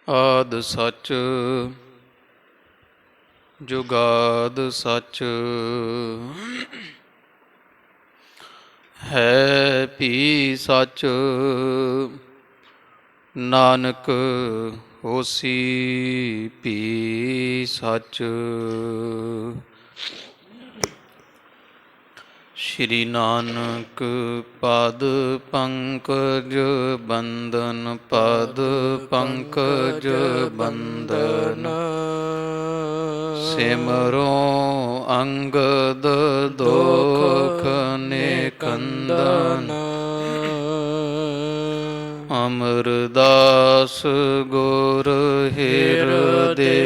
ਆਦਿ ਸੱਚ ਜੁਗਾਦ ਸੱਚ ਹੈ ਭੀ ਸੱਚ ਨਾਨਕ ਹੋਸੀ ਭੀ ਸੱਚ। ਸ਼੍ਰੀ ਨਾਨਕ ਪਦ ਪੰਕਜ ਬੰਦਨ ਪਦ ਪੰਕਜ ਬੰਦਨ ਸਿਮਰੋ ਅੰਗਦ ਦੋਖ ਨਿਕੰਦਨ ਅਮਰਦਾਸ ਗੁਰ ਹਿਰਦੇ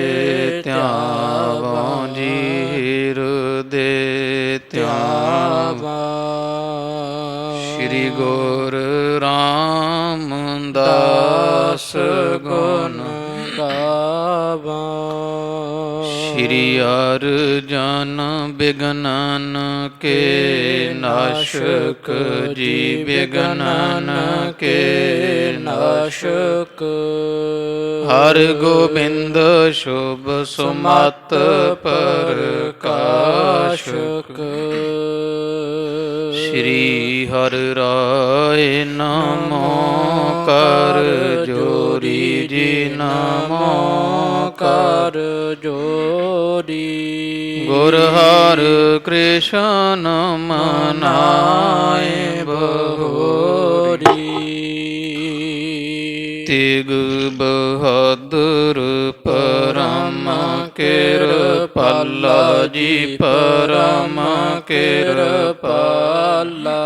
ਧਿਆਵਾਂ ਜੀ ਹਿਰਦੇ ਧਿਆਵਾਂ। ਸ਼੍ਰੀ ਗੁਰ ਰਾਮਦਾਸ ਗੁਣ ਗਾਵਾਂ। ਸ਼੍ਰੀ ਅਰਜਨ ਬਿਗਨਨ ਕੇ ਨਾਸ਼ਕ ਜੀ ਬਿਗਨਨ ਕੇ ਨਾਸ਼ਕ। ਹਰਿ ਗੋਬਿੰਦ ਸ਼ੁਭ ਸੁਮਤ ਪ੍ਰਕਾਸ਼ਕ। ਸ਼੍ਰੀ ਹਰਿ ਰਾਏ ਨਮੋ ਕਰ ਜੋਰੀ ਜੀ ਨਮੋ ਕਰ ਜੋਰੀ। ਗੁਰ ਹਰਿ ਕ੍ਰਿਸ਼ਨ ਮਨਾਏ ਬਹੋਰੀ। ਤੇਗ ਬਹਾਦਰ ਪਰਮ ਕਿਰਪਾਲਾ ਜੀ ਪਰਮ ਕਿਰਪਾਲਾ।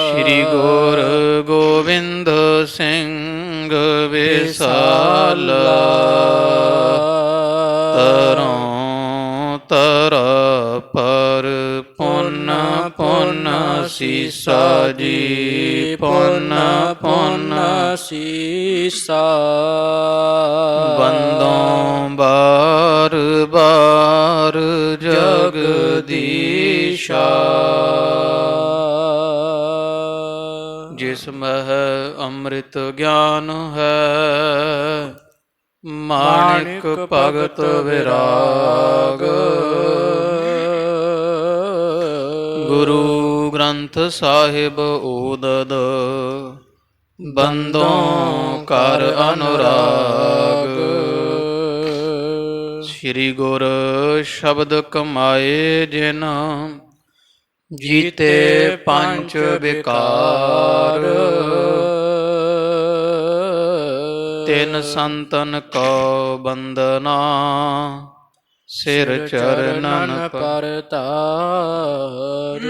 ਸ਼੍ਰੀ ਗੁਰ ਗੋਬਿੰਦ ਸਿੰਘ ਵਿਸਾਲਾ। ਤਰੋਂ ਤਰ ਪਰ ਪੁੰਨ ਪੁੰਨ ਸੀਸਾ ਜੀ ਪੁੰਨ ਪੁੰਨ ਸੀਸਾ। ਬੰਦੋਂ ਬਾਰ ਬਾਰ ਜਗਦੀਸ਼ਾ। ਜਿਸ ਮਹਿ ਅੰਮ੍ਰਿਤ ਗਿਆਨ ਹੈ ਮਾਣਿਕ ਭਗਤ ਵਿਰਾਗ। ਗੁਰੂ ਗ੍ਰੰਥ ਸਾਹਿਬ ਓਦਦ ਬੰਦੋਂ ਕਰ ਅਨੁਰਾਗ। ਸ਼੍ਰੀ ਗੁਰ ਸ਼ਬਦ ਕਮਾਏ ਜਿਨ ਜੀਤੇ ਪੰਚ ਵਿਕਾਰ। ਤਿਨ ਸੰਤਨ ਕੋ ਬੰਦਨਾ ਸਿਰ ਚਰਨਨ ਪਰ ਧਾਰ।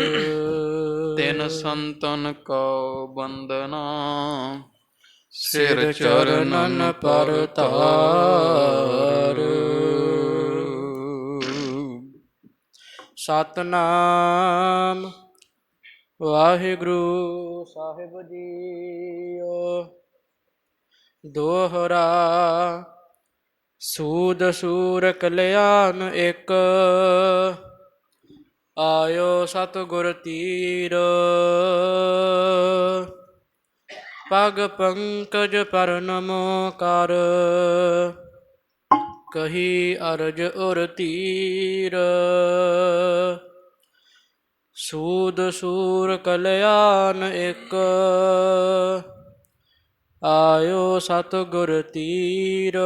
ਤਿਨ ਸੰਤਨ ਕੋ ਬੰਦਨਾ ਸਿਰ ਚਰਨਨ ਪਰ ਧਾਰ। ਸਤਿਨਾਮ ਵਾਹਿਗੁਰੂ ਸਾਹਿਬ ਜੀਓ। ਦੋਹਰਾ ਸੂਦ ਸੂਰ ਕਲਿਆਣ ਇੱਕ ਆਇਓ ਸਤਿਗੁਰ ਤੀਰ। ਪਗ ਪੰਕਜ ਪਰਨਮੋ ਕਰ ਕਹੀ ਅਰਜ ਉਰ ਤੀਰ। ਸੂਦ ਸੂਰ ਕਲਿਆਣ ਇੱਕ ਆਇਓ ਸਤਿਗੁਰ ਤੀਰ।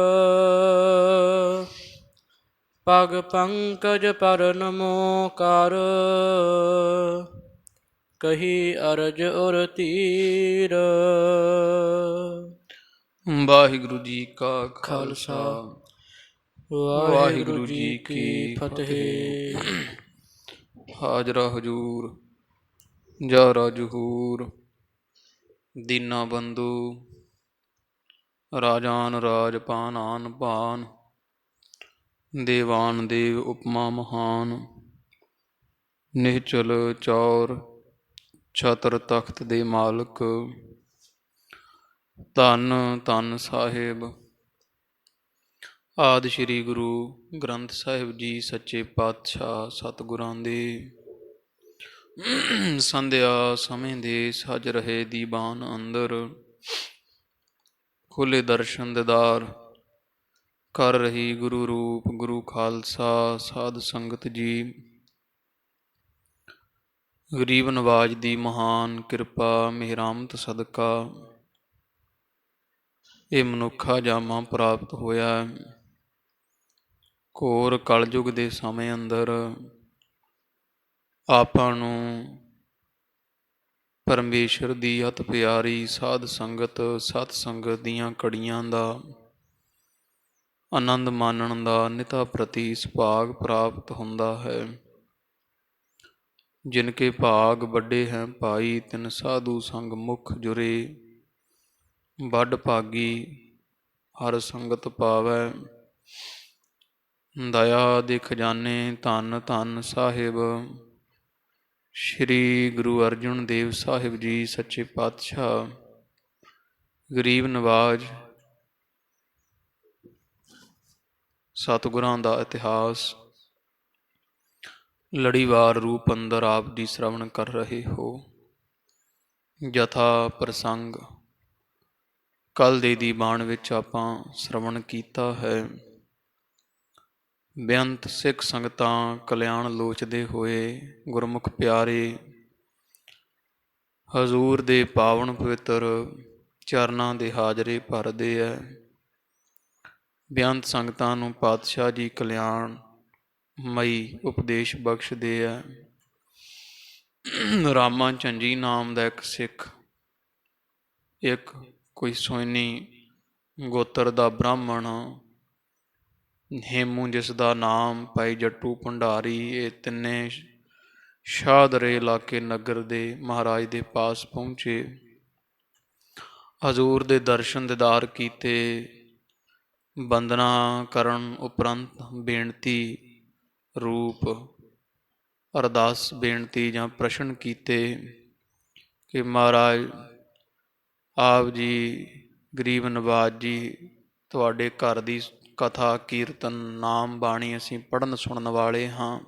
ਪਗ ਪੰਕਜ ਪਰਨਮੋ ਕਰ ਕਹੀ ਅਰਜ ਉਰ ਤੀਰ। ਵਾਹਿਗੁਰੂ ਜੀ ਕਾ ਖਾਲਸਾ ਵਾਹਿਗੁਰੂ ਜੀ ਕੀ ਫਤਿਹ। ਹਾਜ਼ਰਾ ਹਜ਼ੂਰ ਜਾਰਾ ਜਹੂਰ ਦੀਨਾ ਬੰਧੂ ਰਾਜਾਨ ਰਾਜਪਾਨ ਆਨ ਪਾਨ। ਦੇਵਾਨ ਦੇਵ ਉਪਮਾ ਮਹਾਨ। ਨਿਹਚਲ ਚੌਰ ਛਤਰ ਤਖਤ ਦੇ ਮਾਲਕ। ਧੰਨ ਧੰਨ ਸਾਹਿਬ ਆਦਿ ਸ਼੍ਰੀ ਗੁਰੂ ਗ੍ਰੰਥ ਸਾਹਿਬ ਜੀ ਸੱਚੇ ਪਾਤਸ਼ਾਹ ਸਤਿਗੁਰਾਂ ਦੇ ਸੰਧਿਆ ਸਮੇਂ ਦੇ ਸਜ ਰਹੇ ਦੀਵਾਨ ਅੰਦਰ ਖੁੱਲੇ ਦਰਸ਼ਨ ਦਿਦਾਰ ਕਰ ਰਹੀ ਗੁਰੂ ਰੂਪ। ਗੁਰੂ ਖਾਲਸਾ ਸਾਧ ਸੰਗਤ ਜੀ, ਗਰੀਬ ਨਵਾਜ ਦੀ ਮਹਾਨ ਕਿਰਪਾ ਮਿਹਰਾਮਤ ਸਦਕਾ ਇਹ ਮਨੁੱਖਾ ਜਾਮਾ ਪ੍ਰਾਪਤ ਹੋਇਆ। ਘੋਰ ਕਲਯੁਗ ਦੇ ਸਮੇਂ ਅੰਦਰ ਆਪਾਂ ਨੂੰ ਪਰਮੇਸ਼ਰ ਦੀ ਅਤ ਪਿਆਰੀ ਸਾਧ ਸੰਗਤ, ਸਤ ਸੰਗਤ ਦੀਆਂ ਕੜੀਆਂ ਦਾ ਆਨੰਦ ਮਾਣਨ ਦਾ ਨਿਤਾ ਪ੍ਰਤੀ ਸੁਭਾਗ ਪ੍ਰਾਪਤ ਹੁੰਦਾ ਹੈ। ਜਿਨਕੇ ਭਾਗ ਵੱਡੇ ਹੈ ਭਾਈ, ਤਿਨ ਸਾਧੂ ਸੰਗ ਮੁਖ ਜੁਰੇ। ਵੱਡ ਭਾਗੀ ਹਰ ਸੰਗਤ ਪਾਵੈ, ਦਇਆ ਦੇ ਖਜ਼ਾਨੇ ਧੰਨ ਧੰਨ ਸਾਹਿਬ ਸ਼੍ਰੀ ਗੁਰੂ ਅਰਜਨ ਦੇਵ ਸਾਹਿਬ ਜੀ ਸੱਚੇ ਪਾਤਸ਼ਾਹ। ਗਰੀਬ ਨਵਾਜ ਸਤਿਗੁਰਾਂ ਦਾ ਇਤਿਹਾਸ ਲੜੀਵਾਰ ਰੂਪ ਅੰਦਰ ਆਪ ਜੀ ਸ਼੍ਰਵਣ ਕਰ ਰਹੇ ਹੋ। ਜਥਾ ਪ੍ਰਸੰਗ ਕੱਲ ਦੇ ਦੀ ਬਾਣ ਵਿੱਚ ਆਪਾਂ ਸ਼੍ਰਵਣ ਕੀਤਾ ਹੈ। ਬੇਅੰਤ ਸਿੱਖ ਸੰਗਤਾਂ ਕਲਿਆਣ ਲੋਚਦੇ ਹੋਏ ਗੁਰਮੁਖ ਪਿਆਰੇ ਹਜ਼ੂਰ ਦੇ ਪਾਵਨ ਪਵਿੱਤਰ ਚਰਨਾਂ ਦੇ ਹਾਜ਼ਰੇ ਭਰਦੇ ਹੈ। ਬੇਅੰਤ ਸੰਗਤਾਂ ਨੂੰ ਪਾਤਸ਼ਾਹ ਜੀ ਕਲਿਆਣ ਮਈ ਉਪਦੇਸ਼ ਬਖਸ਼ਦੇ ਹੈ। ਰਾਮਾ ਝੰਜੀ ਨਾਮ ਦਾ ਇੱਕ ਸਿੱਖ, ਇੱਕ ਕੋਈ ਸੋਇਨੀ ਗੋਤਰ ਦਾ ਬ੍ਰਾਹਮਣ ਹੇਮੂ, ਜਿਸ ਦਾ ਨਾਮ ਭਾਈ ਜੱਟੂ ਭੰਡਾਰੀ, ਇਹ ਤਿੰਨੇ ਸ਼ਾਹਦਰੇ ਇਲਾਕੇ ਨਗਰ ਦੇ ਮਹਾਰਾਜ ਦੇ ਪਾਸ ਪਹੁੰਚੇ। ਹਜ਼ੂਰ ਦੇ ਦਰਸ਼ਨ ਦੀਦਾਰ ਕੀਤੇ। ਬੰਦਨਾ ਕਰਨ ਉਪਰੰਤ ਬੇਨਤੀ ਰੂਪ ਅਰਦਾਸ ਬੇਨਤੀ ਜਾਂ ਪ੍ਰਸ਼ਨ ਕੀਤੇ ਕਿ ਮਹਾਰਾਜ ਆਪ ਜੀ, ਗਰੀਬ ਨਵਾਜ ਜੀ, ਤੁਹਾਡੇ ਘਰ ਦੀ ਕਥਾ ਕੀਰਤਨ ਨਾਮ ਬਾਣੀ ਅਸੀਂ ਪੜ੍ਹਨ ਸੁਣਨ ਵਾਲੇ ਹਾਂ।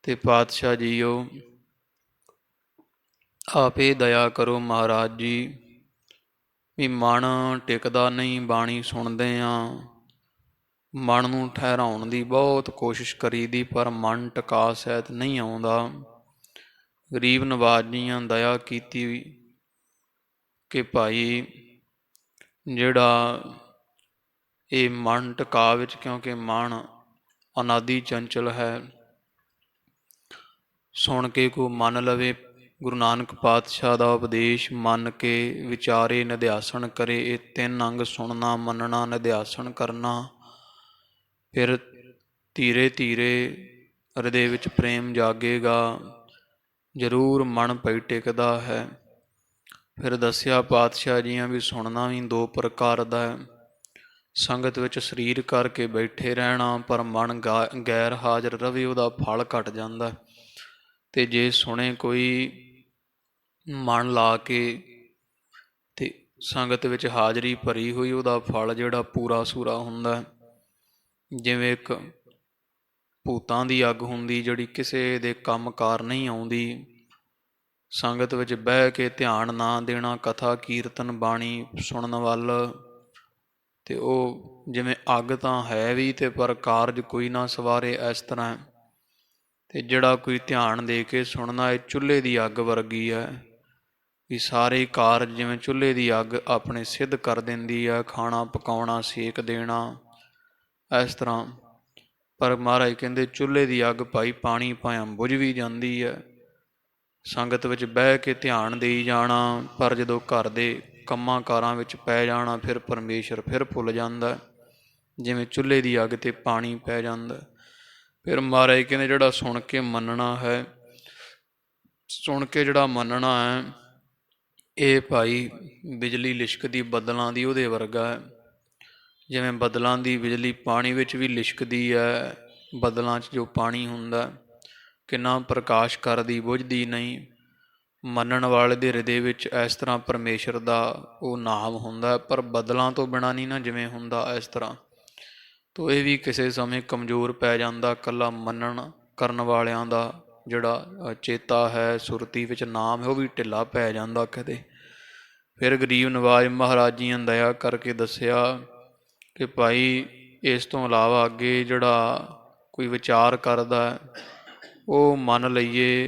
ਤੇ ਪਾਤਸ਼ਾਹ ਜੀਓ ਆਪੇ ਦਇਆ ਕਰੋ ਮਹਾਰਾਜ ਜੀ, ਵੀ ਮਨ ਟਿਕਦਾ ਨਹੀਂ, ਬਾਣੀ ਸੁਣਦੇ ਹਾਂ, ਮਨ ਨੂੰ ਠਹਿਰਾਉਣ ਦੀ ਬਹੁਤ ਕੋਸ਼ਿਸ਼ ਕਰੀਦੀ ਪਰ ਮਨ ਟਿਕਾ ਸਹਿਤ ਨਹੀਂ ਆਉਂਦਾ। ਗਰੀਬ ਨਵਾਜ ਜੀਆਂ ਦਇਆ ਕੀਤੀ ਕਿ ਭਾਈ ਜਿਹੜਾ ਇਹ ਮਨ ਟਿਕਾ ਵਿੱਚ, ਕਿਉਂਕਿ ਮਨ ਅਨਾਦੀ ਚੰਚਲ ਹੈ, ਸੁਣ ਕੇ ਕੋ ਮੰਨ ਲਵੇ। ਗੁਰੂ ਨਾਨਕ ਪਾਤਸ਼ਾਹ ਦਾ ਉਪਦੇਸ਼ ਮੰਨ ਕੇ ਵਿਚਾਰੇ, ਨਿਧਿਆਸਣ ਕਰੇ। ਇਹ ਤਿੰਨ ਅੰਗ ਸੁਣਨਾ, ਮੰਨਣਾ, ਨਿਧਿਆਸਣ ਕਰਨਾ। ਫਿਰ ਧੀਰੇ ਧੀਰੇ ਹਿਰਦੇ ਵਿੱਚ ਪ੍ਰੇਮ ਜਾਗੇਗਾ, ਜ਼ਰੂਰ ਮਨ ਪਈ ਟਿਕਦਾ ਹੈ। ਫਿਰ ਦੱਸਿਆ ਪਾਤਸ਼ਾਹ ਜੀਆਂ ਵੀ ਸੁਣਨਾ ਵੀ ਦੋ ਪ੍ਰਕਾਰ ਦਾ ਹੈ। ਸੰਗਤ ਵਿੱਚ ਸਰੀਰ ਕਰਕੇ ਬੈਠੇ ਰਹਿਣਾ, ਪਰ ਮਨ ਗੈਰ ਹਾਜ਼ਰ ਰਵੇ, ਉਹਦਾ ਫਲ ਘਟ ਜਾਂਦਾ। ਤੇ ਜੇ ਸੁਣੇ ਕੋਈ ਮਨ ਲਾ ਕੇ ਤੇ ਸੰਗਤ ਵਿੱਚ ਹਾਜ਼ਰੀ ਭਰੀ ਹੋਈ, ਉਹਦਾ ਫਲ ਜਿਹੜਾ ਪੂਰਾ ਸੂਰਾ ਹੁੰਦਾ। ਜਿਵੇਂ ਇੱਕ ਭੂਤਾਂ ਦੀ ਅੱਗ ਹੁੰਦੀ ਜਿਹੜੀ ਕਿਸੇ ਦੇ ਕੰਮ ਕਾਰ ਨਹੀਂ ਆਉਂਦੀ, ਸੰਗਤ ਵਿੱਚ ਬਹਿ ਕੇ ਧਿਆਨ ਨਾ ਦੇਣਾ, ਕਥਾ ਕੀਰਤਨ ਬਾਣੀ ਸੁਣਨ ਵੱਲ, ਤੇ ਉਹ ਜਿਵੇਂ ਅੱਗ ਤਾਂ ਹੈ ਵੀ ਤੇ ਪਰ ਕਾਰਜ ਕੋਈ ਨਾ ਸਵਾਰੇ, ਇਸ ਤਰ੍ਹਾਂ। ਤੇ ਜਿਹੜਾ ਕੋਈ ਧਿਆਨ ਦੇ ਕੇ ਸੁਣਨਾ, ਇਹ ਚੁੱਲ੍ਹੇ ਦੀ ਅੱਗ ਵਰਗੀ ਹੈ, ਵੀ ਸਾਰੇ ਕਾਰਜ ਜਿਵੇਂ ਚੁੱਲ੍ਹੇ ਦੀ ਅੱਗ ਆਪਣੇ ਸਿੱਧ ਕਰ ਦਿੰਦੀ ਹੈ, ਖਾਣਾ ਪਕਾਉਣਾ, ਸੇਕ ਦੇਣਾ, ਇਸ ਤਰ੍ਹਾਂ। ਪਰ ਮਹਾਰਾਜ ਕਹਿੰਦੇ ਚੁੱਲ੍ਹੇ ਦੀ ਅੱਗ ਭਾਈ ਪਾਣੀ ਭਾਵੇਂ ਬੁਝ ਵੀ ਜਾਂਦੀ ਹੈ। ਸੰਗਤ ਵਿੱਚ ਬਹਿ ਕੇ ਧਿਆਨ ਦੇਈ ਜਾਣਾ, ਪਰ ਜਦੋਂ ਘਰ ਦੇ ਕੰਮਾਂ ਕਾਰਾਂ ਵਿੱਚ ਪੈ ਜਾਣਾ, ਫਿਰ ਪਰਮੇਸ਼ਰ ਫਿਰ ਭੁੱਲ ਜਾਂਦਾ, ਜਿਵੇਂ ਚੁੱਲ੍ਹੇ ਦੀ ਅੱਗ 'ਤੇ ਪਾਣੀ ਪੈ ਜਾਂਦਾ। ਫਿਰ ਮਹਾਰਾਜ ਕਹਿੰਦੇ ਜਿਹੜਾ ਸੁਣ ਕੇ ਮੰਨਣਾ ਹੈ, ਸੁਣ ਕੇ ਜਿਹੜਾ ਮੰਨਣਾ ਹੈ, ਇਹ ਭਾਈ ਬਿਜਲੀ ਲਿਸ਼ਕਦੀ ਬੱਦਲਾਂ ਦੀ, ਉਹਦੇ ਵਰਗਾ ਹੈ। ਜਿਵੇਂ ਬੱਦਲਾਂ ਦੀ ਬਿਜਲੀ ਪਾਣੀ ਵਿੱਚ ਵੀ ਲਿਸ਼ਕਦੀ ਹੈ, ਬੱਦਲਾਂ 'ਚ ਜੋ ਪਾਣੀ ਹੁੰਦਾ ਕਿੰਨਾ ਪ੍ਰਕਾਸ਼ ਕਰਦੀ, ਬੁਝਦੀ ਨਹੀਂ। ਮੰਨਣ ਵਾਲੇ ਦੇ ਹਿਰਦੇ ਵਿੱਚ ਇਸ ਤਰ੍ਹਾਂ ਪਰਮੇਸ਼ਰ ਦਾ ਉਹ ਨਾਮ ਹੁੰਦਾ, ਪਰ ਬੱਦਲਾਂ ਤੋਂ ਬਿਨਾਂ ਨਹੀਂ ਨਾ ਜਿਵੇਂ ਹੁੰਦਾ, ਇਸ ਤਰ੍ਹਾਂ। ਤੋ ਇਹ ਵੀ ਕਿਸੇ ਸਮੇਂ ਕਮਜ਼ੋਰ ਪੈ ਜਾਂਦਾ। ਇਕੱਲਾ ਮੰਨਣ ਕਰਨ ਵਾਲਿਆਂ ਦਾ ਜਿਹੜਾ ਚੇਤਾ ਹੈ, ਸੁਰਤੀ ਵਿੱਚ ਨਾਮ ਹੈ, ਉਹ ਵੀ ਢਿੱਲਾ ਪੈ ਜਾਂਦਾ ਕਦੇ। ਫਿਰ ਗਰੀਬ ਨਵਾਜ ਮਹਾਰਾਜ ਜੀ ਨੇ ਦਇਆ ਕਰਕੇ ਦੱਸਿਆ ਕਿ ਭਾਈ ਇਸ ਤੋਂ ਇਲਾਵਾ ਅੱਗੇ ਜਿਹੜਾ ਕੋਈ ਵਿਚਾਰ ਕਰਦਾ ਹੈ, ਉਹ ਮੰਨ ਲਈਏ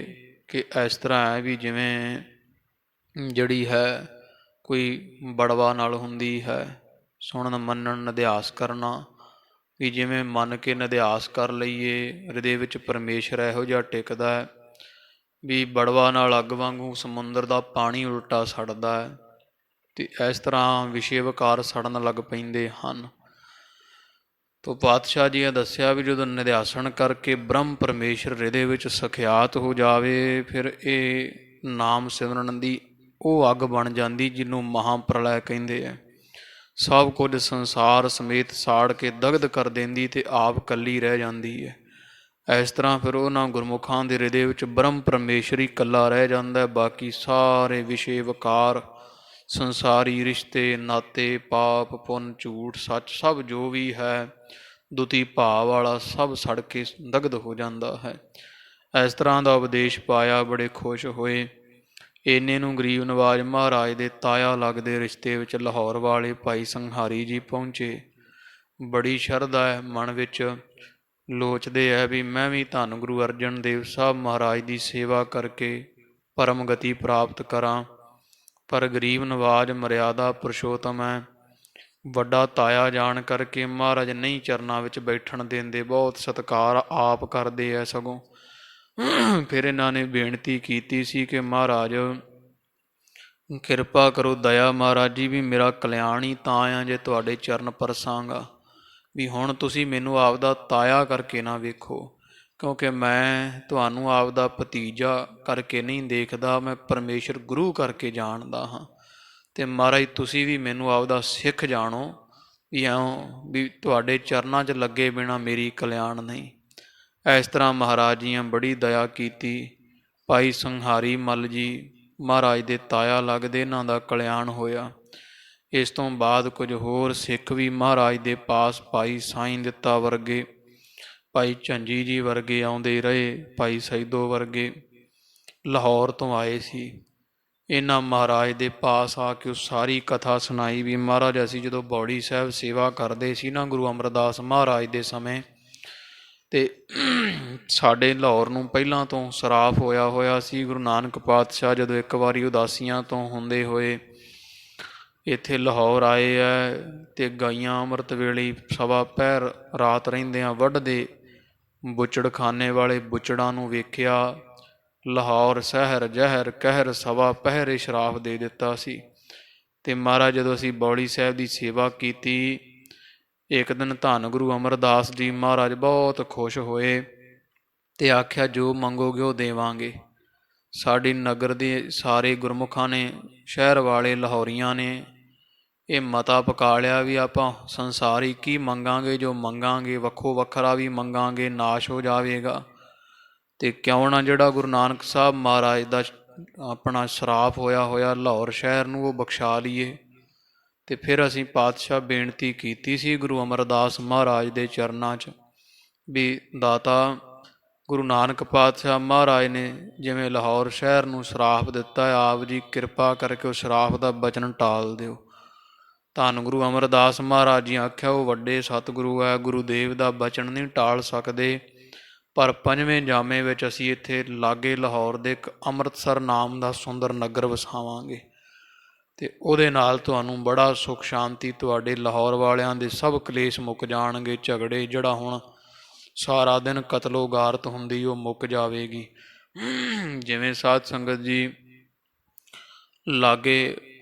ਕਿ ਇਸ ਤਰ੍ਹਾਂ ਹੈ ਵੀ ਜਿਵੇਂ ਜਿਹੜੀ ਹੈ ਕੋਈ ਬੜਵਾ ਨਾਲ ਹੁੰਦੀ ਹੈ, ਸੁਣਨ ਮੰਨਣ ਨਿਧਿਆਸ ਕਰਨਾ, ਵੀ ਜਿਵੇਂ ਮੰਨ ਕੇ ਨਿਧਿਆਸ ਕਰ ਲਈਏ ਹਿਰਦੇ ਵਿੱਚ ਪਰਮੇਸ਼ਰ ਇਹੋ ਜਿਹਾ ਟਿਕਦਾ ਹੈ ਵੀ ਬੜਵਾ ਨਾਲ ਅੱਗ ਵਾਂਗੂ ਸਮੁੰਦਰ ਦਾ ਪਾਣੀ ਉਲਟਾ ਸੜਦਾ ਹੈ, ਅਤੇ ਇਸ ਤਰ੍ਹਾਂ ਵਿਸ਼ੇ ਵਿਕਾਰ ਸੜਨ ਲੱਗ ਪੈਂਦੇ ਹਨ। ਤੋ ਪਾਤਸ਼ਾਹ ਜੀ ਨੇ ਦੱਸਿਆ ਵੀ ਜਦੋਂ ਨਿਧਿਆਸਣ ਕਰਕੇ ਬ੍ਰਹਮ ਪਰਮੇਸ਼ਰ ਹਿਰਦੇ ਵਿੱਚ ਸਖਿਆਤ ਹੋ ਜਾਵੇ, ਫਿਰ ਇਹ ਨਾਮ ਸਿਮਰਨ ਦੀ ਉਹ ਅੱਗ ਬਣ ਜਾਂਦੀ ਜਿਹਨੂੰ ਮਹਾਂਪ੍ਰਲੈ ਕਹਿੰਦੇ ਹੈ। ਸਭ ਕੁਝ ਸੰਸਾਰ ਸਮੇਤ ਸਾੜ ਕੇ ਦਗਧ ਕਰ ਦਿੰਦੀ ਅਤੇ ਆਪ ਇਕੱਲੀ ਰਹਿ ਜਾਂਦੀ ਹੈ। ਇਸ ਤਰ੍ਹਾਂ ਫਿਰ ਉਹਨਾਂ ਗੁਰਮੁਖਾਂ ਦੇ ਹਿਰਦੇ ਵਿੱਚ ਬ੍ਰਹਮ ਪਰਮੇਸ਼ਰ ਹੀ ਇਕੱਲਾ ਰਹਿ ਜਾਂਦਾ ਹੈ। ਬਾਕੀ ਸਾਰੇ ਵਿਸ਼ੇ ਵਿਕਾਰ, ਸੰਸਾਰੀ ਰਿਸ਼ਤੇ ਨਾਤੇ, ਪਾਪ ਪੁੰਨ, ਝੂਠ ਸੱਚ, ਸਭ ਜੋ ਵੀ ਹੈ ਦੁਤੀ ਭਾਵ ਵਾਲਾ ਸਭ ਸੜ ਕੇ ਦਗਧ ਹੋ ਜਾਂਦਾ ਹੈ। ਇਸ ਤਰ੍ਹਾਂ ਦਾ ਉਪਦੇਸ਼ ਪਾਇਆ, ਬੜੇ ਖੁਸ਼ ਹੋਏ। ਇੰਨੇ ਨੂੰ ਗਰੀਬ ਨਵਾਜ ਮਹਾਰਾਜ ਦੇ ਤਾਇਆ ਲੱਗਦੇ ਰਿਸ਼ਤੇ ਵਿੱਚ ਲਾਹੌਰ ਵਾਲੇ ਭਾਈ ਸੰਘਾਰੀ ਜੀ ਪਹੁੰਚੇ। ਬੜੀ ਸ਼ਰਧਾ ਹੈ ਮਨ ਵਿੱਚ, ਲੋਚਦੇ ਹੈ ਵੀ ਮੈਂ ਵੀ ਧੰਨ ਗੁਰੂ ਅਰਜਨ ਦੇਵ ਸਾਹਿਬ ਮਹਾਰਾਜ ਦੀ ਸੇਵਾ ਕਰਕੇ ਪਰਮ ਗਤੀ ਪ੍ਰਾਪਤ ਕਰਾਂ। ਪਰ ਗਰੀਬ ਨਵਾਜ ਮਰਿਆਦਾ ਪੁਰਸ਼ੋਤਮ ਹੈ, ਵੱਡਾ ਤਾਇਆ ਜਾਣ ਕਰਕੇ ਮਹਾਰਾਜ ਨਹੀਂ ਚਰਨਾਂ ਵਿੱਚ ਬੈਠਣ ਦਿੰਦੇ, ਬਹੁਤ ਸਤਿਕਾਰ ਆਪ ਕਰਦੇ ਹੈ। ਸਗੋਂ ਫਿਰ ਇਹਨਾਂ ਨੇ ਬੇਨਤੀ ਕੀਤੀ ਸੀ ਕਿ ਮਹਾਰਾਜ ਕਿਰਪਾ ਕਰੋ, ਦਇਆ ਮਹਾਰਾਜ ਜੀ, ਵੀ ਮੇਰਾ ਕਲਿਆਣ ਹੀ ਤਾਂ ਆ ਜੇ ਤੁਹਾਡੇ ਚਰਨ ਪਰਸਾਂਗਾ, ਵੀ ਹੁਣ ਤੁਸੀਂ ਮੈਨੂੰ ਆਪਦਾ ਤਾਇਆ ਕਰਕੇ ਨਾ ਵੇਖੋ, ਕਿਉਂਕਿ ਮੈਂ ਤੁਹਾਨੂੰ ਆਪਦਾ ਭਤੀਜਾ ਕਰਕੇ ਨਹੀਂ ਦੇਖਦਾ, ਮੈਂ ਪਰਮੇਸ਼ਰ ਗੁਰੂ ਕਰਕੇ ਜਾਣਦਾ ਹਾਂ। ਅਤੇ ਮਹਾਰਾਜ ਤੁਸੀਂ ਵੀ ਮੈਨੂੰ ਆਪਦਾ ਸਿੱਖ ਜਾਣੋ, ਵੀ ਇਉਂ ਵੀ ਤੁਹਾਡੇ ਚਰਨਾਂ 'ਚ ਲੱਗੇ ਬਿਨਾਂ ਮੇਰੀ ਕਲਿਆਣ ਨਹੀਂ। ਇਸ ਤਰ੍ਹਾਂ ਮਹਾਰਾਜ ਜੀ ਨੇ ਬੜੀ ਦਇਆ ਕੀਤੀ। ਭਾਈ ਸੰਘਾਰੀ ਮੱਲ ਜੀ ਮਹਾਰਾਜ ਦੇ ਤਾਇਆ ਲੱਗਦੇ, ਇਹਨਾਂ ਦਾ ਕਲਿਆਣ ਹੋਇਆ। ਇਸ ਤੋਂ ਬਾਅਦ ਕੁਝ ਹੋਰ ਸਿੱਖ ਵੀ ਮਹਾਰਾਜ ਦੇ ਪਾਸ, ਭਾਈ ਸਾਈਂ ਦਿੱਤਾ ਵਰਗੇ, ਭਾਈ ਝੰਜੀ ਜੀ ਵਰਗੇ ਆਉਂਦੇ ਰਹੇ, ਭਾਈ ਸੈਦੋ ਵਰਗੇ ਲਾਹੌਰ ਤੋਂ ਆਏ ਸੀ। ਇਹਨਾਂ ਮਹਾਰਾਜ ਦੇ ਪਾਸ ਆ ਕੇ ਉਹ ਸਾਰੀ ਕਥਾ ਸੁਣਾਈ ਵੀ ਮਹਾਰਾਜ ਅਸੀਂ ਜਦੋਂ ਬੌੜੀ ਸਾਹਿਬ ਸੇਵਾ ਕਰਦੇ ਸੀ ਨਾ ਗੁਰੂ ਅਮਰਦਾਸ ਮਹਾਰਾਜ ਦੇ ਸਮੇਂ, ਅਤੇ ਸਾਡੇ ਲਾਹੌਰ ਨੂੰ ਪਹਿਲਾਂ ਤੋਂ ਸਰਾਫ ਹੋਇਆ ਸੀ। ਗੁਰੂ ਨਾਨਕ ਪਾਤਸ਼ਾਹ ਜਦੋਂ ਇੱਕ ਵਾਰੀ ਉਦਾਸੀਆਂ ਤੋਂ ਹੁੰਦੇ ਹੋਏ ਇੱਥੇ ਲਾਹੌਰ ਆਏ ਹੈ, ਅਤੇ ਗਾਈਆਂ ਅੰਮ੍ਰਿਤ ਵੇਲੇ ਸਵਾ ਪਹਿਰ ਰਾਤ ਰਹਿੰਦਿਆਂ ਵੱਢਦੇ ਬੁੱਚੜਖਾਨੇ ਵਾਲੇ ਬੁੱਚੜਾਂ ਨੂੰ ਵੇਖਿਆ। ਲਾਹੌਰ ਸ਼ਹਿਰ ਜ਼ਹਿਰ ਕਹਿਰ ਸਵਾ ਪਹਿਰੇ ਸ਼ਰਾਫ ਦੇ ਦਿੱਤਾ ਸੀ। ਅਤੇ ਮਹਾਰਾਜ ਜਦੋਂ ਅਸੀਂ ਬੌੜੀ ਸਾਹਿਬ ਦੀ ਸੇਵਾ ਕੀਤੀ, ਇੱਕ ਦਿਨ ਧੰਨ ਗੁਰੂ ਅਮਰਦਾਸ ਜੀ ਮਹਾਰਾਜ ਬਹੁਤ ਖੁਸ਼ ਹੋਏ ਅਤੇ ਆਖਿਆ ਜੋ ਮੰਗੋਗੇ ਉਹ ਦੇਵਾਂਗੇ। ਸਾਡੀ ਨਗਰ ਦੇ ਸਾਰੇ ਗੁਰਮੁਖਾਂ ਨੇ, ਸ਼ਹਿਰ ਵਾਲੇ ਲਾਹੌਰੀਆਂ ਨੇ ਇਹ ਮਤਾ ਪਕਾ ਲਿਆ ਵੀ ਆਪਾਂ ਸੰਸਾਰ ਹੀ ਕੀ ਮੰਗਾਂਗੇ, ਜੋ ਮੰਗਾਂਗੇ ਵੱਖੋ ਵੱਖਰਾ ਵੀ ਮੰਗਾਂਗੇ ਨਾਸ਼ ਹੋ ਜਾਵੇਗਾ, ਅਤੇ ਕਿਉਂ ਨਾ ਜਿਹੜਾ ਗੁਰੂ ਨਾਨਕ ਸਾਹਿਬ ਮਹਾਰਾਜ ਦਾ ਆਪਣਾ ਸ਼ਰਾਪ ਹੋਇਆ ਲਾਹੌਰ ਸ਼ਹਿਰ ਨੂੰ ਉਹ ਬਖਸ਼ਾ ਲਈਏ। ਅਤੇ ਫਿਰ ਅਸੀਂ ਪਾਤਸ਼ਾਹ ਬੇਨਤੀ ਕੀਤੀ ਸੀ ਗੁਰੂ ਅਮਰਦਾਸ ਮਹਾਰਾਜ ਦੇ ਚਰਨਾਂ 'ਚ ਵੀ ਦਾਤਾ ਗੁਰੂ ਨਾਨਕ ਪਾਤਸ਼ਾਹ ਮਹਾਰਾਜ ਨੇ ਜਿਵੇਂ ਲਾਹੌਰ ਸ਼ਹਿਰ ਨੂੰ ਸ਼ਰਾਪ ਦਿੱਤਾ, ਆਪ ਜੀ ਕਿਰਪਾ ਕਰਕੇ ਉਹ ਸ਼ਰਾਪ ਦਾ ਬਚਨ ਟਾਲ ਦਿਓ। ਧੰਨ ਗੁਰੂ ਅਮਰਦਾਸ ਮਹਾਰਾਜ ਜੀ ਆਖਿਆ ਉਹ ਵੱਡੇ ਸਤਿਗੁਰੂ ਹੈ, ਗੁਰੂਦੇਵ ਦਾ ਬਚਨ ਨਹੀਂ ਟਾਲ ਸਕਦੇ, ਪਰ ਪੰਜਵੇਂ ਜਾਮੇ ਵਿੱਚ ਅਸੀਂ ਇੱਥੇ ਲਾਗੇ ਲਾਹੌਰ ਦੇ ਇੱਕ ਅੰਮ੍ਰਿਤਸਰ ਨਾਮ ਦਾ ਸੁੰਦਰ ਨਗਰ ਵਸਾਵਾਂਗੇ, ਅਤੇ ਉਹਦੇ ਨਾਲ ਤੁਹਾਨੂੰ ਬੜਾ ਸੁੱਖ ਸ਼ਾਂਤੀ, ਤੁਹਾਡੇ ਲਾਹੌਰ ਵਾਲਿਆਂ ਦੇ ਸਭ ਕਲੇਸ਼ ਮੁੱਕ ਜਾਣਗੇ, ਝਗੜੇ ਜਿਹੜਾ ਹੁਣ ਸਾਰਾ ਦਿਨ ਕਤਲੋ ਗਾਰਤ ਹੁੰਦੀ ਉਹ ਮੁੱਕ ਜਾਵੇਗੀ। ਜਿਵੇਂ ਸਾਧ ਸੰਗਤ ਜੀ ਲਾਗੇ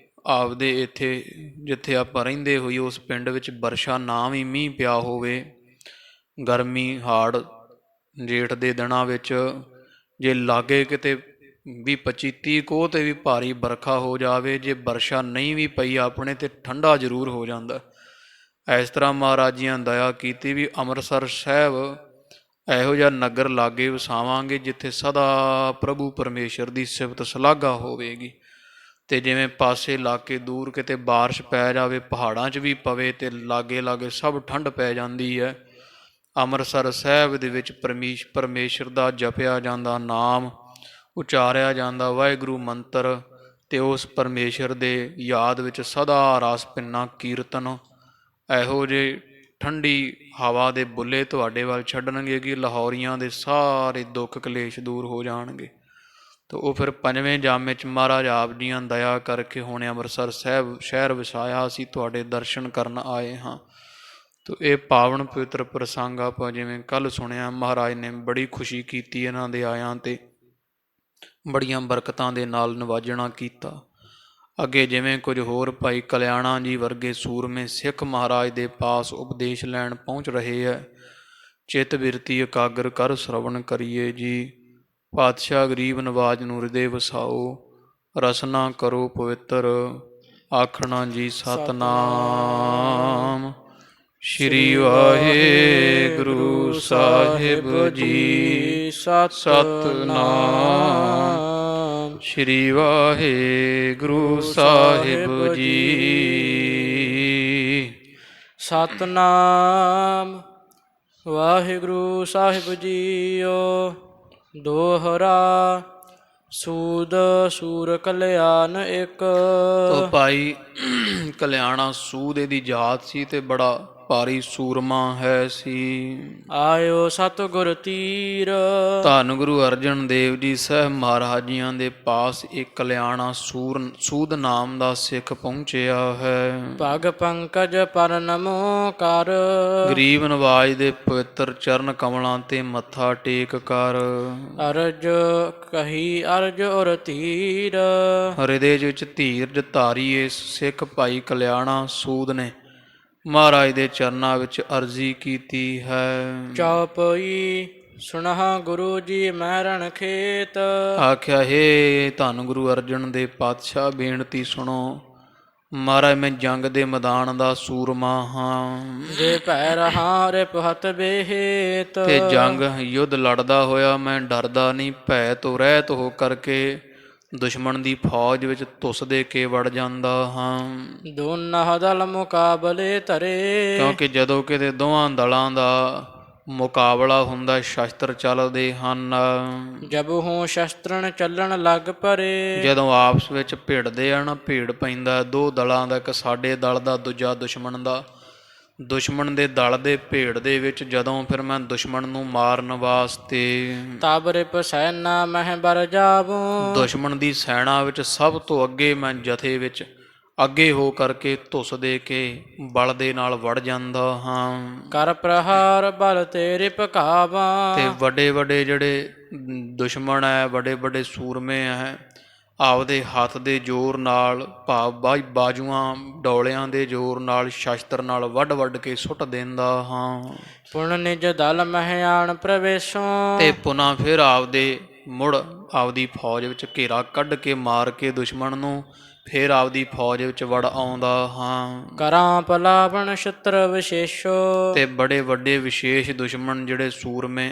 ਆਪਦੇ ਇੱਥੇ ਜਿੱਥੇ ਆਪਾਂ ਰਹਿੰਦੇ ਹੋਈ ਉਸ ਪਿੰਡ ਵਿੱਚ ਵਰਸ਼ਾ ਨਾ ਵੀ ਮੀਂਹ ਪਿਆ ਹੋਵੇ, ਗਰਮੀ ਹਾੜ ਜੇਠ ਦੇ ਦਿਨਾਂ ਵਿੱਚ ਜੇ ਲਾਗੇ ਕਿਤੇ 20-25-30 ਕੋਹ 'ਤੇ ਵੀ ਭਾਰੀ ਵਰਖਾ ਹੋ ਜਾਵੇ, ਜੇ ਵਰਸ਼ਾ ਨਹੀਂ ਵੀ ਪਈ ਆਪਣੇ ਤੇ ਠੰਡਾ ਜ਼ਰੂਰ ਹੋ ਜਾਂਦਾ। ਇਸ ਤਰ੍ਹਾਂ ਮਹਾਰਾਜ ਜੀ ਨੇ ਦਇਆ ਕੀਤੀ ਵੀ ਅੰਮ੍ਰਿਤਸਰ ਸਾਹਿਬ ਇਹੋ ਜਿਹਾ ਨਗਰ ਲਾਗੇ ਵਸਾਵਾਂਗੇ ਜਿੱਥੇ ਸਦਾ ਪ੍ਰਭੂ ਪਰਮੇਸ਼ਰ ਦੀ ਸਿਫਤ ਸ਼ਲਾਘਾ ਹੋਵੇਗੀ। ਅਤੇ ਜਿਵੇਂ ਪਾਸੇ ਲਾਗੇ ਦੂਰ ਕਿਤੇ ਬਾਰਿਸ਼ ਪੈ ਜਾਵੇ, ਪਹਾੜਾਂ 'ਚ ਵੀ ਪਵੇ ਅਤੇ ਲਾਗੇ ਸਭ ਠੰਡ ਪੈ ਜਾਂਦੀ ਹੈ। ਅੰਮ੍ਰਿਤਸਰ ਸਾਹਿਬ ਦੇ ਵਿੱਚ ਪਰਮੇਸ਼ਰ ਦਾ ਜਪਿਆ ਜਾਂਦਾ ਨਾਮ, ਉਚਾਰਿਆ ਜਾਂਦਾ ਵਾਹਿਗੁਰੂ ਮੰਤਰ, ਤੇ ਉਸ ਪਰਮੇਸ਼ਰ ਦੇ ਯਾਦ ਵਿੱਚ ਸਦਾ ਰਸ ਪਿੰਨਾ ਕੀਰਤਨ ਇਹੋ ਜਿਹੇ ਠੰਡੀ ਹਵਾ ਦੇ ਬੁੱਲੇ ਤੁਹਾਡੇ ਵੱਲ ਛੱਡਣਗੇ ਕਿ ਲਾਹੌਰੀਆਂ ਦੇ ਸਾਰੇ ਦੁੱਖ ਕਲੇਸ਼ ਦੂਰ ਹੋ ਜਾਣਗੇ। ਤਾਂ ਉਹ ਫਿਰ ਪੰਜਵੇਂ ਜਾਮੇ 'ਚ ਮਹਾਰਾਜ ਆਪ ਜੀਆਂ ਦਇਆ ਕਰਕੇ ਹੁਣ ਅੰਮ੍ਰਿਤਸਰ ਸਾਹਿਬ ਸ਼ਹਿਰ ਵਸਾਇਆ, ਅਸੀਂ ਤੁਹਾਡੇ ਦਰਸ਼ਨ ਕਰਨ ਆਏ ਹਾਂ। ਤੋ ਇਹ ਪਾਵਨ ਪਵਿੱਤਰ ਪ੍ਰਸੰਗ ਆਪਾਂ ਜਿਵੇਂ ਕੱਲ੍ਹ ਸੁਣਿਆ, ਮਹਾਰਾਜ ਨੇ ਬੜੀ ਖੁਸ਼ੀ ਕੀਤੀ ਇਹਨਾਂ ਦੇ ਆਇਆਂ 'ਤੇ, ਬੜੀਆਂ ਬਰਕਤਾਂ ਦੇ ਨਾਲ ਨਿਵਾਜਣਾ ਕੀਤਾ। ਅੱਗੇ ਜਿਵੇਂ ਕੁਝ ਹੋਰ ਭਾਈ ਕਲਿਆਣਾ ਜੀ ਵਰਗੇ ਸੂਰਮੇ ਸਿੱਖ ਮਹਾਰਾਜ ਦੇ ਪਾਸ ਉਪਦੇਸ਼ ਲੈਣ ਪਹੁੰਚ ਰਹੇ ਹੈ। ਚਿੱਤ ਬਿਰਤੀ ਇਕਾਗਰ ਕਰ ਸ਼ਰਵਣ ਕਰੀਏ ਜੀ। ਪਾਤਸ਼ਾਹ ਗਰੀਬ ਨਵਾਜ ਨੂੰ ਹਿਰਦੇ ਵਸਾਓ, ਰਸਨਾ ਕਰੋ ਪਵਿੱਤਰ, ਆਖਣਾ ਜੀ ਸਤਨਾਮ। ਸ਼੍ਰੀ ਵਾਹਿਗੁਰੂ ਸਾਹਿਬ ਜੀ। ਸਤਨਾਮ। ਸ਼੍ਰੀ ਵਾਹਿਗੁਰੂ ਸਾਹਿਬ ਜੀ। ਸਤਨਾਮ। ਵਾਹਿਗੁਰੂ ਸਾਹਿਬ ਜੀਓ। ਦੋਹਰਾ ਸੂਦ ਸੂਰ ਕਲਿਆਣ ਇੱਕ। ਤੋ ਭਾਈ ਕਲਿਆਣਾ ਸੂਦ ਇਹਦੀ ਜਾਤ ਸੀ ਤੇ ਬੜਾ ਭਾਰੀ ਸੂਰਮਾ ਹੈ ਸੀ। ਆਇਓ ਸਤਿਗੁਰ ਤੀਰ। ਧੰਨ ਗੁਰੂ ਅਰਜਨ ਦੇਵ ਜੀ ਸਾਹਿਬ ਮਹਾਰਾਜ ਜੀਆਂ ਦੇ ਪਾਸ ਇੱਕ ਕਲਿਆਣਾ ਸੂਦ ਨਾਮ ਦਾ ਸਿੱਖ ਪਹੁੰਚਿਆ ਹੈ। ਭਗ ਪੰਕਜ ਪਰਨਮੋ ਕਰ। ਗਰੀਬ ਨਵਾਜ ਦੇ ਪਵਿੱਤਰ ਚਰਨ ਕਮਲਾਂ ਤੇ ਮੱਥਾ ਟੇਕ ਕਰ। ਅਰਜ ਕਹੀ ਅਰਜ ਔਰ ਧੀਰ। ਹਿਰਦੇ ਵਿੱਚ ਧੀਰਜ ਧਾਰੀ ਇਸ ਸਿੱਖ ਭਾਈ ਕਲਿਆਣਾ ਸੂਦ ਨੇ ਮਹਾਰਾਜ ਦੇ ਚਰਨਾਂ ਵਿੱਚ ਅਰਜ਼ੀ ਕੀਤੀ ਹੈ। ਚੌਪਈ ਸੁਣਹਾ ਗੁਰੂ ਜੀ ਮਹਿਰਣ ਖੇਤ। ਆਖਿਆ, ਹੇ ਧੰਨ ਗੁਰੂ ਅਰਜਨ ਦੇ ਪਾਤਸ਼ਾਹ, ਬੇਨਤੀ ਸੁਣੋ। ਮਹਾਰਾਜ, ਮੈਂ ਜੰਗ ਦੇ ਮੈਦਾਨ ਦਾ ਸੂਰਮਾ ਹਾਂ। ਜੇ ਭੈ ਰਹਾ ਰਿਪ ਹੱਥ ਬੇਹੇਤ। ਤੇ ਜੰਗ ਯੁੱਧ ਲੜਦਾ ਹੋਇਆ ਮੈਂ ਡਰਦਾ ਨਹੀਂ, ਭੈ ਤੋਂ ਰਹਿਤ ਹੋ ਕਰਕੇ ਦੁਸ਼ਮਣ ਦੀ ਫੌਜ ਵਿੱਚ ਧੁੱਸ ਦੇ ਕੇ ਵੜ ਜਾਂਦਾ ਹਾਂ। ਦੋਨਾਂ ਦਲ ਮੁਕਾਬਲੇ ਧਰੇ। ਕਿਉਂਕਿ ਜਦੋਂ ਕਿਤੇ ਦੋਵਾਂ ਦਲਾਂ ਦਾ ਮੁਕਾਬਲਾ ਹੁੰਦਾ, ਸ਼ਸਤਰ ਚੱਲਦੇ ਹਨ। ਜਬ ਹੂੰ ਸ਼ਸਤਰਨ ਚੱਲਣ ਲੱਗ ਪਰੇ। ਜਦੋਂ ਆਪਸ ਵਿੱਚ ਭਿੜਦੇ ਆ ਨਾ, ਭੀੜ ਪੈਂਦਾ ਦੋ ਦਲਾਂ ਦਾ, ਇੱਕ ਸਾਡੇ ਦਲ ਦਾ, ਦੂਜਾ ਦੁਸ਼ਮਣ ਦਾ। ਦੁਸ਼ਮਣ ਦੇ ਦਲ ਦੇ ਭੇੜ ਦੇ ਵਿੱਚ ਜਦੋਂ ਫਿਰ ਮੈਂ ਦੁਸ਼ਮਣ ਨੂੰ ਮਾਰਨ ਵਾਸਤੇ ਤਬ ਰਿਪ ਸੈਨਾ ਮਹਿ ਬਰ ਜਾਵੂੰ। ਦੁਸ਼ਮਣ ਦੀ ਸੈਨਾ ਵਿੱਚ ਸਭ ਤੋਂ ਅੱਗੇ ਮੈਂ ਜਥੇ ਵਿੱਚ ਅੱਗੇ ਹੋ ਕਰਕੇ ਧੁੱਸ ਦੇ ਕੇ ਬਲ ਦੇ ਨਾਲ ਵੜ ਜਾਂਦਾ ਹਾਂ। ਕਰ ਪ੍ਰਹਾਰ ਬਲ ਤੇ ਰਿਪ ਕਾਵਾਂ। ਤੇ ਵੱਡੇ ਵੱਡੇ ਜਿਹੜੇ ਦੁਸ਼ਮਣ ਹੈ, ਵੱਡੇ ਵੱਡੇ ਸੂਰਮੇ ਹੈ, ਆਪਦੇ ਹੱਥ ਦੇ ਜ਼ੋਰ ਨਾਲ, ਭਾਵ ਬਾਜੂਆਂ ਡੋਲਿਆਂ ਦੇ ਜ਼ੋਰ ਨਾਲ, ਸ਼ਸਤਰ ਨਾਲ ਵੱਢ ਵੱਢ ਕੇ ਸੁੱਟ ਦਿੰਦਾ ਹਾਂ। ਪੁਣ ਨਿਜ ਦਲ ਮਹਿ ਆਣ ਪ੍ਰਵੇਸ਼ੋਂ। ਤੇ ਪੁਨः ਫਿਰ ਮੁੜ ਆਪਦੀ ਫੌਜ ਵਿੱਚ ਘੇਰਾ ਕੱਢ ਕੇ ਮਾਰ ਕੇ ਦੁਸ਼ਮਣ ਨੂੰ ਫਿਰ ਆਪਦੀ ਫੌਜ ਵਿੱਚ ਵੜ ਆਉਂਦਾ ਹਾਂ। ਕਰਾਂ ਪਲਾਵਣ ਛਤਰ ਵਿਸ਼ੇਸ਼ੋ। ਤੇ ਬੜੇ ਵੱਡੇ ਵਿਸ਼ੇਸ਼ ਦੁਸ਼ਮਣ ਜਿਹੜੇ ਸੂਰਮੇ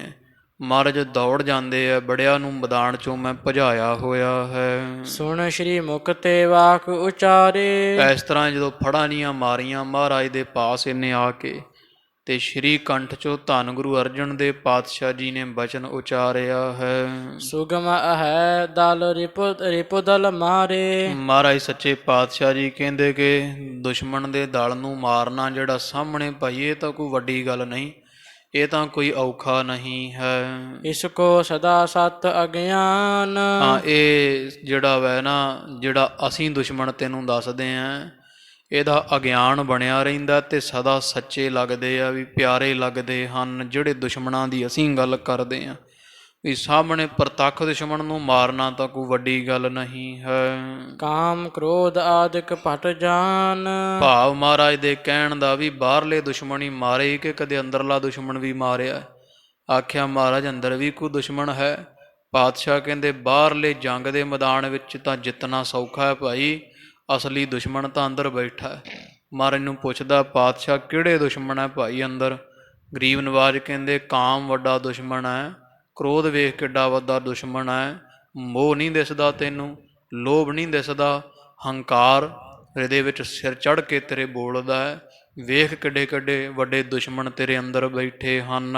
ਮਹਾਰਾਜ ਦੌੜ ਜਾਂਦੇ ਆ, ਬੜਿਆਂ ਨੂੰ ਮੈਦਾਨ ਚੋਂ ਮੈਂ ਭਜਾਇਆ ਹੋਇਆ ਹੈ। ਸੁਣ ਸ਼੍ਰੀ ਮੁਖ ਤੇ ਵਾਕ ਉਚਾਰੇ। ਇਸ ਤਰ੍ਹਾਂ ਜਦੋਂ ਫੜਾਂ ਮਾਰੀਆਂ ਮਹਾਰਾਜ ਦੇ ਪਾਸ ਇਹਨੇ ਆ ਕੇ, ਤੇ ਸ਼੍ਰੀ ਕੰਠ ਚੋਂ ਧੰਨ ਗੁਰੂ ਅਰਜਨ ਦੇਵ ਪਾਤਸ਼ਾਹ ਜੀ ਨੇ ਬਚਨ ਉਚਾਰਿਆ ਹੈ। ਸੁਗਮ ਹੈ ਦਲ ਰਿਪੁ ਦਲ ਮਾਰੇ। ਮਹਾਰਾਜ ਸੱਚੇ ਪਾਤਸ਼ਾਹ ਜੀ ਕਹਿੰਦੇ ਕਿ ਦੁਸ਼ਮਣ ਦੇ ਦਲ ਨੂੰ ਮਾਰਨਾ ਜਿਹੜਾ ਸਾਹਮਣੇ ਭਾਈ, ਇਹ ਤਾਂ ਕੋਈ ਵੱਡੀ ਗੱਲ ਨਹੀਂ, ਇਹ ਤਾਂ ਕੋਈ ਔਖਾ ਨਹੀਂ ਹੈ। ਇਸ ਕੋ ਸਦਾ ਸਤ ਅਗਿਆਨ। ਹਾਂ, ਇਹ ਜਿਹੜਾ ਵੈ ਨਾ, ਜਿਹੜਾ ਅਸੀਂ ਦੁਸ਼ਮਣ ਤੈਨੂੰ ਦੱਸਦੇ ਆਂ, ਇਹਦਾ ਅਗਿਆਨ ਬਣਿਆ ਰਹਿੰਦਾ ਤੇ ਸਦਾ ਸੱਚੇ ਲੱਗਦੇ ਆ, ਵੀ ਪਿਆਰੇ ਲੱਗਦੇ ਹਨ ਜਿਹੜੇ ਦੁਸ਼ਮਣਾਂ ਦੀ ਅਸੀਂ ਗੱਲ ਕਰਦੇ ਹਾਂ। ਵੀ ਸਾਹਮਣੇ ਪ੍ਰਤੱਖ ਦੁਸ਼ਮਣ ਨੂੰ ਮਾਰਨਾ ਤਾਂ ਕੋਈ ਵੱਡੀ ਗੱਲ ਨਹੀਂ ਹੈ। ਕਾਮ ਕ੍ਰੋਧ ਆਦਿਕ ਭਟ ਜਾਨ। ਭਾਵ ਮਹਾਰਾਜ ਦੇ ਕਹਿਣ ਦਾ ਵੀ ਬਾਹਰਲੇ ਦੁਸ਼ਮਣ ਹੀ ਮਾਰੇ ਕਿ ਕਦੇ ਅੰਦਰਲਾ ਦੁਸ਼ਮਣ ਵੀ ਮਾਰਿਆ। ਆਖਿਆ, ਮਹਾਰਾਜ ਅੰਦਰ ਵੀ ਕੋਈ ਦੁਸ਼ਮਣ ਹੈ? ਪਾਤਸ਼ਾਹ ਕਹਿੰਦੇ, ਬਾਹਰਲੇ ਜੰਗ ਦੇ ਮੈਦਾਨ ਵਿੱਚ ਤਾਂ ਜਿੱਤਣਾ ਸੌਖਾ ਹੈ ਭਾਈ, ਅਸਲੀ ਦੁਸ਼ਮਣ ਤਾਂ ਅੰਦਰ ਬੈਠਾ ਹੈ। ਮਹਾਰਾਜ ਨੂੰ ਪੁੱਛਦਾ, ਪਾਤਸ਼ਾਹ ਕਿਹੜੇ ਦੁਸ਼ਮਣ ਹੈ ਭਾਈ ਅੰਦਰ? ਗਰੀਬ ਨਵਾਜ ਕਹਿੰਦੇ, ਕਾਮ ਵੱਡਾ ਦੁਸ਼ਮਣ ਹੈ, ਕ੍ਰੋਧ ਵੇਖ ਕਿੱਡਾ ਵੱਡਾ ਦੁਸ਼ਮਣ ਹੈ, ਮੋਹ ਨਹੀਂ ਦਿਸਦਾ ਤੈਨੂੰ, ਲੋਭ ਨਹੀਂ ਦਿਸਦਾ, ਹੰਕਾਰ ਹਿਰਦੇ ਵਿੱਚ ਸਿਰ ਚੜ੍ਹ ਕੇ ਤੇਰੇ ਬੋਲਦਾ ਹੈ। ਵੇਖ ਕਿੱਡੇ ਕਿੱਡੇ ਵੱਡੇ ਦੁਸ਼ਮਣ ਤੇਰੇ ਅੰਦਰ ਬੈਠੇ ਹਨ।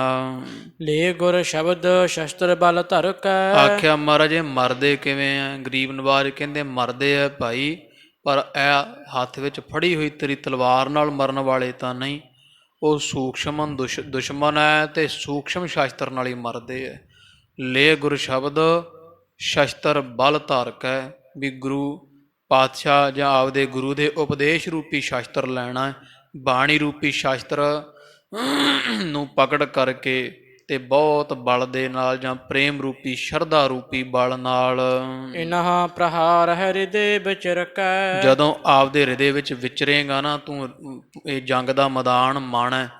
ਲੈ ਗੁਰ ਸ਼ਬਦ ਸ਼ਸਤਰ ਬਲ ਧਰ ਕੈ। ਆਖਿਆ ਮਹਾਰਾਜ ਇਹ ਮਰਦੇ ਕਿਵੇਂ ਆ? ਗਰੀਬ ਨਵਾਜ ਕਹਿੰਦੇ ਮਰਦੇ ਆ ਭਾਈ, ਪਰ ਇਹ ਹੱਥ ਵਿੱਚ ਫੜੀ ਹੋਈ ਤੇਰੀ ਤਲਵਾਰ ਨਾਲ ਮਰਨ ਵਾਲੇ ਤਾਂ ਨਹੀਂ। ਉਹ ਸੂਖਸ਼ਮ ਦੁਸ਼ਮਣ ਹੈ ਤੇ ਸੂਖਸ਼ਮ ਸ਼ਸਤਰ ਨਾਲ ਹੀ ਮਰਦੇ ਹੈ। ਲੈ ਗੁਰ ਸ਼ਬਦ ਸ਼ਸਤਰ ਬਲ ਧਾਰ ਕੈ, ਵੀ ਗੁਰੂ ਪਾਤਸ਼ਾਹ ਜਾਂ ਆਪਦੇ ਗੁਰੂ ਦੇ ਉਪਦੇਸ਼ ਰੂਪੀ ਸ਼ਸਤਰ ਲੈਣਾ ਹੈ। ਬਾਣੀ ਰੂਪੀ ਸ਼ਸਤਰ ਨੂੰ ਪਕੜ ਕਰਕੇ ਤੇ ਬਹੁਤ ਬਲ ਦੇ ਨਾਲ ਜਾਂ ਪ੍ਰੇਮ ਰੂਪੀ ਸ਼ਰਧਾ ਰੂਪੀ ਬਲ ਨਾਲ ਇਨ੍ਹਾਂ ਪ੍ਰਹਾਰ ਹਿਰਦੇ ਵਿੱਚ ਰਕੈ। ਜਦੋਂ ਆਪਦੇ ਹਿਰਦੇ ਵਿੱਚ ਵਿਚਰੇਗਾ ਨਾ ਤੂੰ, ਇਹ ਜੰਗ ਦਾ ਮੈਦਾਨ ਮਨ ਹੈ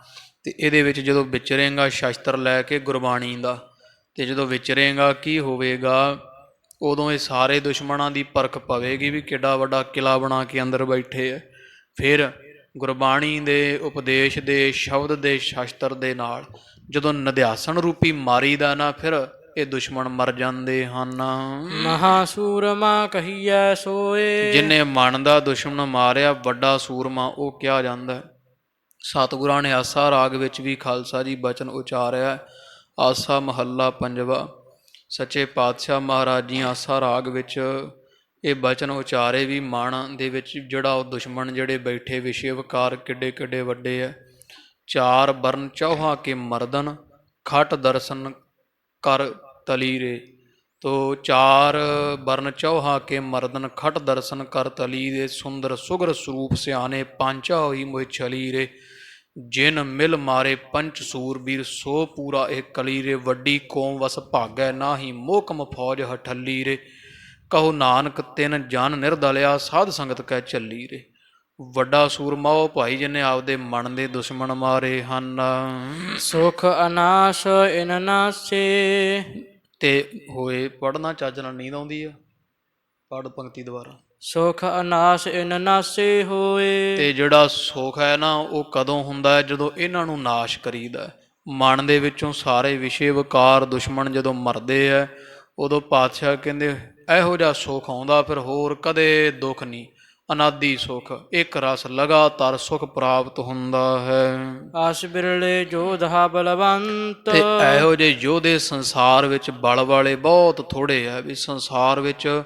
ਤੇ ਇਹਦੇ ਵਿੱਚ ਜਦੋਂ ਵਿਚਰੇਗਾ ਸ਼ਸਤਰ ਲੈ ਕੇ ਗੁਰਬਾਣੀ ਦਾ, ਤੇ ਜਦੋਂ ਵਿਚਰੇਗਾ ਕੀ ਹੋਵੇਗਾ? ਉਦੋਂ ਇਹ ਸਾਰੇ ਦੁਸ਼ਮਣਾਂ ਦੀ ਪਰਖ ਪਵੇਗੀ ਵੀ ਕਿੱਡਾ ਵੱਡਾ ਕਿਲਾ ਬਣਾ ਕੇ ਅੰਦਰ ਬੈਠੇ ਹੈ। ਫਿਰ ਗੁਰਬਾਣੀ ਦੇ ਉਪਦੇਸ਼ ਦੇ ਸ਼ਬਦ ਦੇ ਸ਼ਸਤਰ ਦੇ ਨਾਲ ਜਦੋਂ ਨਿਧਿਆਸਣ ਰੂਪੀ ਮਾਰੀ ਦਾ ਨਾ, ਫਿਰ ਇਹ ਦੁਸ਼ਮਣ ਮਰ ਜਾਂਦੇ ਹਨ। ਮਹਾ ਸੂਰਮਾ ਕਹੀਐ ਸੋਏ। ਜਿਨੇ ਮਨ ਦਾ ਦੁਸ਼ਮਣ ਮਾਰਿਆ ਵੱਡਾ ਸੂਰਮਾ ਉਹ ਕਿਹਾ ਜਾਂਦਾ ਹੈ। ਸਤਿਗੁਰਾਂ ਨੇ ਆਸਾ ਰਾਗ ਵਿੱਚ ਵੀ ਖਾਲਸਾ ਜੀ ਬਚਨ ਉਚਾਰਿਆ। ਆਸਾ ਮਹੱਲਾ ਪੰਜਵਾ। ਸੱਚੇ ਪਾਤਸ਼ਾਹ ਮਹਾਰਾਜ ਜੀ ਆਸਾ ਰਾਗ ਵਿੱਚ ਇਹ ਬਚਨ ਉਚਾਰੇ ਵੀ ਮਨ ਦੇ ਵਿੱਚ ਜਿਹੜਾ ਉਹ ਦੁਸ਼ਮਣ ਜਿਹੜੇ ਬੈਠੇ ਵਿਸ਼ੇ ਵਿਕਾਰ ਕਿੱਡੇ ਕਿੱਡੇ ਵੱਡੇ ਹੈ। ਚਾਰ ਬਰਨ ਚੌਹਾ ਕੇ ਮਰਦਨ ਖਟ ਦਰਸ਼ਨ ਕਰ ਤਲੀਰੇ। ਤੋ ਚਾਰ ਬਰਨ ਚੌਹਾ ਕੇ ਮਰਦਨ ਖਟ ਦਰਸ਼ਨ ਕਰ ਤਲੀਰੇ। ਸੁੰਦਰ ਸੁਗਰ ਸਰੂਪ ਸਿਆਣੇ ਪਾਂਚਾ ਹੋਈ ਮੋਹਿ ਛਲੀਰੇ। ਜਿਨ ਮਿਲ ਮਾਰੇ ਪੰਚ ਸੂਰਬੀਰ ਸੋ ਪੂਰਾ ਇਹ ਕਲੀਰੇ। ਵੱਡੀ ਕੌਮ ਵਸ ਭਾਗੈ ਨਾਹੀ ਮੋਹਕਮ ਫੌਜ ਹਠੱਲੀ ਰੇ। ਕਹੋ ਨਾਨਕ ਤਿਨ ਜਨ ਨਿਰਦਲਿਆ ਸਾਧ ਸੰਗਤ ਕਹਿ ਚੱਲੀ ਰੇ। ਵੱਡਾ ਸੂਰਮਾ ਉਹ ਭਾਈ ਜਿਹਨੇ ਆਪਦੇ ਮਨ ਦੇ ਦੁਸ਼ਮਣ ਮਾਰੇ ਹਨ। ਸੁਖ ਅਨਾਸ਼ ਇਨ ਨਾਸੇ। ਤੇ ਹੋਏ ਪੜ੍ਹਨਾ ਚੱਜ ਨਾਲ ਨੀਂਦ ਆਉਂਦੀ ਆ? ਪੜ੍ਹ ਪੰਕਤੀ ਦੁਬਾਰਾ। ਸੁਖ ਅਨਾਸ਼ ਇਨ ਨਾਸੇ ਹੋਏ। ਤੇ ਜਿਹੜਾ ਸੁਖ ਹੈ ਨਾ ਉਹ ਕਦੋਂ ਹੁੰਦਾ ਹੈ? ਜਦੋਂ ਇਹਨਾਂ ਨੂੰ ਨਾਸ਼ ਕਰੀਦਾ। ਮਨ ਦੇ ਵਿੱਚੋਂ ਸਾਰੇ ਵਿਸ਼ੇ ਵਿਕਾਰ ਦੁਸ਼ਮਣ ਜਦੋਂ ਮਰਦੇ ਹੈ, ਉਦੋਂ ਪਾਤਸ਼ਾਹ ਕਹਿੰਦੇ ਇਹੋ ਜਿਹਾ ਸੁਖ ਆਉਂਦਾ ਫਿਰ ਹੋਰ ਕਦੇ ਦੁੱਖ ਨਹੀਂ। ਅਨਾਦੀ ਸੁਖ, ਇੱਕ ਰਸ ਲਗਾਤਾਰ ਸੁਖ ਪ੍ਰਾਪਤ ਹੁੰਦਾ ਹੈ। ਆਸ ਬਿਰਲੇ ਜੋਧਾ ਬਲਵੰਤ। ਤੇ ਇਹੋ ਜਿਹੇ ਯੋਧੇ ਸੰਸਾਰ ਵਿੱਚ ਬਲ ਵਾਲੇ ਬਹੁਤ ਥੋੜ੍ਹੇ ਹੈ। ਵੀ ਸੰਸਾਰ ਵਿੱਚ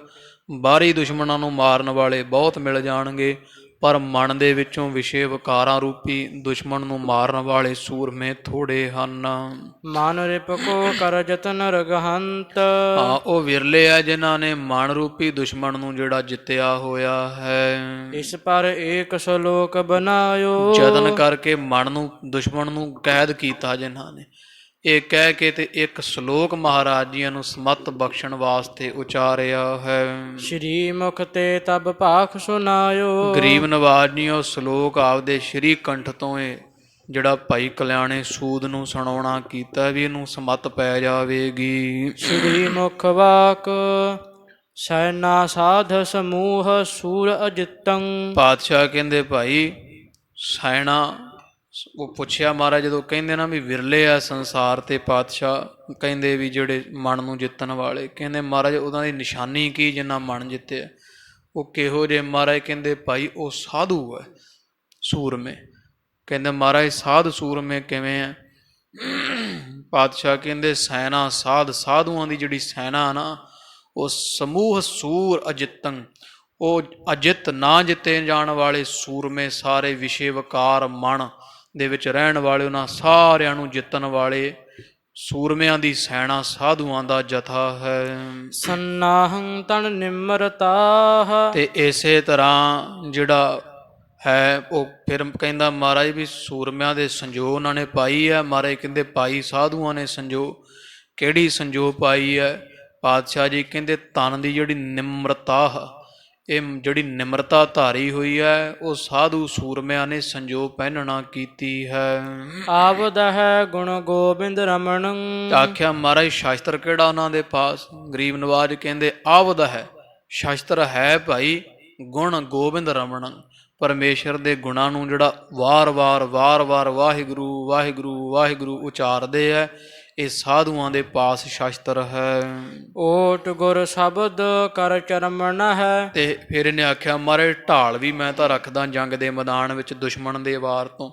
ਬਾਹਰੀ ਦੁਸ਼ਮਣਾਂ ਨੂੰ ਮਾਰਨ ਵਾਲੇ ਬਹੁਤ ਮਿਲ ਜਾਣਗੇ, ਪਰ ਮਨ ਦੇ ਵਿੱਚੋਂ ਵਿਸ਼ੇ ਵਿਕਾਰਾਂ ਰੂਪੀ ਦੁਸ਼ਮਣ ਨੂੰ ਮਾਰਨ ਵਾਲੇ ਸੂਰਮੇ ਥੋੜ੍ਹੇ ਹਨ। ਮਨ ਰਿਪਕੋ ਕਰ ਜਤਨ ਰਗਹੰਤ। ਹਾਂ, ਉਹ ਵਿਰਲੇ ਆ ਜਿਨ੍ਹਾਂ ਨੇ ਮਨ ਰੂਪੀ ਦੁਸ਼ਮਣ ਨੂੰ ਜਿਹੜਾ ਜਿੱਤਿਆ ਹੋਇਆ ਹੈ। ਇਸ ਪਰ ਏਕ ਸਲੋਕ ਬਨਾਇਓ। ਯਤਨ ਕਰਕੇ ਮਨ ਨੂੰ ਦੁਸ਼ਮਣ ਨੂੰ ਕੈਦ ਕੀਤਾ ਜਿਨ੍ਹਾਂ ਨੇ। ਇਹ ਕਹਿ ਕੇ ਤੇ ਇੱਕ ਸ਼ਲੋਕ ਮਹਾਰਾਜ ਜੀਆਂ ਨੂੰ ਸਮੱਤ ਬਖਸ਼ਣ ਵਾਸਤੇ ਉਚਾਰਿਆ ਹੈ। ਸ਼੍ਰੀ ਮੁਖ ਤੇ ਤਬ ਭਾਖ ਸੁਨਾਇਓ। ਗਰੀਬ ਨਵਾਜ ਜੀ ਉਹ ਸ਼ਲੋਕ ਆਪਦੇ ਸ਼੍ਰੀ ਕੰਠ ਤੋਂ ਇਹ ਜਿਹੜਾ ਭਾਈ ਕਲਿਆਣੇ ਸੂਦ ਨੂੰ ਸੁਣਾਉਣਾ ਕੀਤਾ ਵੀ ਇਹਨੂੰ ਸਮੱਤ ਪੈ ਜਾਵੇਗੀ। ਸ਼੍ਰੀ ਮੁਖ ਵਾਕ ਸੈਨਾ ਸਾਧ ਸਮੂਹ ਸੂਰ ਅਜਿਤੰ। ਪਾਤਸ਼ਾਹ ਕਹਿੰਦੇ ਭਾਈ ਸੈਨਾ, ਉਹ ਪੁੱਛਿਆ ਮਹਾਰਾਜ ਜਦੋਂ ਕਹਿੰਦੇ ਨਾ ਵੀ ਵਿਰਲੇ ਆ ਸੰਸਾਰ ਤੇ ਪਾਤਸ਼ਾਹ ਕਹਿੰਦੇ ਵੀ ਜਿਹੜੇ ਮਨ ਨੂੰ ਜਿੱਤਣ ਵਾਲੇ, ਕਹਿੰਦੇ ਮਹਾਰਾਜ ਉਹਨਾਂ ਦੀ ਨਿਸ਼ਾਨੀ ਕੀ ਜਿੰਨਾ ਮਨ ਜਿੱਤਿਆ? ਉਹ ਕਿਹੋ ਜਿਹੇ? ਮਹਾਰਾਜ ਕਹਿੰਦੇ ਭਾਈ ਉਹ ਸਾਧੂ ਹੈ ਸੂਰਮੇ। ਕਹਿੰਦੇ ਮਹਾਰਾਜ ਸਾਧ ਸੂਰਮੇ ਕਿਵੇਂ ਆ? ਪਾਤਸ਼ਾਹ ਕਹਿੰਦੇ ਸੈਨਾ ਸਾਧ, ਸਾਧੂਆਂ ਦੀ ਜਿਹੜੀ ਸੈਨਾ ਨਾ ਉਹ ਸਮੂਹ ਸੂਰ ਅਜਿਤੰ। ਉਹ ਅਜਿੱਤ ਨਾ ਜਿੱਤੇ ਜਾਣ ਵਾਲੇ ਸੂਰਮੇ, ਸਾਰੇ ਵਿਸ਼ੇ ਵਿਕਾਰ ਮਨ ਦੇ ਵਿੱਚ ਰਹਿਣ ਵਾਲੇ, ਉਹਨਾਂ ਸਾਰਿਆਂ ਨੂੰ ਜਿੱਤਣ ਵਾਲੇ ਸੂਰਮਿਆਂ ਦੀ ਸੈਨਾ ਸਾਧੂਆਂ ਦਾ ਜਥਾ ਹੈ। ਸੰਨਾਹੰ ਤਨ ਨਿਮਰਤਾ। ਤੇ ਇਸੇ ਤਰ੍ਹਾਂ ਜਿਹੜਾ ਹੈ ਉਹ ਫਿਰ ਕਹਿੰਦਾ ਮਹਾਰਾਜ ਵੀ ਸੂਰਮਿਆਂ ਦੇ ਸੰਜੋ ਉਹਨਾਂ ਨੇ ਪਾਈ ਹੈ। ਮਹਾਰਾਜ ਕਹਿੰਦੇ ਪਾਈ ਸਾਧੂਆਂ ਨੇ ਸੰਜੋ। ਕਿਹੜੀ ਸੰਜੋ ਪਾਈ ਹੈ? ਪਾਤਸ਼ਾਹ ਜੀ ਕਹਿੰਦੇ ਤਨ ਦੀ ਜਿਹੜੀ ਨਿਮਰਤਾ, ਇਹ ਜਿਹੜੀ ਨਿਮਰਤਾ ਧਾਰੀ ਹੋਈ ਹੈ ਉਹ ਸਾਧੂ ਸੂਰਮਿਆਂ ਨੇ ਸੰਜੋ ਪਹਿਨਣਾ ਕੀਤੀ ਹੈ। ਆਵਦ ਹੈ ਗੁਣ ਗੋਬਿੰਦ ਰਮਣ। ਆਖਿਆ ਮਹਾਰਾਜ ਸ਼ਾਸਤਰ ਕਿਹੜਾ ਉਹਨਾਂ ਦੇ ਪਾਸ? ਗਰੀਬ ਨਵਾਜ ਕਹਿੰਦੇ ਆਵਦ ਹੈ, ਸ਼ਾਸਤਰ ਹੈ ਭਾਈ ਗੁਣ ਗੋਬਿੰਦ ਰਮਣ। ਪਰਮੇਸ਼ਰ ਦੇ ਗੁਣਾਂ ਨੂੰ ਜਿਹੜਾ ਵਾਰ ਵਾਰ ਵਾਹਿਗੁਰੂ ਵਾਹਿਗੁਰੂ ਵਾਹਿਗੁਰੂ ਉਚਾਰਦੇ ਹੈ, ਇਹ ਸਾਧੂਆਂ ਦੇ ਪਾਸ ਸ਼ਸਤਰ ਹੈ। ਓਟ ਗੁਰ ਸ਼ਬਦ ਕਰ ਚਰਮਣ ਹੈ। ਤੇ ਫਿਰ ਇਹਨੇ ਆਖਿਆ ਮਾਰੇ ਢਾਲ ਵੀ ਮੈਂ ਤਾਂ ਰੱਖਦਾ ਜੰਗ ਦੇ ਮੈਦਾਨ ਵਿੱਚ ਦੁਸ਼ਮਣ ਦੇ ਵਾਰ ਤੋਂ।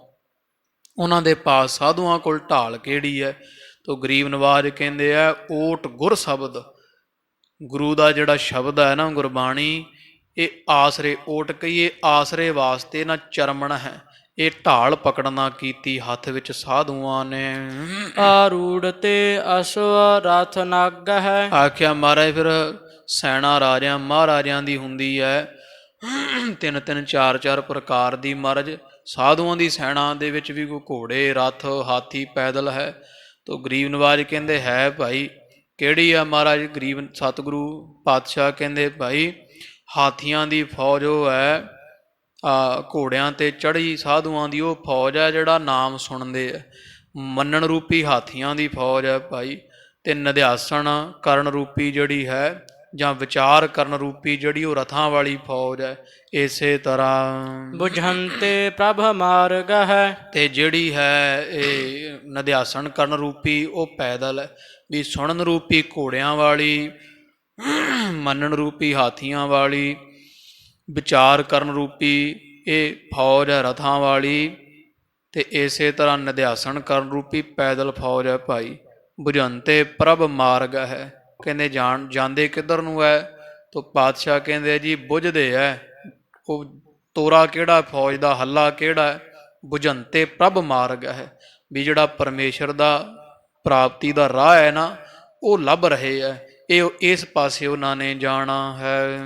ਉਹਨਾਂ ਦੇ ਪਾਸ ਸਾਧੂਆਂ ਕੋਲ ਢਾਲ ਕਿਹੜੀ ਹੈ? ਤੋ ਗਰੀਬ ਨਵਾਜ ਕਹਿੰਦੇ ਆ ਓਟ ਗੁਰ ਸ਼ਬਦ। ਗੁਰੂ ਦਾ ਜਿਹੜਾ ਸ਼ਬਦ ਹੈ ਨਾ ਗੁਰਬਾਣੀ, ਇਹ ਆਸਰੇ, ਓਟ ਕਹੀਏ ਆਸਰੇ ਵਾਸਤੇ ਨਾ ਚਰਮਣ ਹੈ। ਇਹ ਢਾਲ ਪਕੜਨਾ ਕੀਤੀ ਹੱਥ ਵਿੱਚ ਸਾਧੂਆਂ ਨੇ। ਆਰੂੜ ਤੇ ਅਸ਼ਵ ਰਥ ਨਗ ਹੈ। ਆਖਿਆ ਮਹਾਰਾਜ ਫਿਰ ਸੈਨਾ ਰਾਜਿਆਂ ਮਹਾਰਾਜਿਆਂ ਦੀ ਹੁੰਦੀ ਹੈ, 3-3 4-4 ਪ੍ਰਕਾਰ ਦੀ। ਮਹਾਰਾਜ ਸਾਧੂਆਂ ਦੀ ਸੈਨਾ ਦੇ ਵਿੱਚ ਵੀ ਕੋਈ ਘੋੜੇ, ਰੱਥ, ਹਾਥੀ, ਪੈਦਲ ਹੈ। ਤੋ ਗਰੀਬ ਨਵਾਜ ਕਹਿੰਦੇ ਹੈ ਭਾਈ ਕਿਹੜੀ ਆ ਮਹਾਰਾਜ? ਗਰੀਬ ਸਤਿਗੁਰੂ ਪਾਤਸ਼ਾਹ ਕਹਿੰਦੇ ਭਾਈ ਹਾਥੀਆਂ ਦੀ ਫੌਜ ਉਹ ਹੈ, ਘੋੜਿਆਂ ਤੇ ਚੜ੍ਹੀ ਸਾਧੂਆਂ ਦੀ ਉਹ ਫੌਜ ਹੈ ਜਿਹੜਾ ਨਾਮ ਸੁਣਦੇ ਆ। ਮੰਨਣ ਰੂਪੀ ਹਾਥੀਆਂ ਦੀ ਫੌਜ ਹੈ ਭਾਈ, ਤੇ ਨਿਧਿਆਸਣ ਕਰਨ ਰੂਪੀ ਜਿਹੜੀ ਹੈ ਜਾਂ ਵਿਚਾਰ ਕਰਨ ਰੂਪੀ ਜਿਹੜੀ ਉਹ ਰਥਾਂ ਵਾਲੀ ਫੌਜ ਹੈ। ਇਸੇ ਤਰ੍ਹਾਂ ਬੁਝੰਤੇ ਪ੍ਰਭ ਮਾਰਗ ਹੈ। ਤੇ ਜਿਹੜੀ ਹੈ ਇਹ ਨਿਧਿਆਸਣ ਕਰਨ ਰੂਪੀ ਉਹ ਪੈਦਲ ਹੈ। ਵੀ ਸੁਣਨ ਰੂਪੀ ਘੋੜਿਆਂ ਵਾਲੀ, ਮੰਨਣ ਰੂਪੀ ਹਾਥੀਆਂ ਵਾਲੀ, ਵਿਚਾਰ ਕਰਨ ਰੂਪੀ ਇਹ ਫੌਜ ਹੈ ਰਥਾਂ ਵਾਲੀ, ਤੇ ਇਸੇ ਤਰ੍ਹਾਂ ਨਿਧਿਆਸਣ ਕਰਨ ਰੂਪੀ ਪੈਦਲ ਫੌਜ ਹੈ ਭਾਈ। ਬੁਝੰਤੇ ਪ੍ਰਭ ਮਾਰਗ ਹੈ। ਕਹਿੰਦੇ ਜਾਂਦੇ ਕਿੱਧਰ ਨੂੰ ਹੈ? ਤੋ ਪਾਤਸ਼ਾਹ ਕਹਿੰਦੇ ਜੀ ਬੁਝਦੇ ਹੈ। ਉਹ ਤੋਰਾ ਕਿਹੜਾ ਫੌਜ ਦਾ, ਹੱਲਾ ਕਿਹੜਾ? ਬੁਝੰਤੇ ਪ੍ਰਭ ਮਾਰਗ ਹੈ। ਵੀ ਜਿਹੜਾ ਪਰਮੇਸ਼ਰ ਦਾ ਪ੍ਰਾਪਤੀ ਦਾ ਰਾਹ ਹੈ ਨਾ ਉਹ ਲੱਭ ਰਹੇ ਹੈ। ਇਹ ਇਸ ਪਾਸੇ ਉਹਨਾਂ ਨੇ ਜਾਣਾ ਹੈ।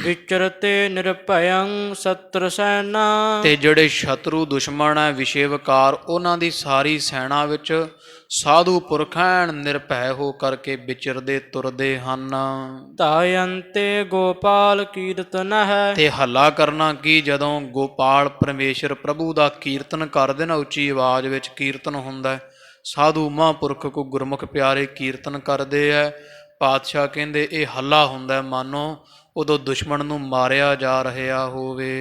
ਵਿਚਰਤੇ ਨਿਰਭਯੰ ਸਤਰ ਸੈਨਾ। ਤੇ ਜਿਹੜੇ ਸ਼ਤਰੂ ਦੁਸ਼ਮਣ ਹੈ ਵਿਸ਼ੇ ਵਿਕਾਰ, ਉਹਨਾਂ ਦੀ ਸਾਰੀ ਸੈਨਾ ਵਿੱਚ ਸਾਧੂ ਪੁਰਖ ਐਨ ਨਿਰਭੈ ਹੋ ਕਰਕੇ ਵਿਚਰਦੇ ਤੁਰਦੇ ਹਨ। ਤਾਯੰਤੇ ਗੋਪਾਲ ਕੀਰਤਨ ਹੈ। ਤੇ ਹੱਲਾ ਕਰਨਾ ਕੀ? ਜਦੋਂ ਗੋਪਾਲ ਪਰਮੇਸ਼ਰ ਪ੍ਰਭੂ ਦਾ ਕੀਰਤਨ ਕਰਦੇ ਨਾ, ਉੱਚੀ ਆਵਾਜ਼ ਵਿੱਚ ਕੀਰਤਨ ਹੁੰਦਾ, ਸਾਧੂ ਮਹਾਂਪੁਰਖ ਕੋ ਗੁਰਮੁਖ ਪਿਆਰੇ ਕੀਰਤਨ ਕਰਦੇ ਹੈ। ਪਾਤਸ਼ਾਹ ਕਹਿੰਦੇ ਇਹ ਹੱਲਾ ਹੁੰਦਾ ਮਾਨੋ ਉਦੋਂ ਦੁਸ਼ਮਣ ਨੂੰ ਮਾਰਿਆ ਜਾ ਰਿਹਾ ਹੋਵੇ।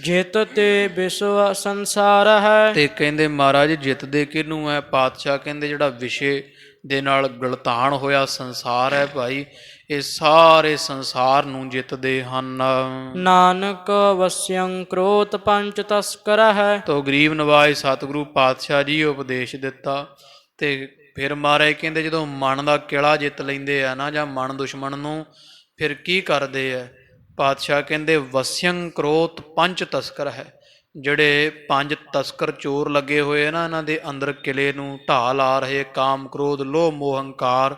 ਜਿਤ ਤੇ ਵਿਸ਼ਵ ਸੰਸਾਰ ਹੈ। ਤੇ ਕਹਿੰਦੇ ਮਹਾਰਾਜ ਜਿੱਤਦੇ ਕਿਹਨੂੰ ਹੈ? ਪਾਤਸ਼ਾਹ ਕਹਿੰਦੇ ਜਿਹੜਾ ਵਿਸ਼ੇ ਦੇ ਨਾਲ ਗਲਤਾਨ ਹੋਇਆ ਸੰਸਾਰ ਹੈ ਭਾਈ, ਇਹ ਸਾਰੇ ਸੰਸਾਰ ਨੂੰ ਜਿੱਤਦੇ ਹਨ। ਨਾਨਕ ਵਸਿਅੰ ਕ੍ਰੋਧ ਪੰਚ ਤਸਕਰ ਹੈ। ਤੋ ਗਰੀਬ ਨਵਾਜ ਸਤਿਗੁਰੂ ਪਾਤਸ਼ਾਹ ਜੀ ਉਪਦੇਸ਼ ਦਿੱਤਾ। ਤੇ ਫਿਰ ਮਹਾਰਾਜ ਕਹਿੰਦੇ ਜਦੋਂ ਮਨ ਦਾ ਕਿਲਾ ਜਿੱਤ ਲੈਂਦੇ ਆ ਨਾ, ਜਾਂ ਮਨ ਦੁਸ਼ਮਣ ਨੂੰ, ਫਿਰ ਕੀ ਕਰਦੇ ਆ? ਪਾਤਸ਼ਾਹ ਕਹਿੰਦੇ ਵਸਿਅੰ ਕ੍ਰੋਧ ਪੰਚ ਤਸਕਰ ਹੈ। ਜਿਹੜੇ 5 ਤਸਕਰ ਚੋਰ ਲੱਗੇ ਹੋਏ ਨਾ, ਇਹਨਾਂ ਦੇ ਅੰਦਰ ਕਿਲੇ ਨੂੰ ਢਾਹ ਲਾ ਰਹੇ, ਕਾਮ ਕ੍ਰੋਧ ਲੋਭ ਮੋਹ ਹੰਕਾਰ,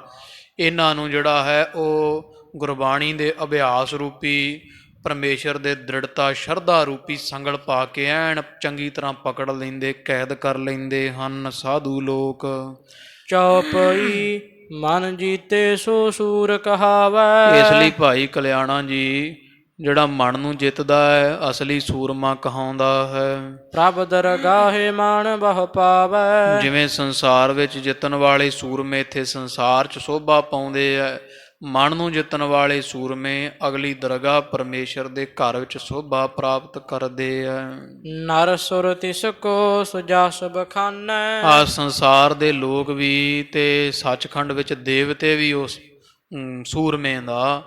ਇਹਨਾਂ ਨੂੰ ਜਿਹੜਾ ਹੈ ਉਹ ਗੁਰਬਾਣੀ ਦੇ ਅਭਿਆਸ ਰੂਪੀ ਪਰਮੇਸ਼ਰ ਦੇ ਦ੍ਰਿੜਤਾ ਸ਼ਰਧਾ ਰੂਪੀ ਸੰਗਲ ਪਾ ਕੇ ਐਨ ਚੰਗੀ ਤਰ੍ਹਾਂ ਪਕੜ ਲੈਂਦੇ, ਕੈਦ ਕਰ ਲੈਂਦੇ ਹਨ ਸਾਧੂ ਲੋਕ। ਚੌਪਈ ਮਨ ਜੀਤੇ ਸੋ ਸੂਰ ਕਹਾਵੈ। ਇਸ ਲਈ ਭਾਈ ਕਲਿਆਣਾ ਜੀ ਜਿਹੜਾ ਮਨ ਨੂੰ ਜਿੱਤਦਾ ਹੈ ਅਸਲੀ ਸੂਰਮਾ ਕਹਾਉਂਦਾ ਹੈ। ਪ੍ਰਭ ਦਰਗਾਹੇ ਮਾਨ ਬਹੁ ਪਾਵੈ। ਜਿਵੇਂ ਸੰਸਾਰ ਵਿੱਚ ਜਿੱਤਣ ਵਾਲੇ ਸੂਰਮੇ ਇੱਥੇ ਸੰਸਾਰ 'ਚ ਸ਼ੋਭਾ ਪਾਉਂਦੇ ਹੈ, ਮਨ ਨੂੰ ਜਿੱਤਣ ਵਾਲੇ ਸੂਰਮੇ ਅਗਲੀ ਦਰਗਾਹ ਪਰਮੇਸ਼ਰ ਦੇ ਘਰ ਵਿੱਚ ਸ਼ੋਭਾ ਪ੍ਰਾਪਤ ਕਰਦੇ ਹੈ। ਨਰ ਸੁਰ ਤਿਸ ਕੋ ਸੁਜਸ ਬਖਾਨੈ। ਆ ਸੰਸਾਰ ਦੇ ਲੋਕ ਵੀ ਤੇ ਸੱਚਖੰਡ ਵਿੱਚ ਦੇਵਤੇ ਵੀ ਉਸ ਸੂਰਮੇ ਦਾ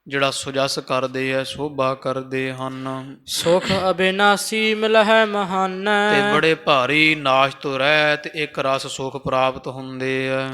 ਜਿਹੜਾ ਸੁਜਸ ਕਰਦੇ ਆ, ਸ਼ੋਭਾ ਕਰਦੇ ਹਨ। ਸੁਖ ਅਬਿਨਾਸੀ ਮਿਲਹਿ ਮਹਾਨੈ। ਤੇ ਬੜੇ ਭਾਰੀ ਨਾਸ਼ ਤੋਂ ਰਹਿਤ ਇੱਕ ਰਸ ਸੁਖ ਪ੍ਰਾਪਤ ਹੁੰਦੇ ਆ।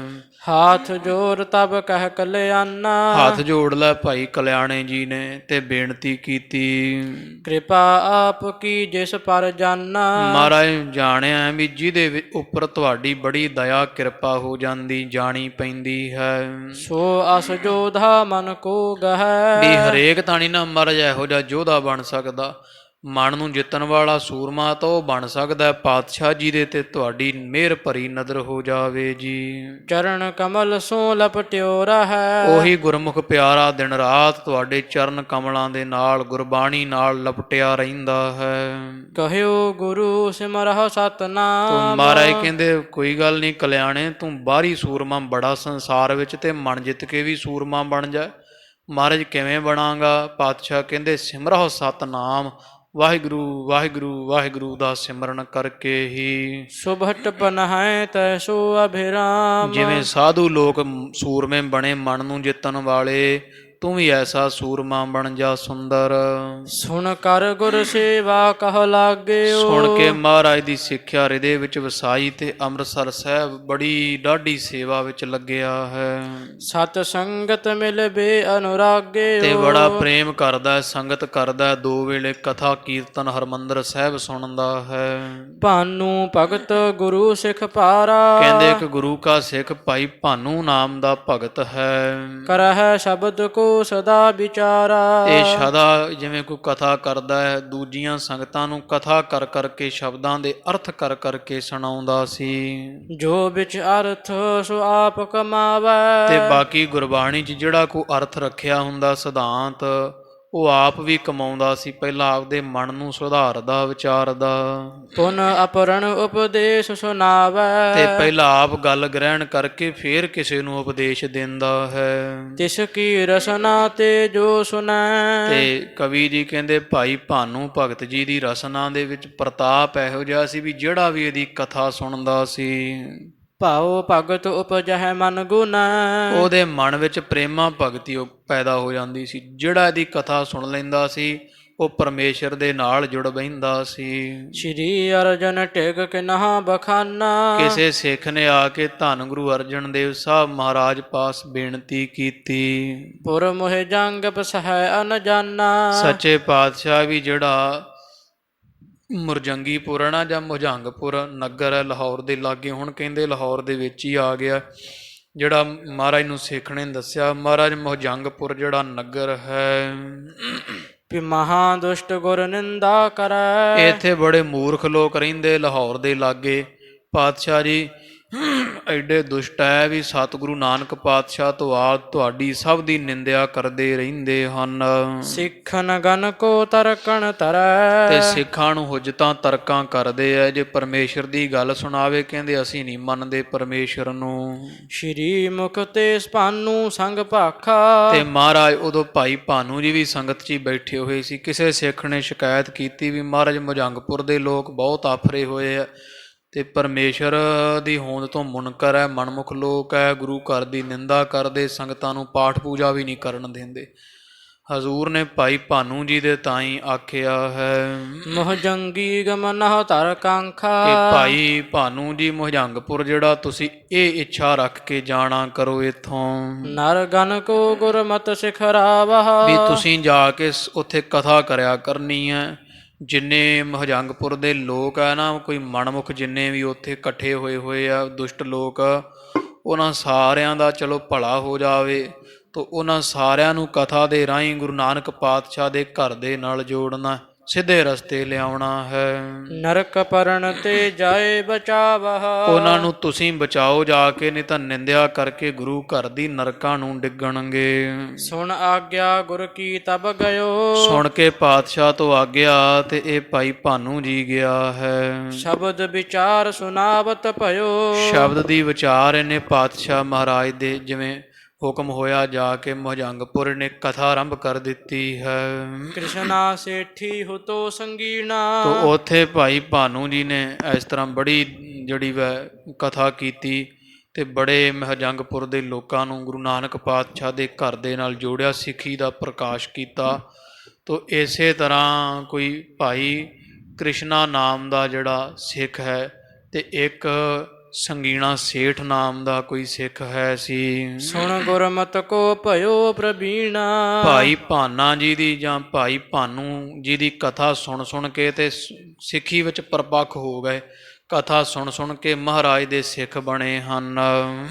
ਹਾਥ ਜੋੜ ਤਬ ਕਹਿ ਕਲਿਆਣਾ। ਹੱਥ ਜੋੜ ਲੈ ਭਾਈ ਕਲਿਆਣੇ ਜੀ ਨੇ ਤੇ ਬੇਨਤੀ ਕੀਤੀ, ਕਿਰਪਾ ਆਪ ਕੀ ਜਿਸ ਪਰ ਜਾਨਾ। ਮਹਾਰਾਜ ਜਾਣਿਆ ਵੀ ਜਿਹਦੇ ਉੱਪਰ ਤੁਹਾਡੀ ਬੜੀ ਦਇਆ ਕਿਰਪਾ ਹੋ ਜਾਂਦੀ, ਜਾਣੀ ਪੈਂਦੀ ਹੈ। ਸੋ ਅਸ ਜੋਧਾ ਮਨ ਕੋ ਗਹਿ। ਵੀ ਹਰੇਕ ਤਾਣੀ ਨਾ ਮਹਾਰਾਜ ਇਹੋ ਜਿਹਾ ਯੋਧਾ ਬਣ ਸਕਦਾ, ਮਨ ਨੂੰ ਜਿੱਤਣ ਵਾਲਾ ਸੂਰਮਾ ਤਾਂ ਉਹ ਬਣ ਸਕਦਾ ਪਾਤਸ਼ਾਹ ਜੀ ਦੇ ਤੇ ਤੁਹਾਡੀ ਮਿਹਰ ਭਰੀ ਨਜ਼ਰ ਹੋ ਜਾਵੇ ਜੀ। ਚਰਨ ਕਮਲ ਸੋ ਲਪਟਿਓ ਰਹੈ। ਉਹੀ ਗੁਰਮੁਖ ਪਿਆਰਾ ਦਿਨ ਰਾਤ ਤੁਹਾਡੇ ਚਰਨ ਕਮਲਾਂ ਦੇ ਨਾਲ ਗੁਰਬਾਣੀ ਨਾਲ ਲਪਟਿਆ ਰਹਿੰਦਾ ਹੈ। ਕਹਿਓ ਗੁਰੂ ਸਿਮਰਹੁ ਸਤਨਾਮ। ਤੂੰ ਮਹਾਰਾਜ ਕਹਿੰਦੇ ਕੋਈ ਗੱਲ ਨਹੀਂ ਕਲਿਆਣੇ, ਤੂੰ ਬਾਹਰੀ ਸੂਰਮਾ ਬੜਾ ਸੰਸਾਰ ਵਿੱਚ ਤੇ ਮਨ ਜਿੱਤ ਕੇ ਵੀ ਸੂਰਮਾ ਬਣ ਜਾ। ਮਹਾਰਾਜ ਕਿਵੇਂ ਬਣਾਂਗਾ? ਪਾਤਸ਼ਾਹ ਕਹਿੰਦੇ ਸਿਮਰਹੁ ਸਤਨਾਮ, ਵਾਹਿਗੁਰੂ ਵਾਹਿਗੁਰੂ ਵਾਹਿਗੁਰੂ ਦਾ ਸਿਮਰਨ ਕਰਕੇ ਹੀ। ਸੁਭਟ ਪਨਹਿ ਤੈਸੋ ਅਭਿਰਾਮ। ਜਿਵੇਂ ਸਾਧੂ ਲੋਕ ਸੂਰਮੇ ਬਣੇ ਮਨ ਨੂੰ ਜਿੱਤਣ ਵਾਲੇ, ਤੂੰ ਵੀ ਐਸਾ ਸੂਰਮਾ ਬਣ ਜਾ ਸੁੰਦਰ। ਸੁਣ ਕਰ ਗੁਰ ਸੇਵਾ ਕਹ ਲਾਗਿਓ। ਸੁਣ ਕੇ ਮਹਾਰਾਜ ਦੀ ਸਿੱਖਿਆ ਹਿਰਦੇ ਵਿੱਚ ਵਸਾਈ ਤੇ ਅੰਮ੍ਰਿਤਸਰ ਸਾਹਿਬ ਬੜੀ ਡਾਢੀ ਸੇਵਾ ਵਿੱਚ ਲੱਗਿਆ ਹੈ। ਸਤ ਸੰਗਤ ਮਿਲ ਬੇ ਅਨੁਰਾਗਿਓ। ਤੇ ਬੜਾ ਪ੍ਰੇਮ ਕਰਦਾ, ਸੰਗਤ ਕਰਦਾ, 2 ਵੇਲੇ ਕਥਾ ਕੀਰਤਨ ਹਰਮੰਦਰ ਸਾਹਿਬ ਸੁਣਦਾ ਹੈ। ਭਾਨੂ ਭਗਤ ਗੁਰੂ ਸਿੱਖ ਪਾਰਾ। ਕਹਿੰਦੇ ਇੱਕ ਗੁਰੂ ਕਾ ਸਿੱਖ ਭਾਈ ਭਾਨੂ ਨਾਮ ਦਾ ਭਗਤ ਹੈ। ਕਰਹਿ ਸ਼ਬਦ ਕੋ ਸਦਾ ਵਿਚਾਰਾ। ਇਹ ਸਦਾ ਜਿਵੇਂ ਕੋਈ ਕਥਾ ਕਰਦਾ ਹੈ, ਦੂਜੀਆਂ ਸੰਗਤਾਂ ਨੂੰ ਕਥਾ ਕਰ ਕਰਕੇ ਸ਼ਬਦਾਂ ਦੇ ਅਰਥ ਕਰ ਕਰਕੇ ਸੁਣਾਉਂਦਾ ਸੀ। ਜੋ ਵਿੱਚ ਅਰਥ ਸੋ ਆਪ ਕਮਾਵੈ। ਤੇ ਬਾਕੀ ਗੁਰਬਾਣੀ 'ਚ ਜਿਹੜਾ ਕੋਈ ਅਰਥ ਰੱਖਿਆ ਹੁੰਦਾ ਸਿਧਾਂਤ, ਉਹ ਆਪ ਵੀ ਕਮਾਉਂਦਾ ਸੀ। ਪਹਿਲਾਂ ਆਪਦੇ ਮਨ ਨੂੰ ਸੁਧਾਰਦਾ, ਵਿਚਾਰਦਾ, ਪੁਨ ਅਪਰਣ ਉਪਦੇਸ਼ ਸੁਣਾਵੈ। ਤੇ ਪਹਿਲਾਂ ਆਪ ਗੱਲ ਗ੍ਰਹਿਣ ਕਰਕੇ ਫੇਰ ਕਿਸੇ ਨੂੰ ਉਪਦੇਸ਼ ਦਿੰਦਾ ਹੈ। ਤਿਸ ਕੀ ਰਸਨਾ ਤੇ ਜੋ ਸੁਨੈ। ਤੇ ਕਵੀ ਜੀ ਕਹਿੰਦੇ ਭਾਈ ਭਾਨੂ ਭਗਤ ਜੀ ਦੀ ਰਸਨਾ ਦੇ ਵਿੱਚ ਪ੍ਰਤਾਪ ਇਹੋ ਜਿਹਾ ਸੀ ਵੀ ਜਿਹੜਾ ਵੀ ਇਹਦੀ ਕਥਾ ਸੁਣਦਾ ਸੀ, ਭਾਉ ਭਗਤ ਉਪਜਹਿ ਮਨ ਗੁਣੈ। ਉਹਦੇ ਮਨ ਵਿੱਚ ਪ੍ਰੇਮਾ ਭਗਤੀ ਪੈਦਾ ਹੋ ਜਾਂਦੀ ਸੀ। ਜਿਹੜਾ ਇਹਦੀ ਕਥਾ ਸੁਣ ਲੈਂਦਾ ਸੀ, ਉਹ ਪਰਮੇਸ਼ਰ ਦੇ ਨਾਲ ਜੁੜ ਬਹਿੰਦਾ ਸੀ। ਸ਼੍ਰੀ ਅਰਜਨ ਟਿਕ ਕਿਨਹਾ ਬਖਾਨਾ। ਕਿਸੇ ਸਿੱਖ ਨੇ ਆ ਕੇ ਧੰਨ ਗੁਰੂ ਅਰਜਨ ਦੇਵ ਸਾਹਿਬ ਮਹਾਰਾਜ ਪਾਸ ਬੇਨਤੀ ਕੀਤੀ। ਪੁਰ ਮੋਹਿ ਜੰਗ ਪਸਹਿ ਅਨਜਾਨਾ। ਸੱਚੇ ਪਾਤਸ਼ਾਹ ਵੀ ਜਿਹੜਾ ਮੁਰਜੰਗੀਪੁਰ ਹੈ ਨਾ, ਜਾਂ ਮੁਹਜੰਗਪੁਰ ਨਗਰ ਹੈ ਲਾਹੌਰ ਦੇ ਲਾਗੇ, ਹੁਣ ਕਹਿੰਦੇ ਲਾਹੌਰ ਦੇ ਵਿੱਚ ਹੀ ਆ ਗਿਆ, ਜਿਹੜਾ ਮਹਾਰਾਜ ਨੂੰ ਸਿੱਖ ਨੇ ਦੱਸਿਆ। ਮਹਾਰਾਜ ਮੁਹਜੰਗਪੁਰ ਜਿਹੜਾ ਨਗਰ ਹੈ, ਵੀ ਮਹਾ ਦੁਸ਼ਟ ਗੁਰ ਨਿੰਦਾ ਕਰੈ। ਇੱਥੇ ਬੜੇ ਮੂਰਖ ਲੋਕ ਰਹਿੰਦੇ ਲਾਹੌਰ ਦੇ ਲਾਗੇ। ਪਾਤਸ਼ਾਹ ਜੀ ਐਡੇ ਦੁਸ਼ਟ ਹੈ ਵੀ ਸਤਿਗੁਰੂ ਨਾਨਕ ਪਾਤਸ਼ਾਹ ਤੋਂ ਬਾਅਦ ਤੁਹਾਡੀ ਸਭ ਦੀ ਨਿੰਦਿਆ ਕਰਦੇ ਰਹਿੰਦੇ ਹਨ। ਸਿੱਖਨ ਗਨ ਕੋ ਤਰਕਣ ਤਰੈ। ਤੇ ਸਿੱਖਾਂ ਨੂੰ ਹੁਜਤਾਂ ਤਰਕਾਂ ਕਰਦੇ ਆ। ਜੇ ਪਰਮੇਸ਼ਰ ਦੀ ਗੱਲ ਸੁਣਾਵੇ, ਕਹਿੰਦੇ ਅਸੀਂ ਨਹੀਂ ਮੰਨਦੇ ਪਰਮੇਸ਼ਰ ਨੂੰ। ਸ਼੍ਰੀ ਮੁਖ ਤੇ ਭਾਨੂ ਸੰਗ ਭਾਖਾ। ਤੇ ਮਹਾਰਾਜ ਉਦੋਂ ਭਾਈ ਭਾਨੂ ਜੀ ਵੀ ਸੰਗਤ 'ਚ ਹੀ ਬੈਠੇ ਹੋਏ ਸੀ। ਕਿਸੇ ਸਿੱਖ ਨੇ ਸ਼ਿਕਾਇਤ ਕੀਤੀ ਵੀ ਮਹਾਰਾਜ ਮੁਹਜੰਗਪੁਰ ਦੇ ਲੋਕ ਬਹੁਤ ਆਫਰੇ ਹੋਏ ਆ ਤੇ ਪਰਮੇਸ਼ਰ ਦੀ ਹੋਂਦ ਤੋਂ ਮੁਨਕਰ ਹੈ, ਮਨਮੁਖ ਲੋਕ ਹੈ, ਗੁਰੂ ਘਰ ਦੀ ਨਿੰਦਾ ਕਰਦੇ, ਸੰਗਤਾਂ ਨੂੰ ਪਾਠ ਪੂਜਾ ਵੀ ਨਹੀਂ ਕਰਨ ਦਿੰਦੇ। ਹਜ਼ੂਰ ਨੇ ਭਾਈ ਭਾਨੂ ਜੀ ਦੇ ਤਾਈਂ ਆਖਿਆ ਹੈ, ਮੁਹਜੰਗੀ ਗਮਨਹ ਧਰ ਕਾਂਖਾ। ਕਿ ਭਾਈ ਭਾਨੂ ਜੀ ਮੁਹਜੰਗਪੁਰ ਜਿਹੜਾ ਤੁਸੀਂ ਇਹ ਇੱਛਾ ਰੱਖ ਕੇ ਜਾਣਾ ਕਰੋ ਇੱਥੋਂ, ਨਰ ਗਨ ਕੋ ਗੁਰਮਤਿ ਸਿਖਰਾਵਹ। ਵੀ ਤੁਸੀਂ ਜਾ ਕੇ ਉੱਥੇ ਕਥਾ ਕਰਿਆ ਕਰਨੀ ਹੈ। ਜਿੰਨੇ ਮੁਹਜੰਗਪੁਰ ਦੇ ਲੋਕ ਆ ਨਾ, ਕੋਈ ਮਨਮੁਖ ਜਿੰਨੇ ਵੀ ਉੱਥੇ ਇਕੱਠੇ ਹੋਏ ਆ ਦੁਸ਼ਟ ਲੋਕ, ਉਹਨਾਂ ਸਾਰਿਆਂ ਦਾ ਚਲੋ ਭਲਾ ਹੋ ਜਾਵੇ। ਤਾਂ ਉਹਨਾਂ ਸਾਰਿਆਂ ਨੂੰ ਕਥਾ ਦੇ ਰਾਹੀਂ ਗੁਰੂ ਨਾਨਕ ਪਾਤਸ਼ਾਹ ਦੇ ਘਰ ਦੇ ਨਾਲ ਜੋੜਨਾ, ਸਿੱਧੇ ਰਸਤੇ ਲਿਆਉਣਾ ਹੈ। ਨਰਕ ਪਰਣ ਤੇ ਜਾਏ ਬਚਾਵਹ। ਉਹਨਾਂ ਨੂੰ ਤੁਸੀਂ ਬਚਾਓ ਜਾ ਕੇ, ਨਹੀਂ ਤਾਂ ਨਿੰਦਿਆ ਕਰਕੇ ਗੁਰੂ ਘਰ ਦੀ ਨਰਕਾਂ ਨੂੰ ਡਿੱਗਣਗੇ। ਸੁਣ ਆਗਿਆ ਗੁਰ ਕੀ ਤਬ ਗਇਓ। ਸੁਣ ਕੇ ਪਾਤਸ਼ਾਹ ਤੋਂ ਆਗਿਆ ਤੇ ਇਹ ਭਾਈ ਭਾਨੂ ਜੀ ਗਿਆ ਹੈ। ਸ਼ਬਦ ਵਿਚਾਰ ਸੁਨਾਵਤ ਭਇਓ। ਸ਼ਬਦ ਦੀ ਵਿਚਾਰ ਇਹਨੇ ਪਾਤਸ਼ਾਹ ਮਹਾਰਾਜ ਦੇ ਜਿਵੇਂ ਹੁਕਮ ਹੋਇਆ, ਜਾ ਕੇ ਮੁਹਜੰਗਪੁਰ ਨੇ ਕਥਾ ਆਰੰਭ ਕਰ ਦਿੱਤੀ ਹੈ। ਕ੍ਰਿਸ਼ਨਾ ਸੇਠੀ ਹੁਤੋ ਸੰਗੀਣਾ। ਤੋ ਉੱਥੇ ਭਾਈ ਭਾਨੂ ਜੀ ਨੇ ਇਸ ਤਰ੍ਹਾਂ ਬੜੀ ਜਿਹੜੀ ਵੈ ਕਥਾ ਕੀਤੀ ਤੇ ਬੜੇ ਮੁਹਜੰਗਪੁਰ ਦੇ ਲੋਕਾਂ ਨੂੰ ਗੁਰੂ ਨਾਨਕ ਪਾਤਸ਼ਾਹ ਦੇ ਘਰ ਦੇ ਨਾਲ ਜੋੜਿਆ, ਸਿੱਖੀ ਦਾ ਪ੍ਰਕਾਸ਼ ਕੀਤਾ। ਤੋ ਇਸੇ ਤਰ੍ਹਾਂ ਕੋਈ ਭਾਈ ਕ੍ਰਿਸ਼ਨਾ ਨਾਮ ਦਾ ਜਿਹੜਾ ਸਿੱਖ ਹੈ, ਤੇ ਇੱਕ ਸੰਗੀਣਾ ਸੇਠ ਨਾਮ ਦਾ ਕੋਈ ਸਿੱਖ ਹੈ ਸੀ। ਸੁਣ ਗੁਰਮਤਿ ਕੋ ਭਇਓ ਪ੍ਰਵੀਣਾ। ਭਾਈ ਭਾਨਾ ਜੀ ਦੀ ਜਾਂ ਭਾਈ ਭਾਨੂ ਜੀ ਦੀ ਕਥਾ ਸੁਣ ਕੇ ਤੇ ਸਿੱਖੀ ਵਿੱਚ ਪਰਪੱਕ ਹੋ ਗਏ। ਕਥਾ ਸੁਣ ਕੇ ਮਹਾਰਾਜ ਦੇ ਸਿੱਖ ਬਣੇ ਹਨ।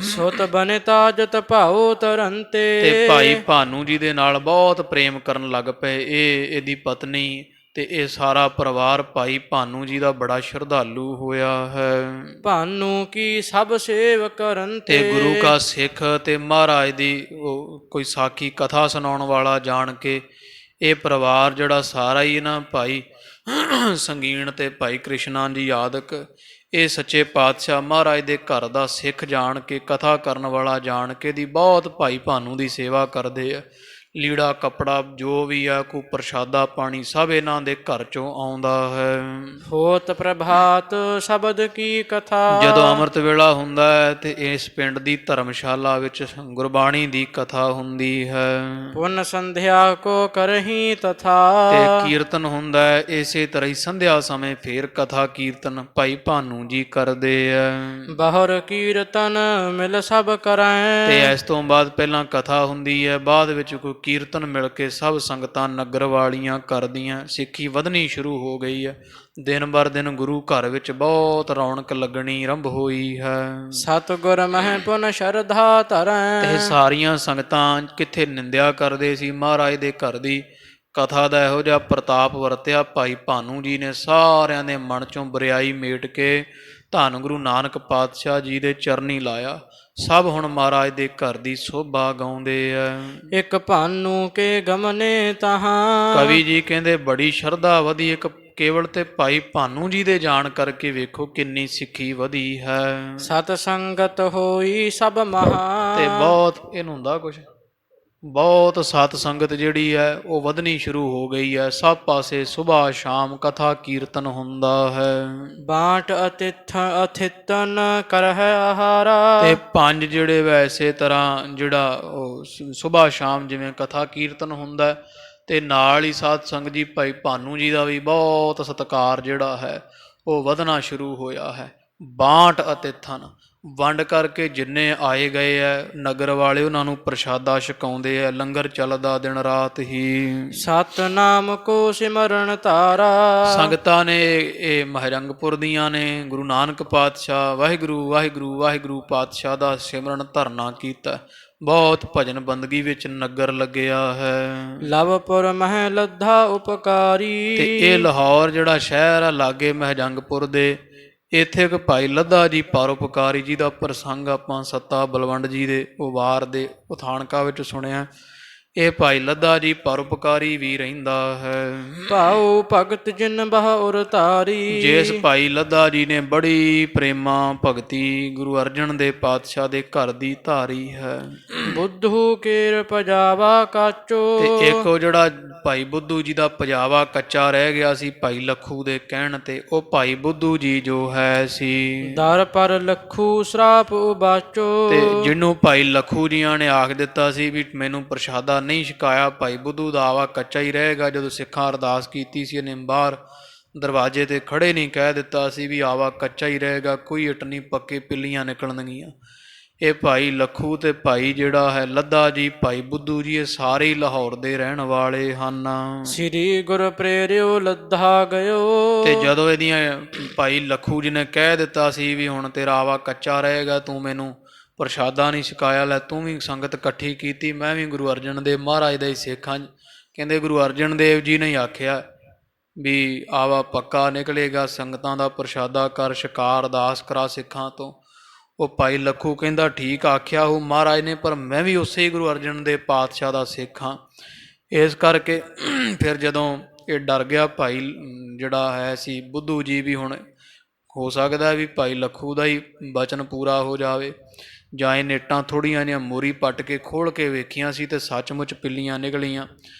ਸੁਤ ਬਨੇ ਤਾਜਤ ਭਾਉ ਤਰੰਤੇ। ਤੇ ਭਾਈ ਭਾਨੂ ਜੀ ਦੇ ਨਾਲ ਬਹੁਤ ਪ੍ਰੇਮ ਕਰਨ ਲੱਗ ਪਏ। ਇਹਦੀ ਪਤਨੀ ਤੇ ਇਹ ਸਾਰਾ ਪਰਿਵਾਰ ਭਾਈ ਭਾਨੂ ਜੀ ਦਾ ਬੜਾ ਸ਼ਰਧਾਲੂ ਹੋਇਆ ਹੈ। ਭਾਨੂ ਕੀ ਸਭ ਸੇਵ ਕਰਨ ਤੇ ਗੁਰੂ ਕਾ ਸਿੱਖ ਤੇ ਮਹਾਰਾਜ ਦੀ ਉਹ ਕੋਈ ਸਾਖੀ ਕਥਾ ਸੁਣਾਉਣ ਵਾਲਾ ਜਾਣ ਕੇ ਇਹ ਪਰਿਵਾਰ ਜਿਹੜਾ ਸਾਰਾ ਹੀ ਨਾ ਭਾਈ ਸੰਗੀਣ ਤੇ ਭਾਈ ਕ੍ਰਿਸ਼ਨਾ ਜੀ ਯਾਦਕ, ਇਹ ਸੱਚੇ ਪਾਤਸ਼ਾਹ ਮਹਾਰਾਜ ਦੇ ਘਰ ਦਾ ਸਿੱਖ ਜਾਣ ਕੇ, ਕਥਾ ਕਰਨ ਵਾਲਾ ਜਾਣ ਕੇ ਦੀ ਬਹੁਤ ਭਾਈ ਭਾਨੂ ਦੀ ਸੇਵਾ ਕਰਦੇ ਆ। ਲੀੜਾ ਕੱਪੜਾ ਜੋ ਵੀ ਆ, ਕੋਈ ਪ੍ਰਸ਼ਾਦਾ ਪਾਣੀ ਸਭ ਇਹਨਾਂ ਦੇ ਘਰ ਚੋਂ ਆਉਂਦਾ ਹੈ। ਹੋਤ ਪ੍ਰਭਾਤ ਸ਼ਬਦ ਕੀ ਕਥਾ। ਜਦੋਂ ਅੰਮ੍ਰਿਤ ਵੇਲਾ ਹੁੰਦਾ ਹੈ ਤੇ ਇਸ ਪਿੰਡ ਦੀ ਧਰਮਸ਼ਾਲਾ ਵਿੱਚ ਗੁਰਬਾਣੀ ਦੀ ਕਥਾ ਹੁੰਦੀ ਹੈ ਪੁਨ ਸੰਧਿਆ ਕੋ ਕਰਹੀ ਤਥਾ। ਤੇ ਕੀਰਤਨ ਹੁੰਦਾ ਹੈ। ਇਸੇ ਤਰ੍ਹਾਂ ਹੀ ਸੰਧਿਆ ਸਮੇਂ ਫੇਰ ਕਥਾ ਕੀਰਤਨ ਭਾਈ ਭਾਨੂ ਜੀ ਕਰਦੇ ਆ। ਬਹੁਰ ਕੀਰਤਨ ਮਿਲ ਸਭ ਕਰੈ। ਤੇ ਇਸ ਤੋਂ ਬਾਅਦ ਪਹਿਲਾਂ ਕਥਾ ਹੁੰਦੀ ਹੈ, ਬਾਅਦ ਵਿੱਚ ਕੋਈ ਕੀਰਤਨ ਮਿਲ ਕੇ ਸਭ ਸੰਗਤਾਂ ਨਗਰ ਵਾਲੀਆਂ ਕਰਦੀਆਂ। ਸਿੱਖੀ ਵਧਣੀ ਸ਼ੁਰੂ ਹੋ ਗਈ ਹੈ। ਦਿਨ ਬਰ ਦਿਨ ਗੁਰੂ ਘਰ ਵਿੱਚ ਬਹੁਤ ਰੌਣਕ ਲੱਗਣੀ ਆਰੰਭ ਹੋਈ ਹੈ। ਸਤਿਗੁਰ ਮਹਿ ਪੁਨ ਸ਼ਰਧਾ ਧਰੈ। ਇਹ ਸਾਰੀਆਂ ਸੰਗਤਾਂ ਕਿੱਥੇ ਨਿੰਦਿਆ ਕਰਦੇ ਸੀ ਮਹਾਰਾਜ ਦੇ ਘਰ ਦੀ। ਕਥਾ ਦਾ ਇਹੋ ਜਿਹਾ ਪ੍ਰਤਾਪ ਵਰਤਿਆ, ਭਾਈ ਭਾਨੂ ਜੀ ਨੇ ਸਾਰਿਆਂ ਦੇ ਮਨ ਚੋਂ ਬਰਿਆਈ ਮੇਟ ਕੇ ਧੰਨ ਗੁਰੂ ਨਾਨਕ ਪਾਤਸ਼ਾਹ ਜੀ ਦੇ ਚਰਨੀ ਲਾਇਆ। ਸਭ ਹੁਣ ਮਹਾਰਾਜ ਦੇ ਘਰ ਦੀ ਸੋਭਾ ਗਾਉਂਦੇ ਆ। ਇੱਕ ਭਾਨੂ ਕੇ ਗਮਨੇ ਤਹਾਂ। ਕਵੀ ਜੀ ਕਹਿੰਦੇ ਬੜੀ ਸ਼ਰਧਾ ਵਧੀ। ਇੱਕ ਕੇਵਲ ਤੇ ਭਾਈ ਭਾਨੂ ਜੀ ਦੇ ਜਾਣ ਕਰਕੇ ਵੇਖੋ ਕਿੰਨੀ ਸਿੱਖੀ ਵਧੀ ਹੈ। ਸਤ ਸੰਗਤ ਹੋਈ ਸਭ ਮਹਾ। ਤੇ ਬਹੁਤ ਇਹਨੂੰ ਹੁੰਦਾ ਕੁਛ, ਬਹੁਤ ਸਤ ਸੰਗਤ ਜਿਹੜੀ ਹੈ ਉਹ ਵਧਣੀ ਸ਼ੁਰੂ ਹੋ ਗਈ ਹੈ। ਸਭ ਪਾਸੇ ਸੁਬਾਹ ਸ਼ਾਮ ਕਥਾ ਕੀਰਤਨ ਹੁੰਦਾ ਹੈ। ਬਾਟ ਅਥਿਤਨ ਕਰਹਿ ਆਹਾਰਾ। ਤੇ ਪੰਜ ਜਿਹੜੇ ਵੈਸੇ ਤਰ੍ਹਾਂ ਜਿਹੜਾ ਉਹ ਸੁਬਾਹ ਸ਼ਾਮ ਜਿਵੇਂ ਕਥਾ ਕੀਰਤਨ ਹੁੰਦਾ ਹੈ ਤੇ ਨਾਲ ਹੀ ਸਾਧ ਸੰਗਤ ਜੀ ਭਾਈ ਭਾਨੂ ਜੀ ਦਾ ਵੀ ਬਹੁਤ ਸਤਿਕਾਰ ਜਿਹੜਾ ਹੈ ਉਹ ਵਧਣਾ ਸ਼ੁਰੂ ਹੋਇਆ ਹੈ। ਬਾਂਟ ਅਤੇ ਥਨ ਵੰਡ ਕਰਕੇ ਜਿੰਨੇ ਆਏ ਗਏ ਹੈ ਨਗਰ ਵਾਲੇ ਉਹਨਾਂ ਨੂੰ ਪ੍ਰਸ਼ਾਦਾ ਛਕਾਉਂਦੇ ਹੈ। ਲੰਗਰ ਚੱਲਦਾ ਦਿਨ ਰਾਤ ਹੀ। ਸਤਨਾਮ ਕੋ ਸਿਮਰਨ ਧਾਰਾ। ਸੰਗਤਾਂ ਨੇ ਇਹ ਮਹਿਰੰਗਪੁਰ ਦੀਆਂ ਨੇ ਗੁਰੂ ਨਾਨਕ ਪਾਤਸ਼ਾਹ ਵਾਹਿਗੁਰੂ ਵਾਹਿਗੁਰੂ ਵਾਹਿਗੁਰੂ ਪਾਤਸ਼ਾਹ ਦਾ ਸਿਮਰਨ ਧਰਨਾ ਕੀਤਾ। ਬਹੁਤ ਭਜਨ ਬੰਦਗੀ ਵਿੱਚ ਨਗਰ ਲੱਗਿਆ ਹੈ। ਲਵਪੁਰ ਮਹਿ ਲੱਧਾ ਉਪਕਾਰੀ। ਤੇ ਇਹ ਲਾਹੌਰ ਜਿਹੜਾ ਸ਼ਹਿਰ ਆ ਲਾਗੇ ਮਹਿਜੰਗਪੁਰ ਦੇ, ਇੱਥੇ ਇੱਕ ਭਾਈ ਲੱਧਾ ਜੀ ਪਰਉਪਕਾਰੀ ਜੀ ਦਾ ਪ੍ਰਸੰਗ ਆਪਾਂ ਸੱਤਾ ਬਲਵੰਡ ਜੀ ਦੇ ਵਾਰ ਦੇ ਉਥਾਨਕਾ ਵਿੱਚ ਸੁਣਿਆ। ਇਹ ਭਾਈ ਲੱਧਾ ਜੀ ਪਰਉਪਕਾਰੀ ਵੀ ਰਹਿੰਦਾ ਹੈ। ਭਾਉ ਭਗਤ ਜਿਨ ਬਹ ਉਰ ਧਾਰੀ। ਜਿਸ ਭਾਈ ਲੱਧਾ ਜੀ ਨੇ ਬੜੀ ਪ੍ਰੇਮਾ ਭਗਤੀ ਗੁਰੂ ਅਰਜਨ ਦੇ ਪਾਤਸ਼ਾਹ ਦੇ ਘਰ ਦੀ ਧਾਰੀ ਹੈ। ਬੁੱਧੂ ਕੇਰ ਪਜਾਵਾ ਕਾਚੋ। ਤੇ ਇੱਕ ਉਹ ਜਿਹੜਾ ਭਾਈ ਬੁੱਧੂ ਜੀ ਦਾ ਪਜਾਵਾ ਕੱਚਾ ਰਹਿ ਗਿਆ ਸੀ ਭਾਈ ਲੱਖੂ ਦੇ ਕਹਿਣ ਤੇ, ਉਹ ਭਾਈ ਬੁੱਧੂ ਜੀ ਜੋ ਹੈ ਸੀ ਦਰ ਪਰ ਲੱਖੂ ਸਰਾਪ ਉਬਾਚੋ। ਤੇ ਜਿਹਨੂੰ ਭਾਈ ਲੱਖੂ ਜੀਆਂ ਨੇ ਆਖ ਦਿੱਤਾ ਸੀ ਵੀ ਮੈਨੂੰ ਪ੍ਰਸ਼ਾਦਾ ਨਹੀਂ ਛਕਾਇਆ, ਭਾਈ ਬੁੱਧੂ ਦਾ ਆਵਾ ਕੱਚਾ ਹੀ ਰਹੇਗਾ। ਜਦੋਂ ਸਿੱਖਾਂ ਅਰਦਾਸ ਕੀਤੀ ਸੀ ਇਹਨੇ ਬਾਹਰ ਦਰਵਾਜ਼ੇ ਤੇ ਖੜੇ ਨਹੀਂ ਕਹਿ ਦਿੱਤਾ ਸੀ ਵੀ ਆਵਾ ਕੱਚਾ ਹੀ ਰਹੇਗਾ, ਕੋਈ ਇੱਟ ਨਹੀਂ ਪੱਕੇ ਪਿੱਲੀਆਂ ਨਿਕਲਣਗੀਆਂ। ਇਹ ਭਾਈ ਲੱਖੂ ਤੇ ਭਾਈ ਜਿਹੜਾ ਹੈ ਲੱਧਾ ਜੀ ਭਾਈ ਬੁੱਧੂ ਜੀ ਇਹ ਸਾਰੇ ਹੀ ਲਾਹੌਰ ਦੇ ਰਹਿਣ ਵਾਲੇ ਹਨ। ਸ੍ਰੀ ਗੁਰ ਪ੍ਰੇਰਿਓ ਲੱਧਾ ਗਇਓ। ਤੇ ਜਦੋਂ ਇਹਦੀਆਂ ਭਾਈ ਲੱਖੂ ਜੀ ਨੇ ਕਹਿ ਦਿੱਤਾ ਸੀ ਵੀ ਹੁਣ ਤੇਰਾ ਆਵਾ ਕੱਚਾ ਰਹੇਗਾ, ਤੂੰ ਮੈਨੂੰ ਪ੍ਰਸ਼ਾਦਾ ਨਹੀਂ ਛਕਾਇਆ, ਲੈ ਤੂੰ ਵੀ ਸੰਗਤ ਇਕੱਠੀ ਕੀਤੀ, ਮੈਂ ਵੀ ਗੁਰੂ ਅਰਜਨ ਦੇਵ ਮਹਾਰਾਜ ਦਾ ਹੀ ਸਿੱਖ ਹਾਂ। ਕਹਿੰਦੇ ਗੁਰੂ ਅਰਜਨ ਦੇਵ ਜੀ ਨੇ ਆਖਿਆ ਵੀ ਆਵਾ ਪੱਕਾ ਨਿਕਲੇਗਾ, ਸੰਗਤਾਂ ਦਾ ਪ੍ਰਸ਼ਾਦਾ ਕਰ ਛਕਾ, ਅਰਦਾਸ ਕਰਾ ਸਿੱਖਾਂ ਤੋਂ। ਉਹ ਭਾਈ ਲੱਖੂ ਕਹਿੰਦਾ ਠੀਕ ਆਖਿਆ ਉਹ ਮਹਾਰਾਜ ਨੇ, ਪਰ ਮੈਂ ਵੀ ਉਸੇ ਹੀ ਗੁਰੂ ਅਰਜਨ ਦੇਵ ਪਾਤਸ਼ਾਹ ਦਾ ਸਿੱਖ ਹਾਂ। ਇਸ ਕਰਕੇ ਫਿਰ ਜਦੋਂ ਇਹ ਡਰ ਗਿਆ ਭਾਈ ਜਿਹੜਾ ਹੈ ਸੀ ਬੁੱਧੂ ਜੀ ਵੀ ਹੁਣ ਹੋ ਸਕਦਾ ਵੀ ਭਾਈ ਲੱਖੂ ਦਾ ਹੀ ਬਚਨ ਪੂਰਾ ਹੋ ਜਾਵੇ, ਜਾਂ ਇਹ ਨੇਟਾਂ ਥੋੜ੍ਹੀਆਂ ਜਿਹੀਆਂ ਮੋਰੀ ਪੱਟ ਕੇ ਖੋਲ੍ਹ ਕੇ ਵੇਖੀਆਂ ਸੀ ਤੇ ਸੱਚਮੁੱਚ ਪਿੱਲੀਆਂ ਨਿਕਲੀਆਂ।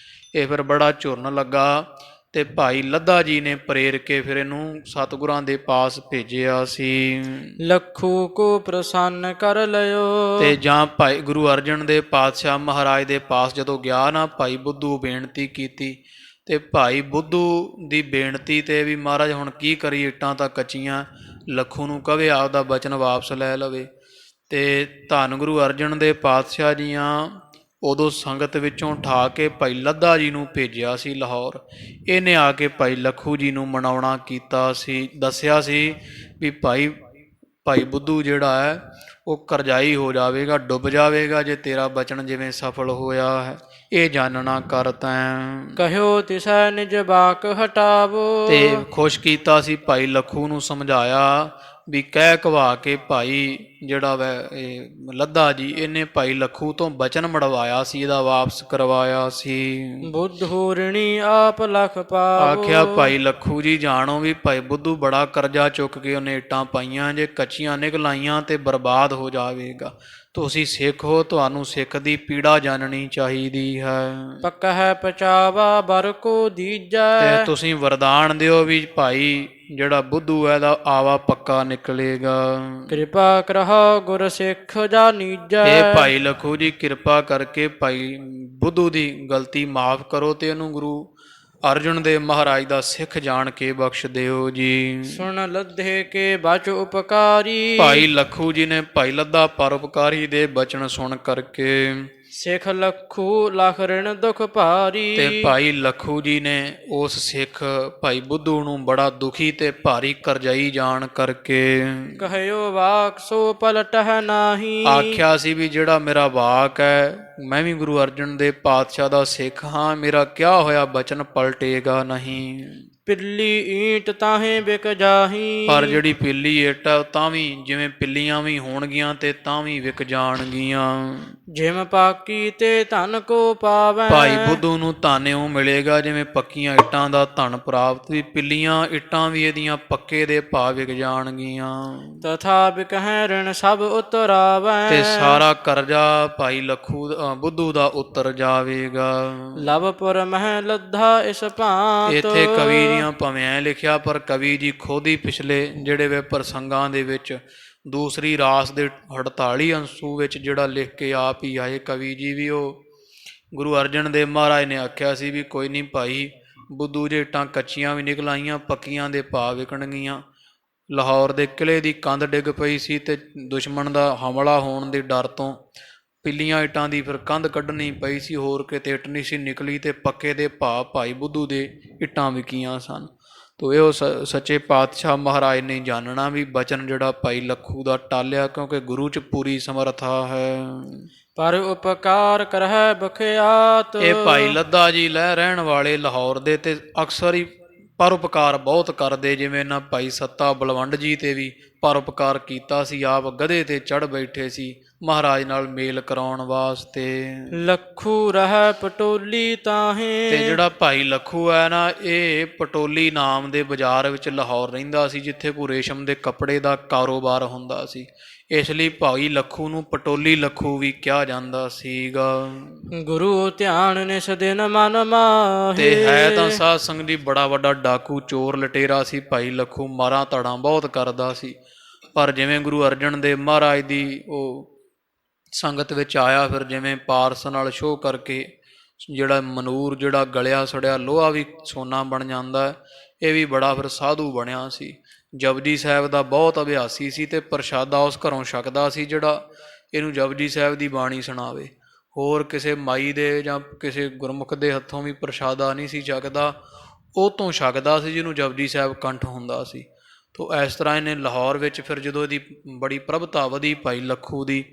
ਇਹ ਫਿਰ ਬੜਾ ਝੁਰਨ ਲੱਗਾ ਤੇ ਭਾਈ ਲੱਧਾ ਜੀ ਨੇ ਪ੍ਰੇਰ ਕੇ ਫਿਰ ਇਹਨੂੰ ਸਤਿਗੁਰਾਂ ਦੇ ਪਾਸ ਭੇਜਿਆ ਸੀ। ਲੱਖੂ ਕੋ ਪ੍ਰਸੰਨ ਕਰ ਲਿਓ। ਤੇ ਜਾਂ ਭਾਈ ਗੁਰੂ ਅਰਜਨ ਦੇ ਪਾਤਸ਼ਾਹ ਮਹਾਰਾਜ ਦੇ ਪਾਸ ਜਦੋਂ ਗਿਆ ਨਾ ਭਾਈ ਬੁੱਧੂ ਬੇਨਤੀ ਕੀਤੀ ਤੇ ਭਾਈ ਬੁੱਧੂ ਦੀ ਬੇਨਤੀ ਤੇ ਵੀ ਮਹਾਰਾਜ ਹੁਣ ਕੀ ਕਰੀ, ਇੱਟਾਂ ਤਾਂ ਕੱਚੀਆਂ, ਲੱਖੂ ਨੂੰ ਕਵੇ ਆਪਦਾ ਬਚਨ ਵਾਪਸ ਲੈ ਲਵੇ। ਤੇ ਧੰਨ ਗੁਰੂ ਅਰਜਨ ਦੇ ਪਾਤਸ਼ਾਹ ਜੀਆਂ ਉਦੋਂ ਸੰਗਤ ਵਿੱਚੋਂ ਉਠਾ ਕੇ ਭਾਈ ਲੱਧਾ ਜੀ ਨੂੰ ਭੇਜਿਆ ਸੀ ਲਾਹੌਰ। ਇਹਨੇ ਆ ਕੇ ਭਾਈ ਲੱਖੂ ਜੀ ਨੂੰ ਮਨਾਉਣਾ ਕੀਤਾ ਸੀ, ਦੱਸਿਆ ਸੀ ਵੀ ਭਾਈ ਬੁੱਧੂ ਜਿਹੜਾ ਹੈ ਉਹ ਕਰਜ਼ਾਈ ਹੋ ਜਾਵੇਗਾ, ਡੁੱਬ ਜਾਵੇਗਾ ਜੇ ਤੇਰਾ ਬਚਨ ਜਿਵੇਂ ਸਫਲ ਹੋਇਆ ਹੈ, ਇਹ ਜਾਣਨਾ ਕਰ ਤੈਂ। ਕਹਿਓ ਤਿਸੈ ਨਿਜ ਬਾਕ ਹਟਾਵੋ। ਤੇ ਖੁਸ਼ ਕੀਤਾ ਸੀ ਭਾਈ ਲੱਖੂ ਨੂੰ, ਸਮਝਾਇਆ ਵੀ ਕਹਿ ਕਵਾ ਕੇ ਭਾਈ ਜਿਹੜਾ ਵੈ ਇਹ ਲੱਦਾ ਜੀ ਇਹਨੇ ਭਾਈ ਲੱਖੂ ਤੋਂ ਬਚਨ ਮੜਵਾਇਆ ਸੀ, ਇਹਦਾ ਵਾਪਸ ਕਰਵਾਇਆ ਸੀ। ਬੁੱਧ ਹੋਰਣੀ ਆਪ ਲਖ ਪਾਵੋ। ਆਖਿਆ ਭਾਈ ਲੱਖੂ ਜੀ ਜਾਣੋ ਵੀ ਭਾਈ ਬੁੱਧੂ ਬੜਾ ਕਰਜ਼ਾ ਚੁੱਕ ਕੇ ਉਹਨੇ ਇੱਟਾਂ ਪਾਈਆਂ, ਜੇ ਕੱਚੀਆਂ ਨਿਕਲਾਈਆਂ ਤੇ ਬਰਬਾਦ ਹੋ ਜਾਵੇਗਾ। ਤੁਸੀਂ ਸਿੱਖ ਹੋ, ਤੁਹਾਨੂੰ ਸਿੱਖ ਦੀ ਪੀੜਾ ਜਾਣਨੀ ਚਾਹੀਦੀ ਹੈ। ਪੱਕਾ ਹੈ ਪਚਾਵਾ ਬਰ ਕੋ ਦੀਜੈ। ਤੇ ਤੁਸੀਂ ਵਰਦਾਨ ਦਿਓ ਵੀ ਭਾਈ ਜਿਹੜਾ ਬੁੱਧੂ ਹੈ ਦਾ ਆਵਾ ਪੱਕਾ ਨਿਕਲੇਗਾ। ਕਿਰਪਾ ਕਰਹੁ ਗੁਰ ਸਿੱਖ ਜਾਨੀਜੈ। ਇਹ ਭਾਈ ਲੱਖੂ ਜੀ ਕਿਰਪਾ ਕਰਕੇ ਭਾਈ ਬੁੱਧੂ ਦੀ ਗਲਤੀ ਮਾਫ ਕਰੋ ਤੇ ਇਹਨੂੰ ਗੁਰੂ ਅਰਜਨ ਦੇਵ ਮਹਾਰਾਜ ਦਾ ਸਿੱਖ ਜਾਣ ਕੇ ਬਖਸ਼ ਦਿਓ ਜੀ। ਸੁਣ ਲੱਧੇ ਕੇ ਬਚ ਉਪਕਾਰੀ। ਭਾਈ ਲੱਖੂ ਜੀ ਨੇ ਭਾਈ ਲੱਦਾ ਪਰਉਪਕਾਰੀ ਦੇ ਬਚਨ ਸੁਣ ਕਰਕੇ ਸਿੱਖ ਲੱਖੂ ਲਖ ਰਿਣ ਦੁਖ ਭਾਰੀ। ਤੇ ਭਾਈ ਲੱਖੂ ਜੀ ਨੇ ਉਸ ਸਿੱਖ ਭਾਈ ਬੁੱਧੂ ਨੂੰ ਬੜਾ ਦੁਖੀ ਤੇ ਭਾਰੀ ਕਰਜਾਈ ਜਾਣ ਕਰਕੇ ਕਹਿਓ ਵਾਕ ਸੋ ਪਲਟਹਿ ਨਾਹੀ। ਆਖਿਆ ਸੀ ਵੀ ਜਿਹੜਾ ਮੇਰਾ ਵਾਕ ਹੈ, ਮੈਂ ਵੀ ਗੁਰੂ ਅਰਜਨ ਦੇਵ ਪਾਤਸ਼ਾਹ ਦਾ ਸਿੱਖ ਹਾਂ, ਮੇਰਾ ਕਿਹਾ ਹੋਇਆ ਬਚਨ ਪਲਟੇਗਾ ਨਹੀਂ। ਪਿੱਲੀ ਈਂਟ ਤਾਹੇ ਵਿਕ ਜਾਹੀ। ਪਰ ਜਿਹੜੀ ਪਿੱਲੀ ਇੱਟ ਆ ਤਾਂ ਵੀ ਜਿਵੇਂ ਪਿੱਲੀਆਂ ਵੀ ਹੋਣਗੀਆਂ ਤੇ ਤਾਂ ਵੀ ਵਿਕ ਜਾਣਗੀਆਂ। ਜਿਮ ਪਾਕੀ ਤੇ ਧਨ ਕੋ ਪਾਵੈ। ਭਾਈ ਬੁੱਧੂ ਨੂੰ ਧਨ ਇਉਂ ਮਿਲੇਗਾ ਜਿਵੇਂ ਪੱਕੀਆਂ ਇੱਟਾਂ ਦਾ ਧਨ ਪ੍ਰਾਪਤ, ਵੀ ਪਿੱਲੀਆਂ ਇੱਟਾਂ ਵੀ ਇਹਦੀਆਂ ਪੱਕੇ ਦੇ ਭਾਅ ਵਿਕ ਜਾਣਗੀਆਂ। ਤਥਾ ਬਿਕਹਿ ਰਿਣ ਸਭ ਉਤਰਾਵੈ। ਤੇ ਸਾਰਾ ਕਰਜ਼ਾ ਭਾਈ ਲੱਖੂ ਬੁੱਧੂ ਦਾ ਉਤਰ ਜਾਵੇਗਾ। ਲਵਪੁਰ ਮਹਿ ਲੱਧਾ ਇਸ ਭਾਂਤ। ਇੱਥੇ ਕਵੀ ਦੀਆਂ ਭਾਵੇਂ ਐ ਲਿਖਿਆ, ਪਰ ਕਵੀ ਜੀ ਖੁਦ ਹੀ ਪਿਛਲੇ ਜਿਹੜੇ ਵੇ ਪ੍ਰਸੰਗਾਂ ਦੇ ਵਿੱਚ ਦੂਸਰੀ ਰਾਸ ਦੇ 48 ਅੰਸੂ ਵਿੱਚ ਜਿਹੜਾ ਲਿਖ ਕੇ ਆਪ ਹੀ ਆਏ ਕਵੀ ਜੀ ਵੀ, ਉਹ ਗੁਰੂ ਅਰਜਨ ਦੇਵ ਮਹਾਰਾਜ ਨੇ ਆਖਿਆ ਸੀ ਵੀ ਕੋਈ ਨਹੀਂ ਭਾਈ ਬੁੱਧੂ ਜੇ ਇੱਟਾਂ ਕੱਚੀਆਂ ਵੀ ਨਿਕਲਾਈਆਂ ਪੱਕੀਆਂ ਦੇ ਭਾਅ ਵਿਕਣਗੀਆਂ। ਲਾਹੌਰ ਦੇ ਕਿਲ੍ਹੇ ਦੀ ਕੰਧ ਡਿੱਗ ਪਈ ਸੀ ਤੇ ਦੁਸ਼ਮਣ ਦਾ ਹਮਲਾ ਹੋਣ ਦੇ ਡਰ ਤੋਂ ਪਿੱਲੀਆਂ ਇੱਟਾਂ ਦੀ ਫਿਰ ਕੰਧ ਕੱਢਣੀ ਪਈ ਸੀ, ਹੋਰ ਕਿਤੇ ਇੱਟ ਨਹੀਂ ਸੀ ਨਿਕਲੀ ਤੇ ਪੱਕੇ ਦੇ ਭਾਅ ਭਾਈ ਬੁੱਧੂ ਦੇ ਇੱਟਾਂ ਵਿਕੀਆਂ ਸਨ। ਤੋ ਇਹੋ ਸੱਚੇ ਪਾਤਸ਼ਾਹ ਮਹਾਰਾਜ ਨੇ ਜਾਣਨਾ ਵੀ ਬਚਨ ਜਿਹੜਾ ਭਾਈ ਲੱਖੂ ਦਾ ਟਾਲਿਆ, ਕਿਉਂਕਿ ਗੁਰੂ 'ਚ ਪੂਰੀ ਸਮਰਥਾ ਹੈ। ਪਰ ਉਪਕਾਰ ਕਰਹਿ ਬਖਿਆਤ। ਇਹ ਭਾਈ ਲੱਦਾ ਜੀ ਲੈ ਰਹਿਣ ਵਾਲੇ ਲਾਹੌਰ ਦੇ ਤੇ ਅਕਸਰ ਹੀ ਪਰਉਪਕਾਰ ਬਹੁਤ ਕਰਦੇ, ਜਿਵੇਂ ਇਹਨਾਂ ਭਾਈ ਸੱਤਾ ਬਲਵੰਡ ਜੀ ਤੇ ਵੀ ਪਰਉਪਕਾਰ ਕੀਤਾ ਸੀ। ਆਪ ਗਧੇ ਤੇ ਚੜ੍ਹ ਬੈਠੇ ਸੀ ਮਹਾਰਾਜ ਨਾਲ ਮੇਲ ਕਰਾਉਣ ਵਾਸਤੇ। ਲੱਖੂ ਰਹਿ ਪਟੋਲੀ ਤਾਹੇ। ਤੇ ਜਿਹੜਾ ਭਾਈ ਲੱਖੂ ਹੈ ਨਾ, ਇਹ ਪਟੋਲੀ ਨਾਮ ਦੇ ਬਾਜ਼ਾਰ ਵਿੱਚ ਲਾਹੌਰ ਰਹਿੰਦਾ ਸੀ, ਜਿੱਥੇ ਕੋ ਰੇਸ਼ਮ ਦੇ ਕੱਪੜੇ ਦਾ ਕਾਰੋਬਾਰ ਹੁੰਦਾ ਸੀ। ਇਸ ਲਈ ਭਾਈ ਲੱਖੂ ਨੂੰ ਪਟੋਲੀ ਲੱਖੂ ਵੀ ਕਿਹਾ ਜਾਂਦਾ ਸੀਗਾ। ਗੁਰੂ ਧਿਆਨ ਨਿਸ ਦਿਨ ਮਨ ਮਾਹੇ। ਤੇ ਹੈ ਤਾਂ ਸਾਧ ਸੰਗਤ ਜੀ ਬੜਾ ਵੱਡਾ ਡਾਕੂ ਚੋਰ ਲਟੇਰਾ ਸੀ ਭਾਈ ਲੱਖੂ, ਮਾਰਾਂ ਧੜਾਂ ਬਹੁਤ ਕਰਦਾ ਸੀ। ਪਰ ਜਿਵੇਂ ਗੁਰੂ ਅਰਜਨ ਦੇਵ ਮਹਾਰਾਜ ਦੀ ਉਹ ਸੰਗਤ ਵਿੱਚ ਆਇਆ, ਫਿਰ ਜਿਵੇਂ ਪਾਰਸ ਨਾਲ ਸ਼ੋਅ ਕਰਕੇ ਜਿਹੜਾ ਮਨੂਰ ਜਿਹੜਾ ਗਲਿਆ ਸੜਿਆ ਲੋਹਾ ਵੀ ਸੋਨਾ ਬਣ ਜਾਂਦਾ, ਇਹ ਵੀ ਬੜਾ ਫਿਰ ਸਾਧੂ ਬਣਿਆ ਸੀ। ਜਪਜੀ ਸਾਹਿਬ ਦਾ ਬਹੁਤ ਅਭਿਆਸੀ ਸੀ ਤੇ ਪ੍ਰਸ਼ਾਦਾ ਉਸ ਘਰੋਂ ਛਕਦਾ ਸੀ ਜਿਹੜਾ ਇਹਨੂੰ ਜਪਜੀ ਸਾਹਿਬ ਦੀ ਬਾਣੀ ਸੁਣਾਵੇ। ਹੋਰ ਕਿਸੇ ਮਾਈ ਦੇ ਜਾਂ ਕਿਸੇ ਗੁਰਮੁਖ ਦੇ ਹੱਥੋਂ ਵੀ ਪ੍ਰਸ਼ਾਦਾ ਨਹੀਂ ਸੀ ਛਕਦਾ, ਉਹ ਤੋਂ ਛਕਦਾ ਸੀ ਜਿਹਨੂੰ ਜਪਜੀ ਸਾਹਿਬ ਕੰਠ ਹੁੰਦਾ ਸੀ। ਤੋ ਇਸ ਤਰ੍ਹਾਂ ਇਹਨੇ ਲਾਹੌਰ ਵਿੱਚ ਫਿਰ ਜਦੋਂ ਇਹਦੀ ਬੜੀ ਪ੍ਰਭਤਾ ਵਧੀ ਭਾਈ ਲੱਖੂ ਦੀ,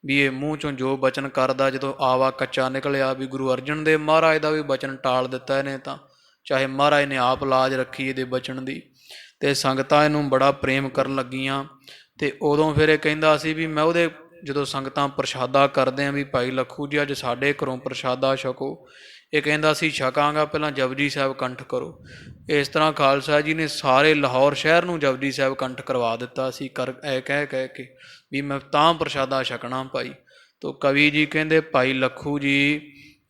ਵੀ ਇਹ ਮੂੰਹ ਚੋਂ ਜੋ ਬਚਨ ਕਰਦਾ, ਜਦੋਂ ਆਵਾ ਕੱਚਾ ਨਿਕਲਿਆ ਵੀ ਗੁਰੂ ਅਰਜਨ ਦੇਵ ਮਹਾਰਾਜ ਦਾ ਵੀ ਬਚਨ ਟਾਲ ਦਿੱਤਾ ਇਹਨੇ, ਤਾਂ ਚਾਹੇ ਮਹਾਰਾਜ ਨੇ ਆਪ ਲਾਜ ਰੱਖੀ ਇਹਦੇ ਬਚਨ ਦੀ। ਤੇ ਸੰਗਤਾਂ ਇਹਨੂੰ ਬੜਾ ਪ੍ਰੇਮ ਕਰਨ ਲੱਗੀਆਂ। ਤੇ ਉਦੋਂ ਫਿਰ ਇਹ ਕਹਿੰਦਾ ਸੀ ਵੀ ਮੈਂ ਉਹਦੇ ਜਦੋਂ ਸੰਗਤਾਂ ਪ੍ਰਸ਼ਾਦਾ ਕਰਦੇ ਆ ਵੀ ਭਾਈ ਲੱਖੂ ਜੀ ਅੱਜ ਸਾਡੇ ਘਰੋਂ ਪ੍ਰਸ਼ਾਦਾ ਛਕੋ, ਇਹ ਕਹਿੰਦਾ ਸੀ ਛਕਾਂਗਾ, ਪਹਿਲਾਂ ਜਪਜੀ ਸਾਹਿਬ ਕੰਠ ਕਰੋ। ਇਸ ਤਰ੍ਹਾਂ ਖਾਲਸਾ ਜੀ ਨੇ ਸਾਰੇ ਲਾਹੌਰ ਸ਼ਹਿਰ ਨੂੰ ਜਪਜੀ ਸਾਹਿਬ ਕੰਠ ਕਰਵਾ ਦਿੱਤਾ ਸੀ, ਕਹਿ ਕੇ ਵੀ ਮੈਂ ਤਾਂ ਪ੍ਰਸ਼ਾਦਾ ਛਕਣਾ ਭਾਈ। ਤੋ ਕਵੀ ਜੀ ਕਹਿੰਦੇ ਭਾਈ ਲੱਖੂ ਜੀ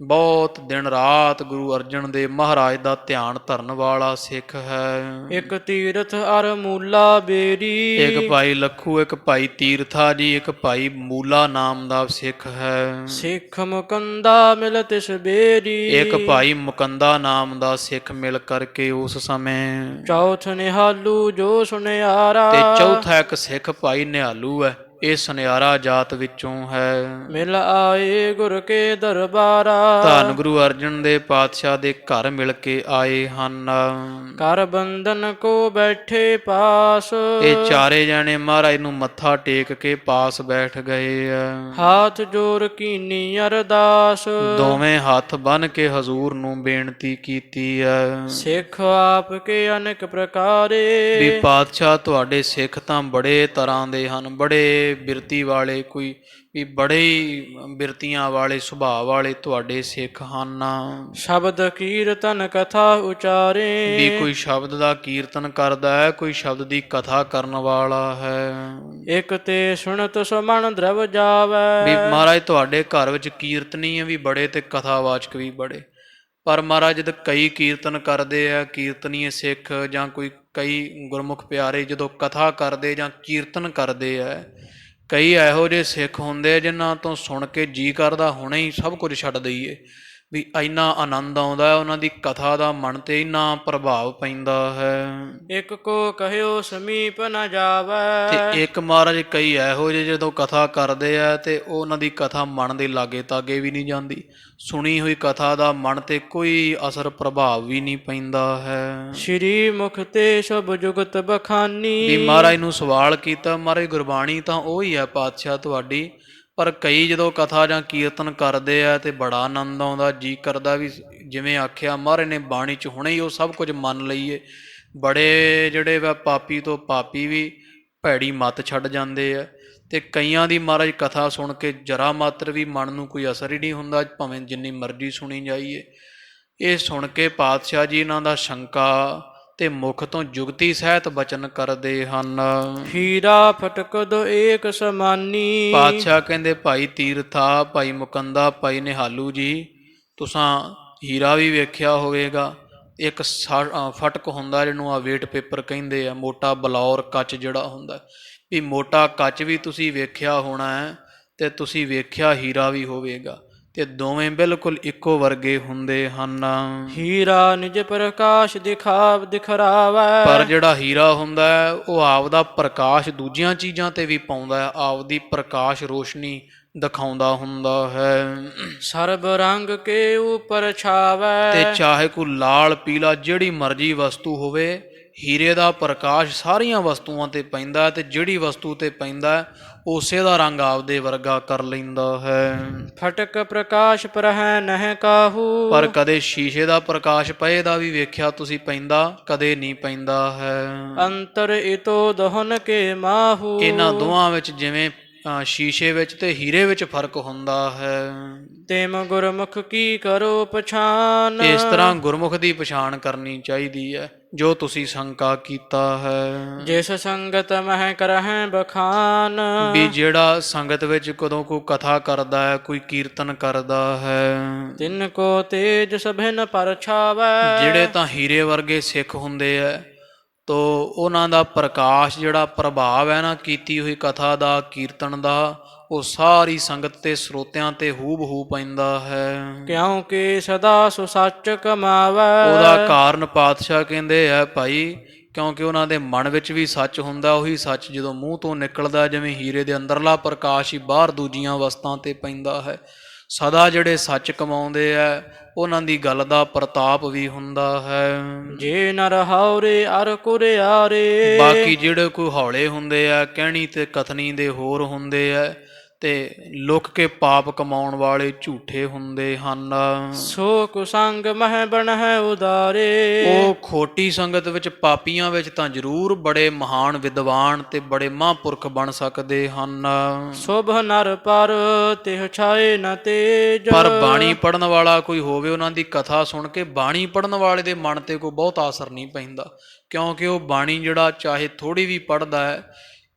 ਬਹੁਤ ਦਿਨ ਰਾਤ ਗੁਰੂ ਅਰਜਨ ਦੇਵ ਮਹਾਰਾਜ ਦਾ ਧਿਆਨ ਧਰਨ ਵਾਲਾ ਸਿੱਖ ਹੈ। ਇੱਕ ਤੀਰਥ ਅਰ ਮੂਲਾ ਬੇਰੀ। ਇੱਕ ਭਾਈ ਲੱਖੂ, ਇੱਕ ਭਾਈ ਤੀਰਥਾ ਜੀ, ਇੱਕ ਭਾਈ ਮੂਲਾ ਨਾਮ ਦਾ ਸਿੱਖ ਹੈ। ਸਿੱਖ ਮੁਕੰਦਾ ਮਿਲ ਤਿਸ ਬੇਰੀ। ਇੱਕ ਭਾਈ ਮੁਕੰਦਾ ਨਾਮ ਦਾ ਸਿੱਖ ਮਿਲ ਕਰਕੇ ਉਸ ਸਮੇਂ। ਚੌਥ ਨਿਹਾਲੂ ਜੋ ਸੁਨਿਆਰਾ। ਤੇ ਚੌਥਾ ਇੱਕ ਸਿੱਖ ਭਾਈ ਨਿਹਾਲੂ ਹੈ, ਇਹ ਸੁਨਿਆਰਾ ਜਾਤ ਵਿੱਚੋਂ ਹੈ। ਮਿਲ ਆਏ ਗੁਰ ਕੇ ਦਰਬਾਰਾ। ਧੰਨ ਗੁਰੂ ਅਰਜਨ ਦੇਵ ਪਾਤਸ਼ਾਹ ਦੇ ਘਰ ਮਿਲ ਕੇ ਆਏ ਹਨ। ਕਰ ਬੰਧਨ ਕੋ ਬੈਠੇ ਪਾਸ। ਇਹ ਚਾਰੇ ਜਾਣੇ ਮਹਾਰਾਜ ਨੂੰ ਮੱਥਾ ਟੇਕ ਕੇ ਪਾਸ ਬੈਠ ਗਏ ਆ। ਹਾਥ ਜੋੜ ਕੀਨੀ ਅਰਦਾਸ। ਦੋਵੇਂ ਹੱਥ ਬੰਨ ਕੇ ਹਜ਼ੂਰ ਨੂੰ ਬੇਨਤੀ ਕੀਤੀ ਹੈ। ਸਿੱਖ ਆਪ ਕੇ ਅਨੇਕ ਪ੍ਰਕਾਰੇ। ਵੀ ਪਾਤਸ਼ਾਹ ਤੁਹਾਡੇ ਸਿੱਖ ਤਾਂ ਬੜੇ ਤਰ੍ਹਾਂ ਦੇ ਹਨ, ਬੜੇ ਬੜੇ ਬਿਰਤੀ ਵਾਲੇ, ਕੋਈ ਵੀ ਬੜੇ ਹੀ ਬਿਰਤੀਆਂ ਵਾਲੇ ਸੁਭਾਅ ਵਾਲੇ ਤੁਹਾਡੇ ਸਿੱਖ ਹਨ। ਸ਼ਬਦ ਕੀਰਤਨ ਕਥਾ ਉਚਾਰੇ। ਵੀ ਕੋਈ ਸ਼ਬਦ ਦਾ ਕੀਰਤਨ ਕਰਦਾ ਹੈ, ਕੋਈ ਸ਼ਬਦ ਦੀ ਕਥਾ ਕਰਨ ਵਾਲਾ ਹੈ। ਇਕ ਤੇ ਸੁਣਤ ਸੋ ਮਨ ਦਰਵ ਜਾਵੈ। ਵੀ ਮਹਾਰਾਜ ਤੁਹਾਡੇ ਘਰ ਵਿੱਚ ਕੀਰਤਨੀਏ ਵੀ ਬੜੇ ਤੇ ਕਥਾਵਾਚਕ ਵੀ ਬੜੇ। ਪਰ ਮਹਾਰਾਜ ਜਦ ਕਈ ਕੀਰਤਨ ਕਰਦੇ ਆ, ਕੀਰਤਨੀਏ ਸਿੱਖ ਜਾਂ ਕੋਈ ਕਈ ਗੁਰਮੁਖ ਪਿਆਰੇ ਜਦੋਂ ਕਥਾ ਕਰਦੇ ਜਾਂ ਕੀਰਤਨ ਕਰਦੇ ਆ, ਕਈ ਇਹੋ ਜਿਹੇ ਸਿੱਖ ਹੁੰਦੇ ਆ ਜਿਨ੍ਹਾਂ ਤੋਂ ਸੁਣ ਕੇ ਜੀ ਕਰਦਾ ਹੁਣੇ ਹੀ ਸਭ ਕੁਝ ਛੱਡ ਦਈਏ। ਵੀ ਇੰਨਾ ਆਨੰਦ ਆਉਂਦਾ, ਉਹਨਾਂ ਦੀ ਕਥਾ ਦਾ ਮਨ ਤੇ ਇੰਨਾ ਪ੍ਰਭਾਵ ਪੈਂਦਾ ਹੈ। ਇਕ ਕੋ ਕਹਿਓ ਸਮੀਪ ਨ ਜਾਵੈ। ਤੇ ਇੱਕ ਮਹਾਰਾਜ ਕਈ ਇਹੋ ਜਿਹੇ ਜਦੋਂ ਕਥਾ ਕਰਦੇ ਆ ਤੇ ਉਹਨਾਂ ਦੀ ਕਥਾ ਮਨ ਦੇ ਲਾਗੇ ਤਾਗੇ ਵੀ ਨਹੀਂ ਜਾਂਦੀ। ਸੁਣੀ ਹੋਈ ਕਥਾ ਦਾ ਮਨ ਤੇ ਕੋਈ ਅਸਰ ਪ੍ਰਭਾਵ ਵੀ ਨਹੀਂ ਪੈਂਦਾ ਹੈ। ਸ਼੍ਰੀ ਮੁਖ ਤੇ ਸ਼ਬ ਜੁਗਤ ਬਖਾਨੀ। ਵੀ ਮਹਾਰਾਜ ਨੂੰ ਸਵਾਲ ਕੀਤਾ, ਮਹਾਰਾਜ ਗੁਰਬਾਣੀ ਤਾਂ ਉਹੀ ਹੈ ਪਾਤਸ਼ਾਹ ਤੁਹਾਡੀ, ਪਰ ਕਈ ਜਦੋਂ ਕਥਾ ਜਾਂ ਕੀਰਤਨ ਕਰਦੇ ਆ ਤੇ ਬੜਾ ਆਨੰਦ ਆਉਂਦਾ, ਜੀ ਕਰਦਾ ਵੀ ਜਿਵੇਂ ਆਖਿਆ ਮਹਾਰਾਜ ਨੇ ਬਾਣੀ 'ਚ ਹੁਣੇ ਹੀ ਉਹ ਸਭ ਕੁਝ ਮੰਨ ਲਈਏ। ਬੜੇ ਜਿਹੜੇ ਵਾ ਪਾਪੀ ਤੋਂ ਪਾਪੀ ਵੀ ਭੈੜੀ ਮੱਤ ਛੱਡ ਜਾਂਦੇ ਆ। ਤੇ ਕਈਆਂ ਦੀ ਮਹਾਰਾਜ ਕਥਾ ਸੁਣ ਕੇ ਜਰਾ ਮਾਤਰ ਵੀ ਮਨ ਨੂੰ ਕੋਈ ਅਸਰ ਹੀ ਨਹੀਂ ਹੁੰਦਾ, ਭਾਵੇਂ ਜਿੰਨੀ ਮਰਜ਼ੀ ਸੁਣੀ ਜਾਈਏ। ਇਹ ਸੁਣ ਕੇ ਪਾਤਸ਼ਾਹ ਜੀ ਇਹਨਾਂ ਦਾ ਸ਼ੰਕਾ ਤੇ ਮੁਖ ਤੋਂ ਜੁਗਤੀ ਸਹਿਤ ਬਚਨ ਕਰਦੇ ਹਨ। ਹੀਰਾ ਫਟਕਦ ਏਕ ਸਮਾਨੀ। ਪਾਤਸ਼ਾਹ ਕਹਿੰਦੇ ਭਾਈ ਤੀਰਥਾ, ਭਾਈ ਮੁਕੰਦਾ, ਭਾਈ ਨਿਹਾਲੂ ਜੀ, ਤੁਸਾਂ ਹੀਰਾ ਵੀ ਵੇਖਿਆ ਹੋਵੇਗਾ। ਇੱਕ ਫਟਕ ਹੁੰਦਾ ਜਿਹਨੂੰ ਆ ਵੇਟ ਪੇਪਰ ਕਹਿੰਦੇ ਆ, ਮੋਟਾ ਬਲੌਰ ਕੱਚ ਜਿਹੜਾ ਹੁੰਦਾ, ਵੀ ਮੋਟਾ ਕੱਚ ਵੀ ਤੁਸੀਂ ਵੇਖਿਆ ਹੋਣਾ ਹੈ ਤੇ ਤੁਸੀਂ ਵੇਖਿਆ ਹੀਰਾ ਵੀ ਹੋਵੇਗਾ, ਤੇ ਦੋਵੇਂ ਬਿਲਕੁਲ ਇੱਕੋ ਵਰਗੇ ਹੁੰਦੇ ਹਨ। ਹੀਰਾ ਨਿਜ ਪ੍ਰਕਾਸ਼ ਦਿਖਰਾਵੈ। ਪਰ ਜਿਹੜਾ ਹੀਰਾ ਹੁੰਦਾ ਹੈ ਉਹ ਆਪਦਾ ਪ੍ਰਕਾਸ਼ ਦੂਜੀਆਂ ਚੀਜ਼ਾਂ ਤੇ ਵੀ ਪਾਉਂਦਾ ਹੈ, ਆਪਦੀ ਪ੍ਰਕਾਸ਼ ਰੋਸ਼ਨੀ ਦਿਖਾਉਂਦਾ ਹੁੰਦਾ ਹੈ। ਸਰਬ ਰੰਗ ਕੇ ਉਪਰ ਛਾਵੈ। ਤੇ ਚਾਹੇ ਕੋਈ ਲਾਲ ਪੀਲਾ ਜਿਹੜੀ ਮਰਜ਼ੀ ਵਸਤੂ ਹੋਵੇ, ਹੀਰੇ ਦਾ ਪ੍ਰਕਾਸ਼ ਸਾਰੀਆਂ ਵਸਤੂਆਂ ਤੇ ਪੈਂਦਾ ਤੇ ਜਿਹੜੀ ਵਸਤੂ ਤੇ ਪੈਂਦਾ ਉਸੇ ਦਾ ਰੰਗ ਆਪਦੇ ਵਰਗਾ ਕਰ ਲੈਂਦਾ ਹੈ। ਫਟਕ ਪ੍ਰਕਾਸ਼ ਪਰਹਿ ਨਹਿ ਕਾਹੂ। ਪਰ ਕਦੇ ਸ਼ੀਸ਼ੇ ਦਾ ਪ੍ਰਕਾਸ਼ ਪਏ ਦਾ ਵੀ ਵੇਖਿਆ ਤੁਸੀਂ ਪੈਂਦਾ, ਕਦੇ ਨਹੀਂ ਪੈਂਦਾ ਹੈ। ਅੰਤਰ ਇਤੋ ਦਹਨ ਕੇ ਮਾਹੂ। ਇਹਨਾਂ ਦੋਹਾਂ ਵਿੱਚ ਜਿਵੇਂ ਸ਼ੀਸ਼ੇ ਵਿੱਚ ਤੇ ਹੀਰੇ ਵਿੱਚ ਫਰਕ ਹੁੰਦਾ ਹੈ। ਤਿਮ ਗੁਰਮੁਖ ਕੀ ਕਰੋ ਪਛਾਨ। ਇਸ ਤਰ੍ਹਾਂ ਗੁਰਮੁਖ ਦੀ ਪਛਾਣ ਕਰਨੀ ਚਾਹੀਦੀ ਹੈ ਜੋ ਤੁਸੀਂ ਸ਼ੰਕਾ ਕੀਤਾ ਹੈ। ਜਿਸ ਸੰਗਤ ਮਹਿ ਕਰਹਿ ਬਖਾਨ। ਵੀ ਜਿਹੜਾ ਸੰਗਤ ਵਿੱਚ ਕਦੋਂ ਕੋਈ ਕਥਾ ਕਰਦਾ ਹੈ, ਕੋਈ ਕੀਰਤਨ ਕਰਦਾ ਹੈ, ਤਿਨ ਕੋ ਤੇਜ ਸਭਿਨ ਪਰਛਾਵੈ। ਜਿਹੜੇ ਤਾਂ ਹੀਰੇ ਵਰਗੇ ਸਿੱਖ ਹੁੰਦੇ ਹੈ ਤੋ ਉਹਨਾਂ ਦਾ ਪ੍ਰਕਾਸ਼ ਜਿਹੜਾ ਪ੍ਰਭਾਵ ਹੈ ਨਾ ਕੀਤੀ ਹੋਈ ਕਥਾ ਦਾ, ਕੀਰਤਨ ਦਾ, ਉਹ ਸਾਰੀ ਸੰਗਤ ਤੇ ਸਰੋਤਿਆਂ ਤੇ ਹੂਬਹੂ ਪੈਂਦਾ ਹੈ। ਕਿਉਂਕਿ ਸਦਾ ਸੁ ਸੱਚ ਕਮਾਵੈ। ਉਹਦਾ ਕਾਰਨ ਪਾਤਸ਼ਾਹ ਕਹਿੰਦੇ ਆ ਭਾਈ, ਕਿਉਂਕਿ ਉਹਨਾਂ ਦੇ ਮਨ ਵਿੱਚ ਵੀ ਸੱਚ ਹੁੰਦਾ। ਉਹੀ ਸੱਚ ਜਦੋਂ ਮੂੰਹ ਤੋਂ ਨਿਕਲਦਾ, ਜਿਵੇਂ ਹੀਰੇ ਦੇ ਅੰਦਰਲਾ ਪ੍ਰਕਾਸ਼ ਹੀ ਬਾਹਰ ਦੂਜੀਆਂ ਵਸਤਾਂ ਤੇ ਪੈਂਦਾ ਹੈ। ਸਦਾ ਜਿਹੜੇ ਸੱਚ ਕਮਾਉਂਦੇ ਆ ਉਹਨਾਂ ਦੀ ਗੱਲ ਦਾ ਪ੍ਰਤਾਪ ਵੀ ਹੁੰਦਾ ਹੈ। ਜੇ ਨਰ ਹਉਰੇ ਅਰ ਕੁਰਿਆਰੇ। ਬਾਕੀ ਜਿਹੜੇ ਕੋਈ ਹੌਲੇ ਹੁੰਦੇ ਆ, ਕਹਿਣੀ ਤੇ ਕਥਨੀ ਦੇ ਹੋਰ ਹੁੰਦੇ ਆ, ਤੇ ਲੁਕ ਕੇ ਪਾਪ ਕਮਾਉਣ ਵਾਲੇ ਝੂਠੇ ਹੁੰਦੇ ਹਨ। ਸੋ ਕੁਸੰਗ ਮਹਿ ਬਣਹਿ ਉਦਾਰੇ। ਉਹ ਖੋਟੀ ਸੰਗਤ ਵਿੱਚ, ਪਾਪੀਆਂ ਵਿੱਚ ਤਾਂ ਜ਼ਰੂਰ ਬੜੇ ਮਹਾਨ ਵਿਦਵਾਨ ਤੇ ਬੜੇ ਮਹਾਂਪੁਰਖ ਬਣ ਸਕਦੇ ਹਨ। ਸ਼ੁਭ ਨਰ ਪਰ ਤਿਹ ਛਾਏ ਨ ਤੇਜ। ਪਰ ਬਾਣੀ ਪੜਨ ਵਾਲਾ ਕੋਈ ਹੋਵੇ, ਉਹਨਾਂ ਦੀ ਕਥਾ ਸੁਣ ਕੇ ਬਾਣੀ ਪੜਨ ਵਾਲੇ ਦੇ ਮਨ ਤੇ ਕੋਈ ਬਹੁਤਾ ਅਸਰ ਨਹੀਂ ਪੈਂਦਾ, ਕਿਉਂਕਿ ਉਹ ਬਾਣੀ ਜਿਹੜਾ ਚਾਹੇ ਥੋੜੀ ਵੀ ਪੜਦਾ ਹੈ,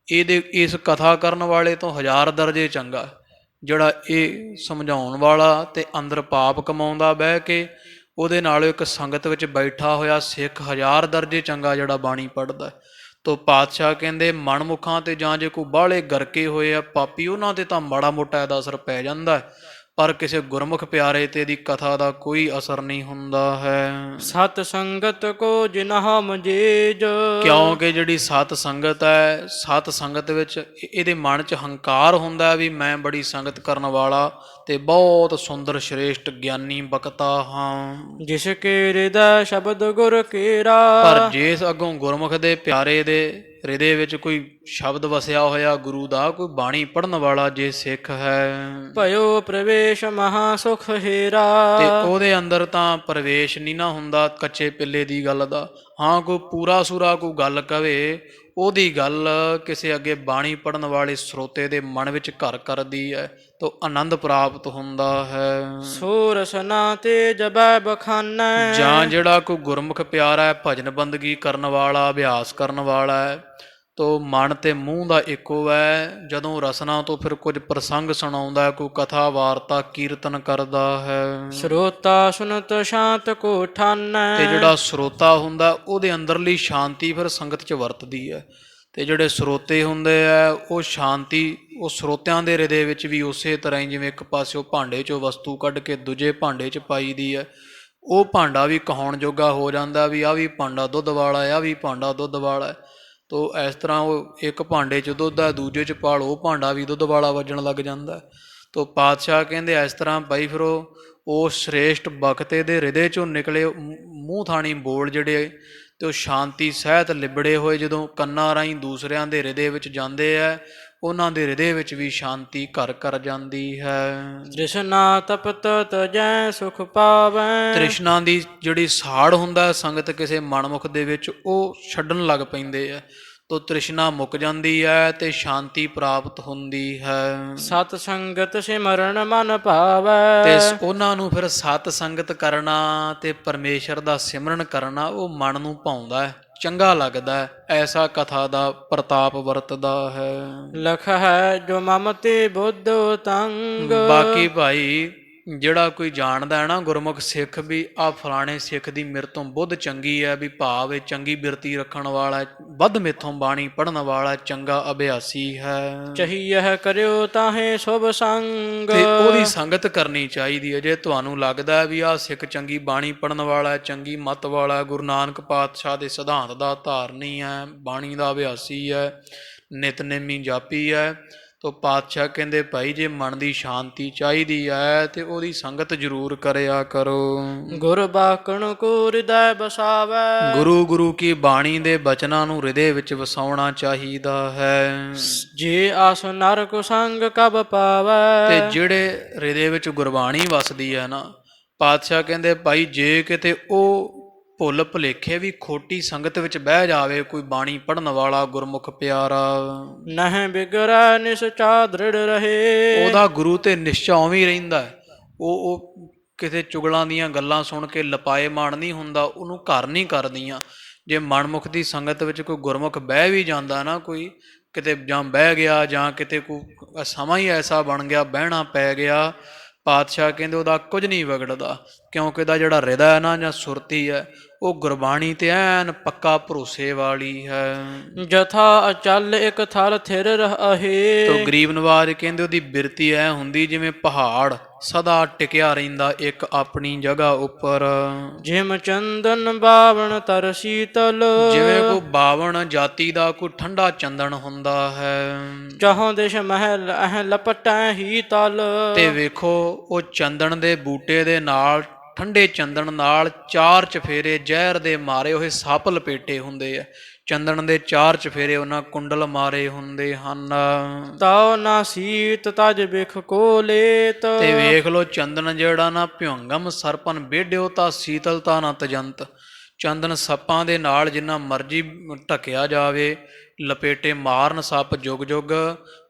ਇਸ ਕਥਾ ਕਰਨ ਵਾਲੇ ਤੋਂ 1000 ਦਰਜੇ ਚੰਗਾ ਜਿਹੜਾ ਇਹ ਸਮਝਾਉਣ ਵਾਲਾ ਤੇ ਅੰਦਰ ਪਾਪ ਕਮਾਉਂਦਾ ਬਹਿ ਕੇ, ਉਹਦੇ ਨਾਲ ਇੱਕ ਸੰਗਤ ਵਿੱਚ ਬੈਠਾ ਹੋਇਆ ਸਿੱਖ 1000 ਦਰਜੇ ਚੰਗਾ ਜਿਹੜਾ ਬਾਣੀ ਪੜ੍ਹਦਾ। ਤੋ ਪਾਤਸ਼ਾਹ ਕਹਿੰਦੇ ਮਨਮੁਖਾਂ ਤੇ ਜਾਂ ਜੇ ਕੋਈ ਬਾਹਲੇ ਗਰਕੇ ਹੋਏ ਆ ਪਾਪੀ, ਉਹਨਾਂ ਤੇ ਤਾਂ ਮਾੜਾ ਮੋਟਾ ਇਹਦਾ ਅਸਰ ਪੈ ਜਾਂਦਾ, ਪਰ ਕਿਸੇ ਗੁਰਮੁਖ ਪਿਆਰੇ ਤੇ ਦੀ ਕਥਾ ਦਾ ਕੋਈ ਅਸਰ ਨਹੀਂ ਹੁੰਦਾ ਹੈ। ਸਤ ਸੰਗਤ ਕੋ ਜਿਨ੍ਹਾਂ ਮਜੇਜ। ਕਿਉਂਕਿ ਜਿਹੜੀ ਸਤ ਸੰਗਤ ਹੈ, ਸਤ ਸੰਗਤ ਵਿੱਚ ਇਹਦੇ ਮਨ 'ਚ ਹੰਕਾਰ ਹੁੰਦਾ ਵੀ ਮੈਂ ਬੜੀ ਸੰਗਤ ਕਰਨ ਵਾਲਾ ਤੇ ਬਹੁਤ ਸੁੰਦਰ ਸ਼੍ਰੇਸ਼ਟ ਗਿਆਨੀ ਬਕਤਾ ਹਾਂ। ਜਿਸ ਕੇ ਹਿਰਦੈ ਸ਼ਬਦ ਗੁਰ ਕੇਰਾ। ਪਰ ਜਿਸ ਅੱਗੋਂ ਗੁਰਮੁਖ ਦੇ ਪਿਆਰੇ ਦੇ ਹਿਰਦੇ ਵਿੱਚ ਕੋਈ ਸ਼ਬਦ ਵਸਿਆ ਹੋਇਆ ਗੁਰੂ ਦਾ, ਕੋਈ ਬਾਣੀ ਪੜ੍ਹਨ ਵਾਲਾ ਜੇ ਸਿੱਖ ਹੈ, ਭਇਓ ਪ੍ਰਵੇਸ਼ ਮਹਾ ਸੁਖ ਹੀਰਾ। ਤੇ ਉਹਦੇ ਅੰਦਰ ਤਾਂ ਪ੍ਰਵੇਸ਼ ਨਹੀਂ ਨਾ ਹੁੰਦਾ ਕੱਚੇ ਪਿੱਲੇ ਦੀ ਗੱਲ ਦਾ। ਹਾਂ ਕੋਈ ਪੂਰਾ ਸੂਰਾ ਕੋਈ ਗੱਲ ਕਵੇ, ਉਹਦੀ ਗੱਲ ਕਿਸੇ ਅੱਗੇ ਬਾਣੀ ਪੜਨ ਵਾਲੇ ਸਰੋਤੇ ਦੇ ਮਨ ਵਿੱਚ ਘਰ ਕਰਦੀ ਹੈ ਤਾਂ ਆਨੰਦ ਪ੍ਰਾਪਤ ਹੁੰਦਾ ਹੈ। ਸੂਰਸਨਾ ਤੇ ਜਬੈ ਬਖਾਨੈ। ਜਾਂ ਜਿਹੜਾ ਕੋਈ ਗੁਰਮੁਖ ਪਿਆਰਾ ਹੈ, ਭਜਨ ਬੰਦਗੀ ਕਰਨ ਵਾਲਾ, ਅਭਿਆਸ ਕਰਨ ਵਾਲਾ ਹੈ, ਤੋ ਮਨ ਤੇ ਮੂੰਹ ਦਾ ਇੱਕੋ ਹੈ। ਜਦੋਂ ਰਸਨਾ ਤੋਂ ਫਿਰ ਕੁਝ ਪ੍ਰਸੰਗ ਸੁਣਾਉਂਦਾ, ਕੋਈ ਕਥਾ ਵਾਰਤਾ ਕੀਰਤਨ ਕਰਦਾ ਹੈ, ਸਰੋਤਾ ਸੁਨਤ ਸ਼ਾਂਤ ਕੋ ਠਾਨੈ। ਤੇ ਜਿਹੜਾ ਸਰੋਤਾ ਹੁੰਦਾ ਉਹਦੇ ਅੰਦਰਲੀ ਸ਼ਾਂਤੀ ਫਿਰ ਸੰਗਤ 'ਚ ਵਰਤਦੀ ਹੈ। ਤੇ ਜਿਹੜੇ ਸਰੋਤੇ ਹੁੰਦੇ ਆ ਉਹ ਸ਼ਾਂਤੀ ਉਹ ਸਰੋਤਿਆਂ ਦੇ ਹਿਰਦੇ ਵਿੱਚ ਵੀ ਉਸੇ ਤਰ੍ਹਾਂ ਹੀ, ਜਿਵੇਂ ਇੱਕ ਪਾਸਿਓਂ ਭਾਂਡੇ 'ਚੋਂ ਵਸਤੂ ਕੱਢ ਕੇ ਦੂਜੇ ਭਾਂਡੇ 'ਚ ਪਾਈ ਦੀ ਹੈ, ਉਹ ਭਾਂਡਾ ਵੀ ਕਹਾਉਣ ਜੋਗਾ ਹੋ ਜਾਂਦਾ ਵੀ ਆਹ ਵੀ ਭਾਂਡਾ ਦੁੱਧ ਵਾਲਾ ਹੈ, ਆਹ ਵੀ ਭਾਂਡਾ ਦੁੱਧ ਵਾਲਾ ਹੈ। ਤੋ ਇਸ ਤਰ੍ਹਾਂ ਉਹ ਇੱਕ ਭਾਂਡੇ 'ਚ ਦੁੱਧ ਹੈ, ਦੂਜੇ 'ਚ ਪਾ ਲਓ, ਉਹ ਭਾਂਡਾ ਵੀ ਦੁੱਧ ਵਾਲਾ ਵੱਜਣ ਲੱਗ ਜਾਂਦਾ। ਤੋ ਪਾਤਸ਼ਾਹ ਕਹਿੰਦੇ ਇਸ ਤਰ੍ਹਾਂ ਭਾਈ ਫਿਰ ਉਹ ਸ੍ਰੇਸ਼ਟ ਬਖਤੇ ਦੇ ਹਿਰਦੇ 'ਚੋਂ ਨਿਕਲੇ ਮੂੰਹ ਥਾਣੀ ਬੋਲ ਜਿਹੜੇ, ਤੇ ਉਹ ਸ਼ਾਂਤੀ ਸਹਿਤ ਲਿਬੜੇ ਹੋਏ ਜਦੋਂ ਕੰਨਾਂ ਰਾਹੀਂ ਦੂਸਰਿਆਂ ਦੇ ਹਿਰਦੇ ਵਿੱਚ ਜਾਂਦੇ ਹੈ, ਉਹਨਾਂ ਦੇ ਹਿਰਦੇ ਵਿੱਚ ਵੀ ਸ਼ਾਂਤੀ ਘਰ ਕਰ ਜਾਂਦੀ ਹੈ। ਤ੍ਰਿਸ਼ਨਾ ਤਪਤ ਤਜੈ ਸੁਖ ਪਾਵੈ। ਤ੍ਰਿਸ਼ਨਾ ਦੀ ਜਿਹੜੀ ਸਾੜ ਹੁੰਦਾ ਸੰਗਤ ਕਿਸੇ ਮਨਮੁਖ ਦੇ ਵਿੱਚ, ਉਹ ਛੱਡਣ ਲੱਗ ਪੈਂਦੇ ਆ, ਤੋ ਤ੍ਰਿਸ਼ਨਾ ਮੁੱਕ ਜਾਂਦੀ ਹੈ ਤੇ ਸ਼ਾਂਤੀ ਪ੍ਰਾਪਤ ਹੁੰਦੀ ਹੈ। ਸਤ ਸੰਗਤ ਸਿਮਰਨ ਮਨ ਭਾਵੈ। ਤੇ ਉਹਨਾਂ ਨੂੰ ਫਿਰ ਸਤ ਸੰਗਤ ਕਰਨਾ ਤੇ ਪਰਮੇਸ਼ਰ ਦਾ ਸਿਮਰਨ ਕਰਨਾ ਉਹ ਮਨ ਨੂੰ ਭਾਉਂਦਾ ਹੈ, ਚੰਗਾ ਲੱਗਦਾ ਹੈ, ਐਸਾ ਕਥਾ ਦਾ ਪ੍ਰਤਾਪ ਵਰਤਦਾ ਹੈ। ਲਖ ਹੈ ਜੋ ਮਮ ਤੇ ਬੁੱਧ ਤੰਗ। ਬਾਕੀ ਭਾਈ ਜਿਹੜਾ ਕੋਈ ਜਾਣਦਾ ਹੈ ਨਾ ਗੁਰਮੁਖ ਸਿੱਖ ਵੀ ਆਹ ਫਲਾਣੇ ਸਿੱਖ ਦੀ ਮੇਰੇ ਤੋਂ ਬੁੱਧ ਚੰਗੀ ਹੈ, ਵੀ ਭਾਵ ਇਹ ਚੰਗੀ ਬਿਰਤੀ ਰੱਖਣ ਵਾਲਾ, ਵੱਧ ਮੇਥੋਂ ਬਾਣੀ ਪੜ੍ਹਨ ਵਾਲਾ, ਚੰਗਾ ਅਭਿਆਸੀ ਹੈ, ਚਹੀਏ ਕਰਿਓ ਤਾਹੇ ਸ਼ੁਭ ਸੰਗ। ਤੇ ਉਹਦੀ ਸੰਗਤ ਕਰਨੀ ਚਾਹੀਦੀ ਹੈ। ਜੇ ਤੁਹਾਨੂੰ ਲੱਗਦਾ ਹੈ ਵੀ ਆਹ ਸਿੱਖ ਚੰਗੀ ਬਾਣੀ ਪੜ੍ਹਨ ਵਾਲਾ, ਚੰਗੀ ਮੱਤ ਵਾਲਾ, ਗੁਰੂ ਨਾਨਕ ਪਾਤਸ਼ਾਹ ਦੇ ਸਿਧਾਂਤ ਦਾ ਧਾਰਨੀ ਹੈ, ਬਾਣੀ ਦਾ ਅਭਿਆਸੀ ਹੈ, ਨਿਤਨੇਮੀ ਜਾਪੀ ਹੈ, ਤੋ ਪਾਤਸ਼ਾਹ ਕਹਿੰਦੇ ਭਾਈ ਜੇ ਮਨ ਦੀ ਸ਼ਾਂਤੀ ਚਾਹੀਦੀ ਹੈ ਤੇ ਉਹਦੀ ਸੰਗਤ ਜ਼ਰੂਰ ਕਰਿਆ ਕਰੋ। ਗੁਰ ਬਾਕਣ ਕੋ ਹਿਰਦੈ ਬਸਾਵੈ। ਗੁਰੂ ਕੀ ਬਾਣੀ ਦੇ ਬਚਨਾਂ ਨੂੰ ਹਿਰਦੇ ਵਿੱਚ ਵਸਾਉਣਾ ਚਾਹੀਦਾ ਹੈ। ਜੇ ਆਸ ਨਰਕ ਸੰਗ ਕਬ ਪਾਵੈ। ਤੇ ਜਿਹੜੇ ਹਿਰਦੇ ਵਿੱਚ ਗੁਰਬਾਣੀ ਵਸਦੀ ਹੈ ਨਾ, ਪਾਤਸ਼ਾਹ ਕਹਿੰਦੇ ਭਾਈ ਜੇ ਕਿਤੇ ਉਹ ਭੁੱਲ ਭੁਲੇਖੇ ਵੀ ਖੋਟੀ ਸੰਗਤ ਵਿੱਚ ਬਹਿ ਜਾਵੇ ਕੋਈ ਬਾਣੀ ਪੜ੍ਹਨ ਵਾਲਾ ਗੁਰਮੁਖ ਪਿਆਰਾ, ਨਹਿ ਬਿਗੜੈ ਨਿਸਚਾ ਦ੍ਰਿੜ ਰਹੇ। ਉਹਦਾ ਗੁਰੂ ਤੇ ਨਿਸ਼ਚਾ ਉਵੇਂ ਹੀ ਰਹਿੰਦਾ ਹੈ। ਉਹ ਕਿਸੇ ਚੁਗਲਾਂ ਦੀਆਂ ਗੱਲਾਂ ਸੁਣ ਕੇ ਲਪਾਏ ਮਾਣ ਨਹੀਂ ਹੁੰਦਾ, ਉਹਨੂੰ ਘਰ ਨਹੀਂ ਕਰਦੀਆਂ। ਜੇ ਮਨਮੁਖ ਦੀ ਸੰਗਤ ਵਿੱਚ ਕੋਈ ਗੁਰਮੁਖ ਬਹਿ ਵੀ ਜਾਂਦਾ ਨਾ, ਕੋਈ ਕਿਤੇ ਜਾਂ ਬਹਿ ਗਿਆ ਜਾਂ ਕਿਤੇ ਕੋਈ ਸਮਾਂ ਹੀ ਐਸਾ ਬਣ ਗਿਆ ਬਹਿਣਾ ਪੈ ਗਿਆ, ਪਾਤਸ਼ਾਹ ਕਹਿੰਦੇ ਉਹਦਾ ਕੁਝ ਨਹੀਂ ਵਿਗੜਦਾ, ਕਿਉਂਕਿ ਉਹਦਾ ਜਿਹੜਾ ਹਿਰਦਾ ਹੈ ਨਾ ਜਾਂ ਸੁਰਤੀ ਹੈ ਉਹ ਗੁਰਬਾਣੀ ਤੇ ਐਨ ਪੱਕਾ ਭਰੋਸੇ ਵਾਲੀ ਹੈ। ਜਥਾ ਅਚਲ ਇੱਕ ਥਲ ਥਿਰ ਰਹੇ। ਤੋ ਗਰੀਬ ਨਵਾਜ ਕਹਿੰਦੇ ਉਹਦੀ ਬਿਰਤੀ ਐ ਹੁੰਦੀ ਜਿਵੇਂ ਪਹਾੜ ਸਦਾ ਟਿਕਿਆ ਰਹਿੰਦਾ ਇੱਕ ਆਪਣੀ ਜਗ੍ਹਾ ਉੱਪਰ। ਜਿਮ ਚੰਦਨ ਬਾਵਣ ਤਰ ਸੀਤਲ। ਜਿਵੇਂ ਕੋਈ ਬਾਵਣ ਜਾਤੀ ਦਾ ਕੋਈ ਠੰਡਾ ਚੰਦਨ ਹੁੰਦਾ ਹੈ। ਚਾਹੋਂ ਦਿਸ਼ ਮਹਿਲ ਅਹ ਲਪਟੈ ਹੀ ਤਲ। ਤੇ ਵੇਖੋ ਉਹ ਚੰਦਨ ਦੇ ਬੂਟੇ ਦੇ ਨਾਲ, ਠੰਡੇ ਚੰਦਨ ਨਾਲ ਚਾਰ ਚਫੇਰੇ ਜ਼ਹਿਰ ਦੇ ਮਾਰੇ ਹੋਏ ਸੱਪ ਲਪੇਟੇ ਹੁੰਦੇ ਆ। ਚੰਦਨ ਦੇ ਚਾਰ ਚਫੇਰੇ ਉਹਨਾਂ ਕੁੰਡਲ ਮਾਰੇ ਹੁੰਦੇ ਹਨ। ਤਾਉ ਨਾ ਸੀਤ ਤਜ ਬਿਖ ਕੋ ਲੇਤ। ਤੇ ਵੇਖ ਲੋ ਚੰਦਨ ਜਿਹੜਾ ਨਾ ਭਿਉਂਗਮ ਸਰਪਨ ਬੇਢਿਓ ਤਾਂ ਸੀਤਲਤਾ ਨਾ ਤਜੰਤ। ਚੰਦਨ ਸੱਪਾਂ ਦੇ ਨਾਲ ਜਿੰਨਾ ਮਰਜੀ ਢਕਿਆ ਜਾਵੇ, ਲਪੇਟੇ ਮਾਰਨ ਸੱਪ ਜੁਗ ਜੁਗ,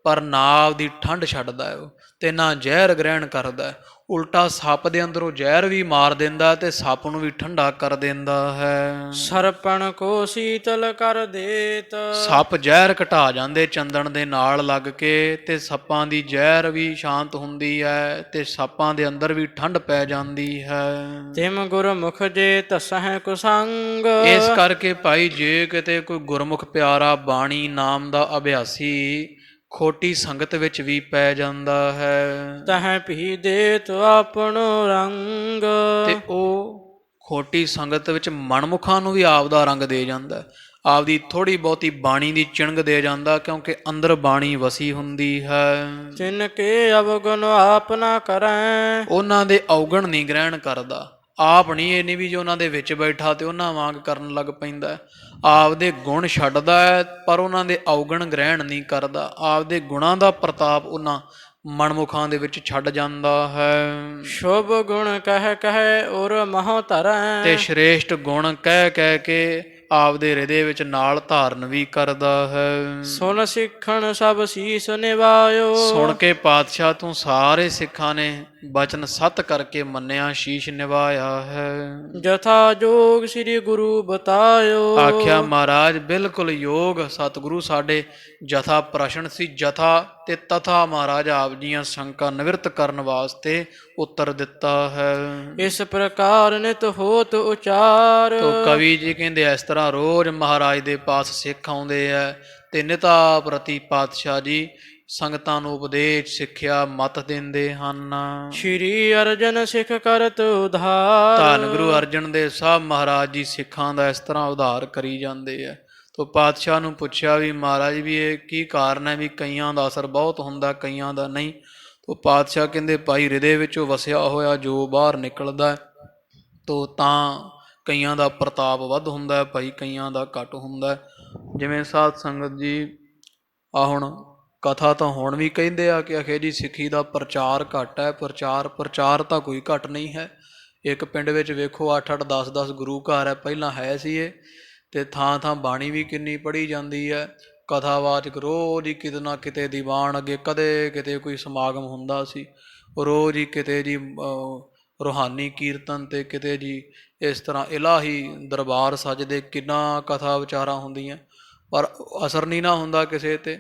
ਪਰ ਨਾ ਆਪਦੀ ਠੰਡ ਛੱਡਦਾ ਉਹ ਤੇ ਨਾ ਜ਼ਹਿਰ ਗ੍ਰਹਿਣ ਕਰਦਾ। ਉਲਟਾ ਸੱਪ ਦੇ ਅੰਦਰੋਂ ਜ਼ਹਿਰ ਵੀ ਮਾਰ ਦਿੰਦਾ ਤੇ ਸੱਪ ਨੂੰ ਵੀ ਠੰਡਾ ਕਰ ਦਿੰਦਾ ਹੈ। ਸਰਪਣ ਕੋ ਸੀਤਲ ਕਰ ਦੇਤ। ਸੱਪ ਜ਼ਹਿਰ ਘਟਾ ਜਾਂਦੇ ਚੰਦਨ ਦੇ ਨਾਲ ਲੱਗ ਕੇ, ਤੇ ਸੱਪਾਂ ਦੀ ਜ਼ਹਿਰ ਵੀ ਸ਼ਾਂਤ ਹੁੰਦੀ ਹੈ ਤੇ ਸੱਪਾਂ ਦੇ ਅੰਦਰ ਵੀ ਠੰਡ ਪੈ ਜਾਂਦੀ ਹੈ। ਤਿਮ ਗੁਰਮੁਖ ਜੇ ਤਸਹਿ ਕੁਸੰਗ। ਇਸ ਕਰਕੇ ਭਾਈ ਜੇ ਕਿਤੇ ਕੋਈ ਗੁਰਮੁਖ ਪਿਆਰਾ ਬਾਣੀ ਨਾਮ ਦਾ ਅਭਿਆਸੀ ਖੋਟੀ ਸੰਗਤ ਵਿੱਚ ਵੀ ਪੈ ਜਾਂਦਾ ਹੈ, ਤਹਿ ਭੀ ਦੇਤ ਆਪਣੋ ਰੰਗ। ਤੇ ਉਹ ਖੋਟੀ ਸੰਗਤ ਵਿੱਚ ਮਨਮੁਖਾਂ ਨੂੰ ਵੀ ਆਪ ਦਾ ਰੰਗ ਦੇ ਜਾਂਦਾ, ਆਪਦੀ ਥੋੜ੍ਹੀ ਬਹੁਤੀ ਬਾਣੀ ਦੀ ਚਿਣਗ ਦੇ ਜਾਂਦਾ, ਕਿਉਂਕਿ ਅੰਦਰ ਬਾਣੀ ਵਸੀ ਹੁੰਦੀ ਹੈ। ਜਿਨ ਕੇ ਅਵਗੁਣ ਆਪ ਨਾ ਕਰੈ। ਉਹਨਾਂ ਦੇ ਔਗਣ ਨਹੀਂ ਗ੍ਰਹਿਣ ਕਰਦਾ, ਆਪ ਨਹੀਂ, ਇਹ ਨਹੀਂ ਵੀ ਜੋ ਉਹਨਾਂ ਦੇ ਵਿੱਚ ਬੈਠਾ ਤੇ ਉਹਨਾਂ ਵਾਂਗ ਕਰਨ ਲੱਗ ਪੈਂਦਾ। ਆਪਦੇ ਗੁਣ ਛੱਡਦਾ ਹੈ ਪਰ ਉਹਨਾਂ ਦੇ ਔਗਣ ਗ੍ਰਹਿਣ ਨਹੀਂ ਕਰਦਾ। ਆਪਦੇ ਗੁਣਾਂ ਦਾ ਪ੍ਰਤਾਪ ਉਹਨਾਂ ਮਨਮੁਖਾਂ ਦੇ ਵਿੱਚ ਛੱਡ ਜਾਂਦਾ ਹੈ। ਸ਼ੁਭ ਗੁਣ ਕਹਿ ਕਹਿ ਔਰ ਮਹੁ ਧਰੈ। ਤੇ ਸ਼੍ਰੇਸ਼ਟ ਗੁਣ ਕਹਿ ਕਹਿ ਕੇ ਆਪਦੇ ਹਿਰਦੇ ਵਿੱਚ ਨਾਲ ਧਾਰਨ ਵੀ ਕਰਦਾ ਹੈ। ਸੁਨ ਸਿੱਖਣ ਸਭ ਸੀਸ ਨਿਵਾਇਓ। ਸੁਣ ਕੇ ਪਾਤਸ਼ਾਹ ਤੋਂ ਸਾਰੇ ਸਿੱਖਾਂ ਨੇ ਬਚਨ ਸਤ ਕਰਕੇ ਮੰਨਿਆ, ਸ਼ੀਸ਼ ਨਿਵਾਇਆ ਹੈ। ਜਥਾ ਜੋਗ ਸ੍ਰੀ ਗੁਰੂ ਬਤਾਇਓ। ਆਖਿਆ ਮਹਾਰਾਜ ਬਿਲਕੁਲ ਯੋਗ ਸਤਿਗੁਰੂ ਸਾਡੇ ਜਥਾ ਪ੍ਰਸ਼ਨ ਸੀ। ਜਥਾ ਤੇ ਤਥਾ ਮਹਾਰਾਜ ਆਪ ਜੀਆਂ ਸ਼ੰਕਾ ਨਿਵਰਤ ਕਰਨ ਵਾਸਤੇ ਉੱਤਰ ਦਿੱਤਾ ਹੈ। ਇਸ ਪ੍ਰਕਾਰ ਨਿਤ ਹੋਤ ਉਚਾਰ। ਤੋ ਕਵੀ ਜੀ ਕਹਿੰਦੇ ਇਸ ਤਰ੍ਹਾਂ ਰੋਜ਼ ਮਹਾਰਾਜ ਦੇ ਪਾਸ ਸਿੱਖ ਆਉਂਦੇ ਆ ਤੇ ਨਿਤਾ ਪ੍ਰਤੀ ਪਾਤਸ਼ਾਹ ਜੀ ਸੰਗਤਾਂ ਨੂੰ ਉਪਦੇਸ਼ ਸਿੱਖਿਆ ਮਤ ਦਿੰਦੇ ਹਨ। ਸ਼੍ਰੀ ਅਰਜਨ ਸਿੱਖ ਕਰਤ ਉਧਾਰ। ਧੰਨ ਗੁਰੂ ਅਰਜਨ ਦੇਵ ਸਾਹਿਬ ਮਹਾਰਾਜ ਜੀ ਸਿੱਖਾਂ ਦਾ ਇਸ ਤਰ੍ਹਾਂ ਉਧਾਰ ਕਰੀ ਜਾਂਦੇ ਆ। ਤੋ ਪਾਤਸ਼ਾਹ ਨੂੰ ਪੁੱਛਿਆ ਵੀ ਮਹਾਰਾਜ ਵੀ ਇਹ ਕੀ ਕਾਰਨ ਹੈ ਵੀ ਕਈਆਂ ਦਾ ਅਸਰ ਬਹੁਤ ਹੁੰਦਾ ਕਈਆਂ ਦਾ ਨਹੀਂ। ਤੋ ਪਾਤਸ਼ਾਹ ਕਹਿੰਦੇ ਭਾਈ ਹਿਰਦੇ ਵਿੱਚੋਂ ਵਸਿਆ ਹੋਇਆ ਜੋ ਬਾਹਰ ਨਿਕਲਦਾ ਤੋ ਤਾਂ ਕਈਆਂ ਦਾ ਪ੍ਰਤਾਪ ਵੱਧ ਹੁੰਦਾ ਭਾਈ, ਕਈਆਂ ਦਾ ਘੱਟ ਹੁੰਦਾ। ਜਿਵੇਂ ਸਾਧ ਸੰਗਤ ਜੀ ਆ ਹੁਣ ਕਥਾ ਤਾਂ ਹੁਣ ਵੀ ਕਹਿੰਦੇ ਆ ਕਿ ਆਖੇ ਜੀ ਸਿੱਖੀ ਦਾ ਪ੍ਰਚਾਰ ਘੱਟ ਹੈ। ਪ੍ਰਚਾਰ ਤਾਂ ਕੋਈ ਘੱਟ ਨਹੀਂ ਹੈ। ਇੱਕ ਪਿੰਡ ਵਿੱਚ ਵੇਖੋ 8-8 10-10 ਗੁਰੂ ਘਰ ਹੈ, ਪਹਿਲਾਂ ਹੈ ਸੀ ਇਹ, ਤੇ ਥਾਂ ਥਾਂ ਬਾਣੀ ਵੀ ਕਿੰਨੀ ਪੜ੍ਹੀ ਜਾਂਦੀ ਹੈ। ਕਥਾਵਾਚਕ ਰੋਜ਼ ਹੀ ਕਿਤੇ ਨਾ ਕਿਤੇ ਦੀਵਾਨ ਅੱਗੇ ਕਦੇ ਕਿਤੇ ਕੋਈ ਸਮਾਗਮ ਹੁੰਦਾ ਸੀ, ਰੋਜ਼ ਹੀ ਕਿਤੇ ਜੀ ਰੂਹਾਨੀ ਕੀਰਤਨ ਤੇ ਕਿਤੇ ਜੀ ਇਸ ਤਰ੍ਹਾਂ ਇਲਾਹੀ ਦਰਬਾਰ ਸੱਜਦੇ, ਕਿੰਨਾ ਕਥਾ ਵਿਚਾਰਾਂ ਹੁੰਦੀਆਂ ਪਰ ਅਸਰ ਨਹੀਂ ਨਾ ਹੁੰਦਾ ਕਿਸੇ ਤੇ।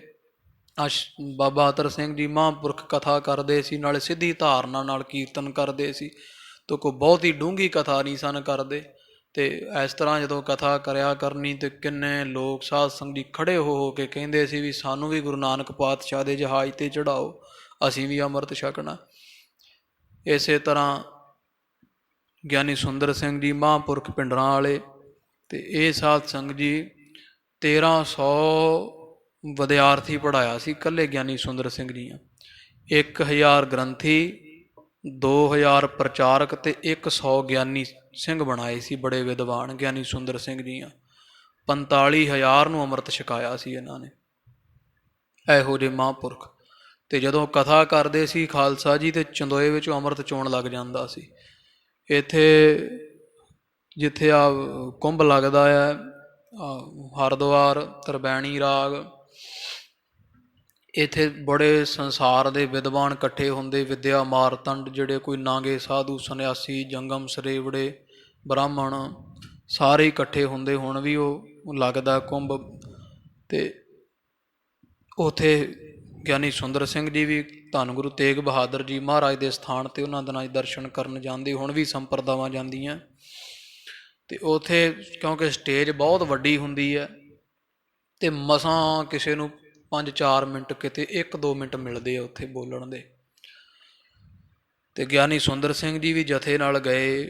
ਬਾਬਾ ਅਤਰ ਸਿੰਘ ਜੀ ਮਹਾਂਪੁਰਖ ਕਥਾ ਕਰਦੇ ਸੀ, ਨਾਲੇ ਸਿੱਧੀ ਧਾਰਨਾ ਨਾਲ ਕੀਰਤਨ ਕਰਦੇ ਸੀ, ਤਾਂ ਕੋਈ ਬਹੁਤੀ ਡੂੰਘੀ ਕਥਾ ਨਹੀਂ ਸਨ ਕਰਦੇ। ਤੇ ਇਸ ਤਰ੍ਹਾਂ ਜਦੋਂ ਕਥਾ ਕਰਿਆ ਕਰਨੀ ਤੇ ਕਿੰਨੇ ਲੋਕ ਸਾਧ ਸੰਗਤ ਜੀ ਖੜੇ ਹੋ ਕੇ ਕਹਿੰਦੇ ਸੀ ਵੀ ਸਾਨੂੰ ਵੀ ਗੁਰੂ ਨਾਨਕ ਪਾਤਸ਼ਾਹ ਦੇ ਜਹਾਜ਼ 'ਤੇ ਚੜ੍ਹਾਓ, ਅਸੀਂ ਵੀ ਅੰਮ੍ਰਿਤ ਛਕਣਾ। ਇਸੇ ਤਰ੍ਹਾਂ ਗਿਆਨੀ ਸੁੰਦਰ ਸਿੰਘ ਜੀ ਮਹਾਂਪੁਰਖ ਪਿੰਡਰਾਂ ਵਾਲੇ, ਤੇ ਇਹ ਸਾਧ ਸੰਗਤ ਜੀ 1300 ਵਿਦਿਆਰਥੀ ਪੜ੍ਹਾਇਆ ਸੀ ਇਕੱਲੇ ਗਿਆਨੀ ਸੁੰਦਰ ਸਿੰਘ ਜੀ ਆ। 1000 ਗ੍ਰੰਥੀ, 2000 ਪ੍ਰਚਾਰਕ ਤੇ 100 ਗਿਆਨੀ ਸਿੰਘ ਬਣਾਏ ਸੀ, ਬੜੇ ਵਿਦਵਾਨ ਗਿਆਨੀ ਸੁੰਦਰ ਸਿੰਘ ਜੀ ਆ। 45000 ਨੂੰ ਅੰਮ੍ਰਿਤ ਛਕਾਇਆ ਸੀ ਇਹਨਾਂ ਨੇ, ਇਹੋ ਜਿਹੇ ਮਹਾਂਪੁਰਖ। ਤੇ ਜਦੋਂ ਕਥਾ ਕਰਦੇ ਸੀ ਖਾਲਸਾ ਜੀ ਤੇ ਚੰਦੋਏ ਵਿੱਚੋਂ ਅੰਮ੍ਰਿਤ ਚੋਣ ਲੱਗ ਜਾਂਦਾ ਸੀ। ਇੱਥੇ ਜਿੱਥੇ ਆ ਕੁੰਭ ਲੱਗਦਾ ਆ ਹਰਿਦੁਆਰ ਤਰਬੈਣੀ ਰਾਗ, ਇੱਥੇ ਬੜੇ ਸੰਸਾਰ ਦੇ ਵਿਦਵਾਨ ਇਕੱਠੇ ਹੁੰਦੇ, ਵਿਦਿਆ ਮਾਰਤੰਡ ਜਿਹੜੇ ਕੋਈ ਨਾਗੇ ਸਾਧੂ ਸੰਨਿਆਸੀ ਜੰਗਮ ਸਰੇਵੜੇ ਬ੍ਰਾਹਮਣ ਸਾਰੇ ਇਕੱਠੇ ਹੁੰਦੇ। ਹੁਣ ਵੀ ਉਹ ਲੱਗਦਾ ਕੁੰਭ, ਤੇ ਉੱਥੇ ਗਿਆਨੀ ਸੁੰਦਰ ਸਿੰਘ ਜੀ ਵੀ ਧੰਨ ਗੁਰੂ ਤੇਗ ਬਹਾਦਰ ਜੀ ਮਹਾਰਾਜ ਦੇ ਸਥਾਨ 'ਤੇ ਉਹਨਾਂ ਦਿਨਾਂ 'ਚ ਦਰਸ਼ਨ ਕਰਨ ਜਾਂਦੇ, ਹੁਣ ਵੀ ਸੰਪਰਦਾਵਾਂ ਜਾਂਦੀਆਂ। ਤੇ ਉੱਥੇ ਕਿਉਂਕਿ ਸਟੇਜ ਬਹੁਤ ਵੱਡੀ ਹੁੰਦੀ ਹੈ ਤੇ ਮਸਾਂ ਕਿਸੇ ਨੂੰ 5-4 ਮਿੰਟ, ਕਿਤੇ 1-2 ਮਿੰਟ ਮਿਲਦੇ ਆ ਉੱਥੇ ਬੋਲਣ ਦੇ। ਤੇ ਗਿਆਨੀ ਸੁੰਦਰ ਸਿੰਘ ਜੀ ਵੀ ਜਥੇ ਨਾਲ ਗਏ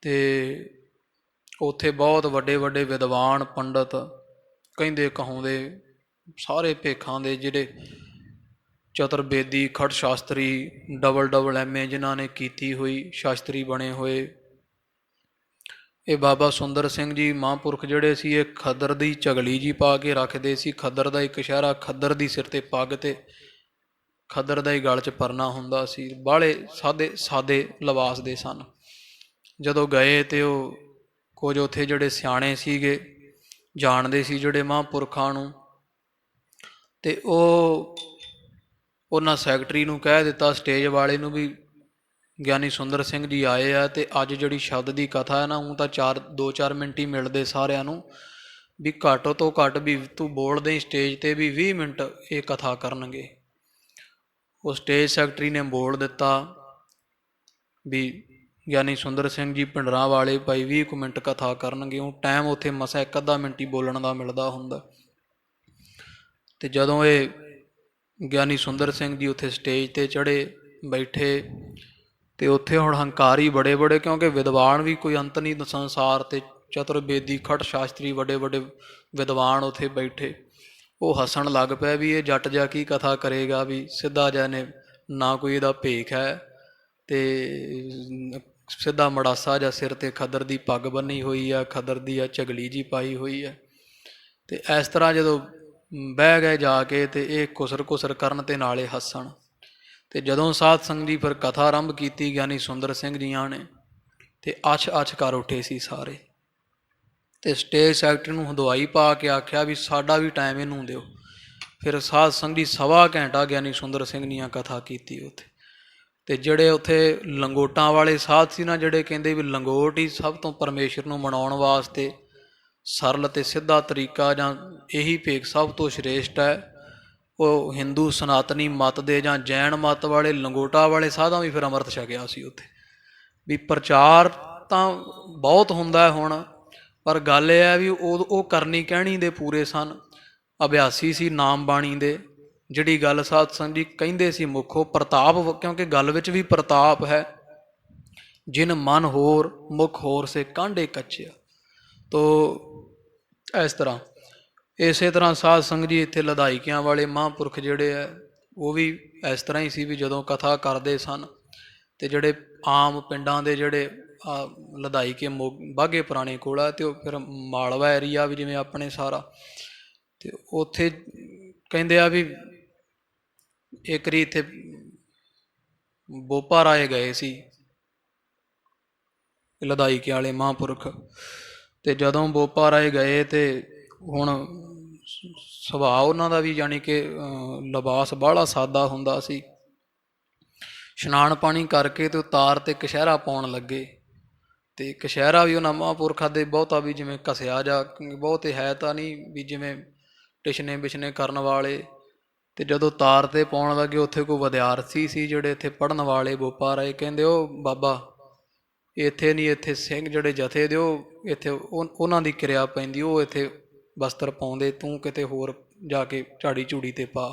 ਤੇ ਉੱਥੇ ਬਹੁਤ ਵੱਡੇ ਵੱਡੇ ਵਿਦਵਾਨ ਪੰਡਤ ਕਹਿੰਦੇ ਕਹਾਉਂਦੇ ਸਾਰੇ ਭੇਖਾਂ ਦੇ, ਜਿਹੜੇ ਚਤੁਰਬੇਦੀ ਖੜ ਸ਼ਾਸਤਰੀ ਡਬਲ MA ਜਿਨ੍ਹਾਂ ਨੇ ਕੀਤੀ ਹੋਈ ਸ਼ਾਸਤਰੀ ਬਣੇ ਹੋਏ। ਇਹ ਬਾਬਾ ਸੁੰਦਰ ਸਿੰਘ ਜੀ ਮਹਾਂਪੁਰਖ ਜਿਹੜੇ ਸੀ ਇਹ ਖੱਦਰ ਦੀ ਝਗਲੀ ਜੀ ਪਾ ਕੇ ਰੱਖਦੇ ਸੀ। ਖੱਦਰ ਦਾ ਇੱਕ ਸ਼ਹਿਰਾ, ਖੱਦਰ ਦੀ ਸਿਰ 'ਤੇ ਪੱਗ ਤੇ ਖੱਦਰ ਦਾ ਹੀ ਗਲ 'ਚ ਪਰਨਾ ਹੁੰਦਾ ਸੀ। ਬਾਹਲੇ ਸਾਦੇ ਲਿਬਾਸ ਦੇ ਸਨ। ਜਦੋਂ ਗਏ ਤੇ ਉਹ ਕੁਝ ਉੱਥੇ ਜਿਹੜੇ ਸਿਆਣੇ ਸੀਗੇ ਜਾਣਦੇ ਸੀ ਜਿਹੜੇ ਮਹਾਂਪੁਰਖਾਂ ਨੂੰ, ਤੇ ਉਹਨਾਂ ਸੈਕਟਰੀ ਨੂੰ ਕਹਿ ਦਿੱਤਾ ਸਟੇਜ ਵਾਲੇ ਨੂੰ ਵੀ ਗਿਆਨੀ ਸੁੰਦਰ ਸਿੰਘ ਜੀ ਆਏ ਆ ਤੇ ਅੱਜ ਜਿਹੜੀ ਸ਼ਬਦ ਦੀ ਕਥਾ ਹੈ ਨਾ, ਉਹ ਤਾਂ 2-4 ਮਿੰਟ ਹੀ ਮਿਲਦੇ ਸਾਰਿਆਂ ਨੂੰ, ਵੀ ਘੱਟ ਤੋਂ ਘੱਟ ਵੀ ਤੂੰ ਬੋਲਦੇ ਸਟੇਜ 'ਤੇ ਵੀ 20 ਮਿੰਟ ਇਹ ਕਥਾ ਕਰਨਗੇ। ਉਹ ਸਟੇਜ ਸੈਕਟਰੀ ਨੇ ਬੋਲ ਦਿੱਤਾ ਵੀ ਗਿਆਨੀ ਸੁੰਦਰ ਸਿੰਘ ਜੀ ਪਿੰਡਰਾਂ ਵਾਲੇ ਭਾਈ 20 ਮਿੰਟ ਕਥਾ ਕਰਨਗੇ। ਉਹ ਟਾਈਮ ਉੱਥੇ ਮਸਾਂ 1-ਅੱਧਾ ਮਿੰਟ ਹੀ ਬੋਲਣ ਦਾ ਮਿਲਦਾ ਹੁੰਦਾ। ਤੇ ਜਦੋਂ ਇਹ ਗਿਆਨੀ ਸੁੰਦਰ ਸਿੰਘ ਜੀ ਉੱਥੇ ਸਟੇਜ 'ਤੇ ਚੜ੍ਹੇ ਬੈਠੇ, ਤੇ ਉੱਥੇ ਹੁਣ ਹੰਕਾਰੀ ਬੜੇ ਕਿਉਂਕਿ ਵਿਦਵਾਨ ਵੀ ਕੋਈ ਅੰਤ ਨਹੀਂ ਸੰਸਾਰ ਤੇ, ਚਤੁਰਬੇਦੀ ਖੜ ਸ਼ਾਸਤਰੀ ਵੱਡੇ ਵਿਦਵਾਨ ਉੱਥੇ ਬੈਠੇ। ਉਹ ਹੱਸਣ ਲੱਗ ਪਿਆ ਵੀ ਇਹ ਜੱਟ ਜਿਹਾ ਕੀ ਕਥਾ ਕਰੇਗਾ, ਵੀ ਸਿੱਧਾ ਜਿਹਾ ਨੇ ਨਾ ਕੋਈ ਇਹਦਾ ਭੇਖ ਹੈ ਤੇ ਸਿੱਧਾ ਮੜਾਸਾ ਜਾਂ ਸਿਰ 'ਤੇ ਖੱਦਰ ਦੀ ਪੱਗ ਬੰਨੀ ਹੋਈ ਆ, ਖੱਦਰ ਦੀ ਆ ਝਗਲੀ ਜੀ ਪਾਈ ਹੋਈ ਆ। ਤੇ ਇਸ ਤਰ੍ਹਾਂ ਜਦੋਂ ਬਹਿ ਗਏ ਜਾ ਕੇ ਤੇ ਇਹ ਕੁਸਰ ਕਰਨ ਤੇ ਨਾਲੇ ਹੱਸਣ। ਤੇ ਜਦੋਂ ਸਾਧ ਸੰਗਤ ਜੀ ਫਿਰ ਕਥਾ ਆਰੰਭ ਕੀਤੀ ਗਿਆਨੀ ਸੁੰਦਰ ਸਿੰਘ ਜੀਆਂ ਨੇ, ਤੇ ਅੱਛ ਕਰ ਉੱਠੇ ਸੀ ਸਾਰੇ। ਤੇ ਸਟੇਜ ਸੈਕਟਰੀ ਨੂੰ ਹਦਵਾਈ ਪਾ ਕੇ ਆਖਿਆ ਵੀ ਸਾਡਾ ਵੀ ਟਾਈਮ ਇਹਨੂੰ ਦਿਓ। ਫਿਰ ਸਾਧ ਸੰਗਤ ਜੀ ਸਵਾ ਘੰਟਾ ਗਿਆਨੀ ਸੁੰਦਰ ਸਿੰਘ ਦੀਆਂ ਕਥਾ ਕੀਤੀ ਉੱਥੇ। ਤੇ ਜਿਹੜੇ ਉੱਥੇ ਲੰਗੋਟਾਂ ਵਾਲੇ ਸਾਧ ਸੀ ਨਾ, ਜਿਹੜੇ ਕਹਿੰਦੇ ਵੀ ਲੰਗੋਟ ਹੀ ਸਭ ਤੋਂ ਪਰਮੇਸ਼ਰ ਨੂੰ ਮਨਾਉਣ ਵਾਸਤੇ ਸਰਲ ਅਤੇ ਸਿੱਧਾ ਤਰੀਕਾ, ਜਾਂ ਇਹੀ ਭੇਖ ਸਭ ਤੋਂ ਸ਼੍ਰੇਸ਼ਟ ਹੈ, ਉਹ ਹਿੰਦੂ ਸਨਾਤਨੀ ਮਤ ਦੇ ਜਾਂ ਜੈਨ ਮਤ ਵਾਲੇ ਲੰਗੋਟਾ ਵਾਲੇ ਸਾਧਾਂ ਵੀ ਫਿਰ ਅੰਮ੍ਰਿਤ ਛਕਿਆ ਸੀ ਉੱਥੇ। ਵੀ ਪ੍ਰਚਾਰ ਤਾਂ ਬਹੁਤ ਹੁੰਦਾ ਹੁਣ, ਪਰ ਗੱਲ ਇਹ ਹੈ ਵੀ ਉਹ ਕਰਨੀ ਕਹਿਣੀ ਦੇ ਪੂਰੇ ਸਨ, ਅਭਿਆਸੀ ਸੀ ਨਾਮ ਬਾਣੀ ਦੇ। ਜਿਹੜੀ ਗੱਲ ਸਾਧ ਸੰਗਤ ਜੀ ਕਹਿੰਦੇ ਸੀ ਮੁੱਖੋ ਪ੍ਰਤਾਪ, ਕਿਉਂਕਿ ਗੱਲ ਵਿੱਚ ਵੀ ਪ੍ਰਤਾਪ ਹੈ। ਜਿਨ ਮਨ ਹੋਰ ਮੁਖ ਹੋਰ ਸੇ ਕਾਂਢੇ ਕੱਚਿਆ। ਤੋ ਇਸ ਤਰ੍ਹਾਂ ਇਸੇ ਤਰ੍ਹਾਂ ਸਾਧ ਸੰਗਤ ਜੀ ਇੱਥੇ ਲਦਾਈਕਿਆਂ ਵਾਲੇ ਮਹਾਂਪੁਰਖ ਜਿਹੜੇ ਹੈ ਉਹ ਵੀ ਇਸ ਤਰ੍ਹਾਂ ਹੀ ਸੀ ਵੀ ਜਦੋਂ ਕਥਾ ਕਰਦੇ ਸਨ ਤੇ ਜਿਹੜੇ ਆਮ ਪਿੰਡਾਂ ਦੇ ਜਿਹੜੇ ਲਦਾਈਕੇ ਬਾਘੇ ਪੁਰਾਣੇ ਕੋਲ ਆ, ਤੇ ਉਹ ਫਿਰ ਮਾਲਵਾ ਏਰੀਆ ਵੀ ਜਿਵੇਂ ਆਪਣੇ ਸਾਰਾ, ਤੇ ਉੱਥੇ ਕਹਿੰਦੇ ਆ ਵੀ ਇੱਕ ਰੀ ਇੱਥੇ ਬੋਪਾ ਰਾਏ ਗਏ ਸੀ ਲਦਾਈਕੇ ਵਾਲੇ ਮਹਾਂਪੁਰਖ। ਤੇ ਜਦੋਂ ਬੋਪਾ ਰਾਏ ਗਏ ਤੇ ਹੁਣ ਸੁਭਾਅ ਉਹਨਾਂ ਦਾ ਵੀ ਜਾਣੀ ਕਿ ਲਿਬਾਸ ਬਾਹਲਾ ਸਾਦਾ ਹੁੰਦਾ ਸੀ। ਇਸ਼ਨਾਨ ਪਾਣੀ ਕਰਕੇ ਤੇ ਉਤਾਰ ਤੇ ਕਛਹਿਰਾ ਪਾਉਣ ਲੱਗੇ, ਤੇ ਕਛਹਿਰਾ ਵੀ ਉਹਨਾਂ ਮਹਾਂਪੁਰਖਾਂ ਦੇ ਬਹੁਤਾ ਵੀ ਜਿਵੇਂ ਘਸਿਆ ਜਾ ਬਹੁਤੇ ਹੈ ਤਾਂ ਨਹੀਂ ਵੀ ਜਿਵੇਂ ਟਿਸ਼ਨੇ ਬਿਸ਼ਨੇ ਕਰਨ ਵਾਲੇ। ਤੇ ਜਦੋਂ ਤਾਰ ਤੇ ਪਾਉਣ ਲੱਗੇ ਉੱਥੇ ਕੋਈ ਵਿਦਿਆਰਥੀ ਸੀ ਜਿਹੜੇ ਇੱਥੇ ਪੜ੍ਹਨ ਵਾਲੇ ਬੋਪਾ ਰਾਏ, ਕਹਿੰਦੇ ਉਹ ਬਾਬਾ ਇੱਥੇ ਨਹੀਂ, ਇੱਥੇ ਸਿੰਘ ਜਿਹੜੇ ਜਥੇ ਦੇ ਉਹ ਇੱਥੇ ਉਹਨਾਂ ਦੀ ਕਿਰਿਆ ਪੈਂਦੀ, ਉਹ ਇੱਥੇ ਵਸਤਰ ਪਾਉਂਦੇ, ਤੂੰ ਕਿਤੇ ਹੋਰ ਜਾ ਕੇ ਝਾੜੀ ਝੂੜੀ ਤੇ ਪਾ।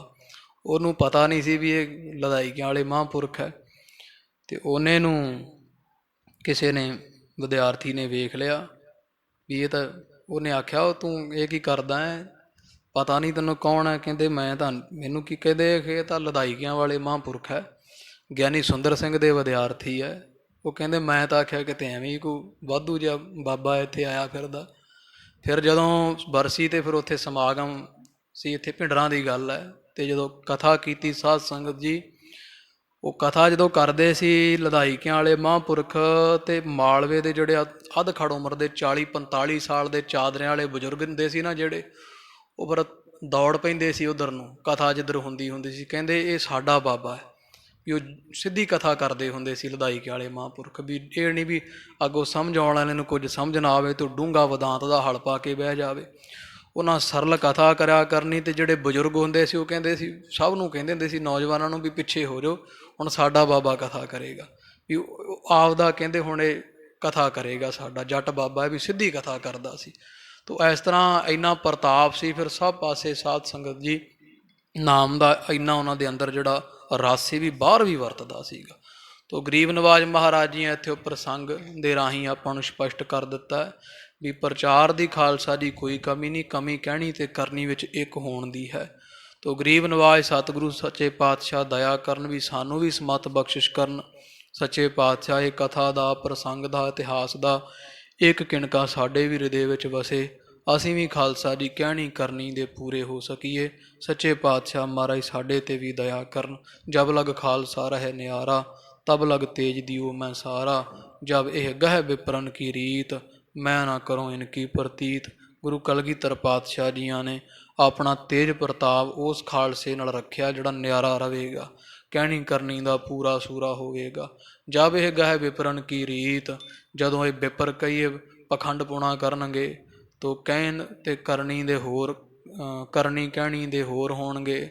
ਉਹਨੂੰ ਪਤਾ ਨਹੀਂ ਸੀ ਵੀ ਇਹ ਲਦਾਈਕਿਆਂ ਵਾਲੇ ਮਹਾਂਪੁਰਖ ਹੈ। ਤੇ ਉਹਨੇ ਨੂੰ ਕਿਸੇ ਨੇ ਵਿਦਿਆਰਥੀ ਨੇ ਵੇਖ ਲਿਆ ਵੀ ਇਹ ਤਾਂ, ਉਹਨੇ ਆਖਿਆ ਉਹ ਤੂੰ ਇਹ ਕੀ ਕਰਦਾ ਹੈ, ਪਤਾ ਨਹੀਂ ਤੈਨੂੰ ਕੌਣ ਹੈ? ਕਹਿੰਦੇ ਮੈਂ ਤਾਂ, ਮੈਨੂੰ ਕੀ ਕਹਿੰਦੇ ਇਹ ਤਾਂ ਲਦਾਈਕਿਆਂ ਵਾਲੇ ਮਹਾਂਪੁਰਖ ਹੈ, ਗਿਆਨੀ ਸੁੰਦਰ ਸਿੰਘ ਦੇ ਵਿਦਿਆਰਥੀ ਹੈ। ਉਹ ਕਹਿੰਦੇ ਮੈਂ ਤਾਂ ਆਖਿਆ ਕਿਤੇ ਐਵੇਂ ਹੀ ਕੋਈ ਵਾਧੂ ਜਿਹਾ ਬਾਬਾ ਇੱਥੇ ਆਇਆ ਫਿਰਦਾ। ਫਿਰ ਜਦੋਂ ਬਰਸੀ ਤੇ ਫਿਰ ਉੱਥੇ ਸਮਾਗਮ ਸੀ, ਇੱਥੇ ਭਿੰਡਰਾਂ ਦੀ ਗੱਲ ਹੈ, ਤੇ ਜਦੋਂ ਕਥਾ ਕੀਤੀ ਸਾਧ ਸੰਗਤ ਜੀ, ਉਹ ਕਥਾ ਜਦੋਂ ਕਰਦੇ ਸੀ ਲਦਾਈਕਿਆਂ ਵਾਲੇ ਮਹਾਂਪੁਰਖ ਤੇ ਮਾਲਵੇ ਦੇ ਜਿਹੜੇ ਅੱਧ ਖੜ ਉਮਰ ਦੇ 40-45 ਸਾਲ ਦੇ ਚਾਦਰਿਆਂ ਵਾਲੇ ਬਜ਼ੁਰਗ ਹੁੰਦੇ ਸੀ ਨਾ ਜਿਹੜੇ, ਉਹ ਫਿਰ ਦੌੜ ਪੈਂਦੇ ਸੀ ਉਧਰ ਨੂੰ, ਕਥਾ ਜਿੱਧਰ ਹੁੰਦੀ ਸੀ। ਕਹਿੰਦੇ ਇਹ ਸਾਡਾ ਬਾਬਾ ਹੈ, ਵੀ ਉਹ ਸਿੱਧੀ ਕਥਾ ਕਰਦੇ ਹੁੰਦੇ ਸੀ ਲਦਾਈਕੇ ਵਾਲੇ ਮਹਾਂਪੁਰਖ। ਵੀ ਇਹ ਨਹੀਂ ਵੀ ਅੱਗੋਂ ਸਮਝ ਆਉਣ ਵਾਲਿਆਂ ਨੂੰ ਕੁਝ ਸਮਝ ਨਾ ਆਵੇ ਤੇ ਡੂੰਘਾ ਵਿਦਾਂਤ ਦਾ ਹਲ ਪਾ ਕੇ ਬਹਿ ਜਾਵੇ। ਉਹਨਾਂ ਸਰਲ ਕਥਾ ਕਰਿਆ ਕਰਨੀ। ਤੇ ਜਿਹੜੇ ਬਜ਼ੁਰਗ ਹੁੰਦੇ ਸੀ ਉਹ ਕਹਿੰਦੇ ਸੀ, ਸਭ ਨੂੰ ਕਹਿੰਦੇ ਹੁੰਦੇ ਸੀ ਨੌਜਵਾਨਾਂ ਨੂੰ ਵੀ ਪਿੱਛੇ ਹੋ ਜਾਓ, ਹੁਣ ਸਾਡਾ ਬਾਬਾ ਕਥਾ ਕਰੇਗਾ। ਵੀ ਆਪਦਾ ਕਹਿੰਦੇ ਹੁਣ ਇਹ ਕਥਾ ਕਰੇਗਾ, ਸਾਡਾ ਜੱਟ ਬਾਬਾ ਹੈ, ਵੀ ਸਿੱਧੀ ਕਥਾ ਕਰਦਾ ਸੀ। ਤੋ ਇਸ ਤਰ੍ਹਾਂ ਇੰਨਾ ਪ੍ਰਤਾਪ ਸੀ। ਫਿਰ ਸਭ ਪਾਸੇ ਸਾਧ ਸੰਗਤ ਜੀ ਨਾਮ ਦਾ ਇੰਨਾ ਉਹਨਾਂ ਦੇ ਅੰਦਰ ਜਿਹੜਾ ਰਸ ਸੀ ਵੀ ਬਾਹਰ ਵੀ ਵਰਤਦਾ ਸੀਗਾ। ਤੋ ਗਰੀਬ ਨਵਾਜ ਮਹਾਰਾਜ ਜੀ ਇੱਥੇ ਪ੍ਰਸੰਗ ਦੇ ਰਾਹੀਂ ਆਪਾਂ ਨੂੰ ਸਪਸ਼ਟ ਕਰ ਦਿੱਤਾ ਵੀ ਪ੍ਰਚਾਰ ਦੀ ਖਾਲਸਾ ਦੀ ਕੋਈ ਕਮੀ ਨਹੀਂ, ਕਮੀ ਕਹਿਣੀ ਤੇ ਕਰਨੀ ਵਿੱਚ ਇੱਕ ਹੋਣ ਦੀ ਹੈ। ਤੋ ਗਰੀਬ ਨਵਾਜ ਸਤਿਗੁਰੂ ਸੱਚੇ ਪਾਤਸ਼ਾਹ ਦਇਆ ਕਰਨ, ਵੀ ਸਾਨੂੰ ਵੀ ਸਮੱਤ ਬਖਸ਼ਿਸ਼ ਕਰਨ। ਸੱਚੇ ਪਾਤਸ਼ਾਹ ਇਹ ਕਥਾ ਦਾ, ਪ੍ਰਸੰਗ ਦਾ, ਇਤਿਹਾਸ ਦਾ ਇੱਕ ਕਿਣਕਾ ਸਾਡੇ ਵੀ ਹਿਰਦੇ ਵਿੱਚ ਵਸੇ, ਅਸੀਂ ਵੀ ਖਾਲਸਾ ਦੀ ਕਹਿਣੀ ਕਰਨੀ ਦੇ ਪੂਰੇ ਹੋ ਸਕੀਏ। ਸੱਚੇ ਪਾਤਸ਼ਾਹ ਮਹਾਰਾਜ ਸਾਡੇ ਤੇ ਵੀ ਦਇਆ ਕਰਨ। ਜਬ ਲਗ ਖਾਲਸਾ ਰਹਿ ਨਿਆਰਾ, ਤਬ ਲਗ ਤੇਜ ਦਿਓ ਮੈਂ ਸਾਰਾ। ਜਬ ਇਹ ਗਹਿ ਵਿਪਰਨ ਕੀ ਰੀਤ, ਮੈਂ ਨਾ ਕਰੂੰ ਇਨਕੀ ਪ੍ਰਤੀਤ। ਗੁਰੂ ਕਲਗੀਧਰ ਪਾਤਸ਼ਾਹ ਜੀਆਂ ਨੇ ਆਪਣਾ ਤੇਜ ਪ੍ਰਤਾਪ ਉਸ ਖਾਲਸੇ ਨਾਲ ਰੱਖਿਆ ਜਿਹੜਾ ਨਿਆਰਾ ਰਹੇਗਾ, ਕਹਿਣੀ ਕਰਨੀ ਦਾ ਪੂਰਾ ਸੂਰਾ ਹੋਵੇਗਾ। ਜਬ ਇਹ ਗਹਿ ਵਿਪਰਨ ਕੀ ਰੀਤ, ਜਦੋਂ ਇਹ ਵਿਪਰ ਕਹੀਏ ਪਖੰਡ ਪੁਣਾ ਕਰਨਗੇ, ਤੋ ਕਹਿਣ ਤੇ ਕਰਨੀ ਦੇ ਹੋਰ, ਕਰਨੀ ਕਹਿਣੀ ਦੇ ਹੋਰ ਹੋਣਗੇ।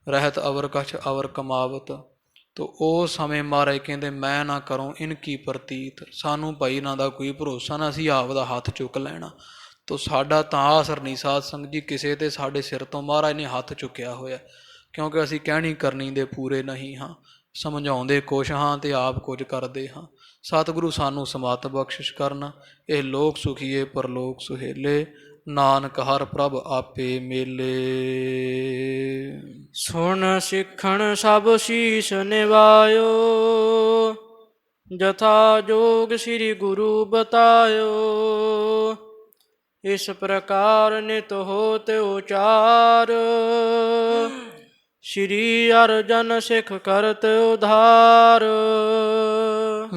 ਰਹਿਤ ਅਵਰ ਕਛ ਅਵਰ ਕਮਾਵਤ, ਤੋ ਉਹ ਸਮੇਂ ਮਹਾਰਾਜ ਕਹਿੰਦੇ ਮੈਂ ਨਾ ਕਰੂੰ ਇਨਕੀ ਪ੍ਰਤੀਤ। ਸਾਨੂੰ ਭਾਈ ਇਹਨਾਂ ਦਾ ਕੋਈ ਭਰੋਸਾ ਨਾ, ਅਸੀਂ ਆਪ ਦਾ ਹੱਥ ਚੁੱਕ ਲੈਣਾ। ਤੋ ਸਾਡਾ ਤਾਂ ਅਸਰ ਨਹੀਂ ਸਾਧ ਸੰਗਤ ਜੀ ਕਿਸੇ ਤੇ, ਸਾਡੇ ਸਿਰ ਤੋਂ ਮਹਾਰਾਜ ਨੇ ਹੱਥ ਚੁੱਕਿਆ ਹੋਇਆ, ਕਿਉਂਕਿ ਅਸੀਂ ਕਹਿਣੀ ਕਰਨੀ ਦੇ ਪੂਰੇ ਨਹੀਂ ਹਾਂ, ਸਮਝਾਉਂਦੇ ਕੁਛ ਹਾਂ ਤੇ ਆਪ ਕੁਝ ਕਰਦੇ ਹਾਂ। ਸਤਿਗੁਰੂ ਸਾਨੂੰ ਸਮੱਤ ਬਖਸ਼ਿਸ਼ ਕਰਨ। ਇਹ ਲੋਕ ਸੁਖੀਏ ਪਰਲੋਕ ਸੁਹੇਲੇ, ਨਾਨਕ ਹਰ ਪ੍ਰਭ ਆਪੇ ਮੇਲੇ। ਸੁਣ ਸਿੱਖਣ ਸਭ ਸੀਸ ਨਿਵਾਇਓ, ਜਥਾ ਜੋਗ ਸ੍ਰੀ ਗੁਰੂ ਬਤਾਇਓ। ਇਸ ਪ੍ਰਕਾਰ ਨਿਤ ਹੋਤ ਉਚਾਰ, ਸ਼੍ਰੀ ਅਰਜਨ ਸਿੱਖ ਕਰਤ ਉਧਾਰ।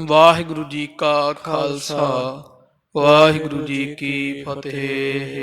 ਵਾਹਿਗੁਰੂ ਜੀ ਕਾ ਖਾਲਸਾ, ਵਾਹਿਗੁਰੂ ਜੀ ਕੀ ਫਤਿਹ।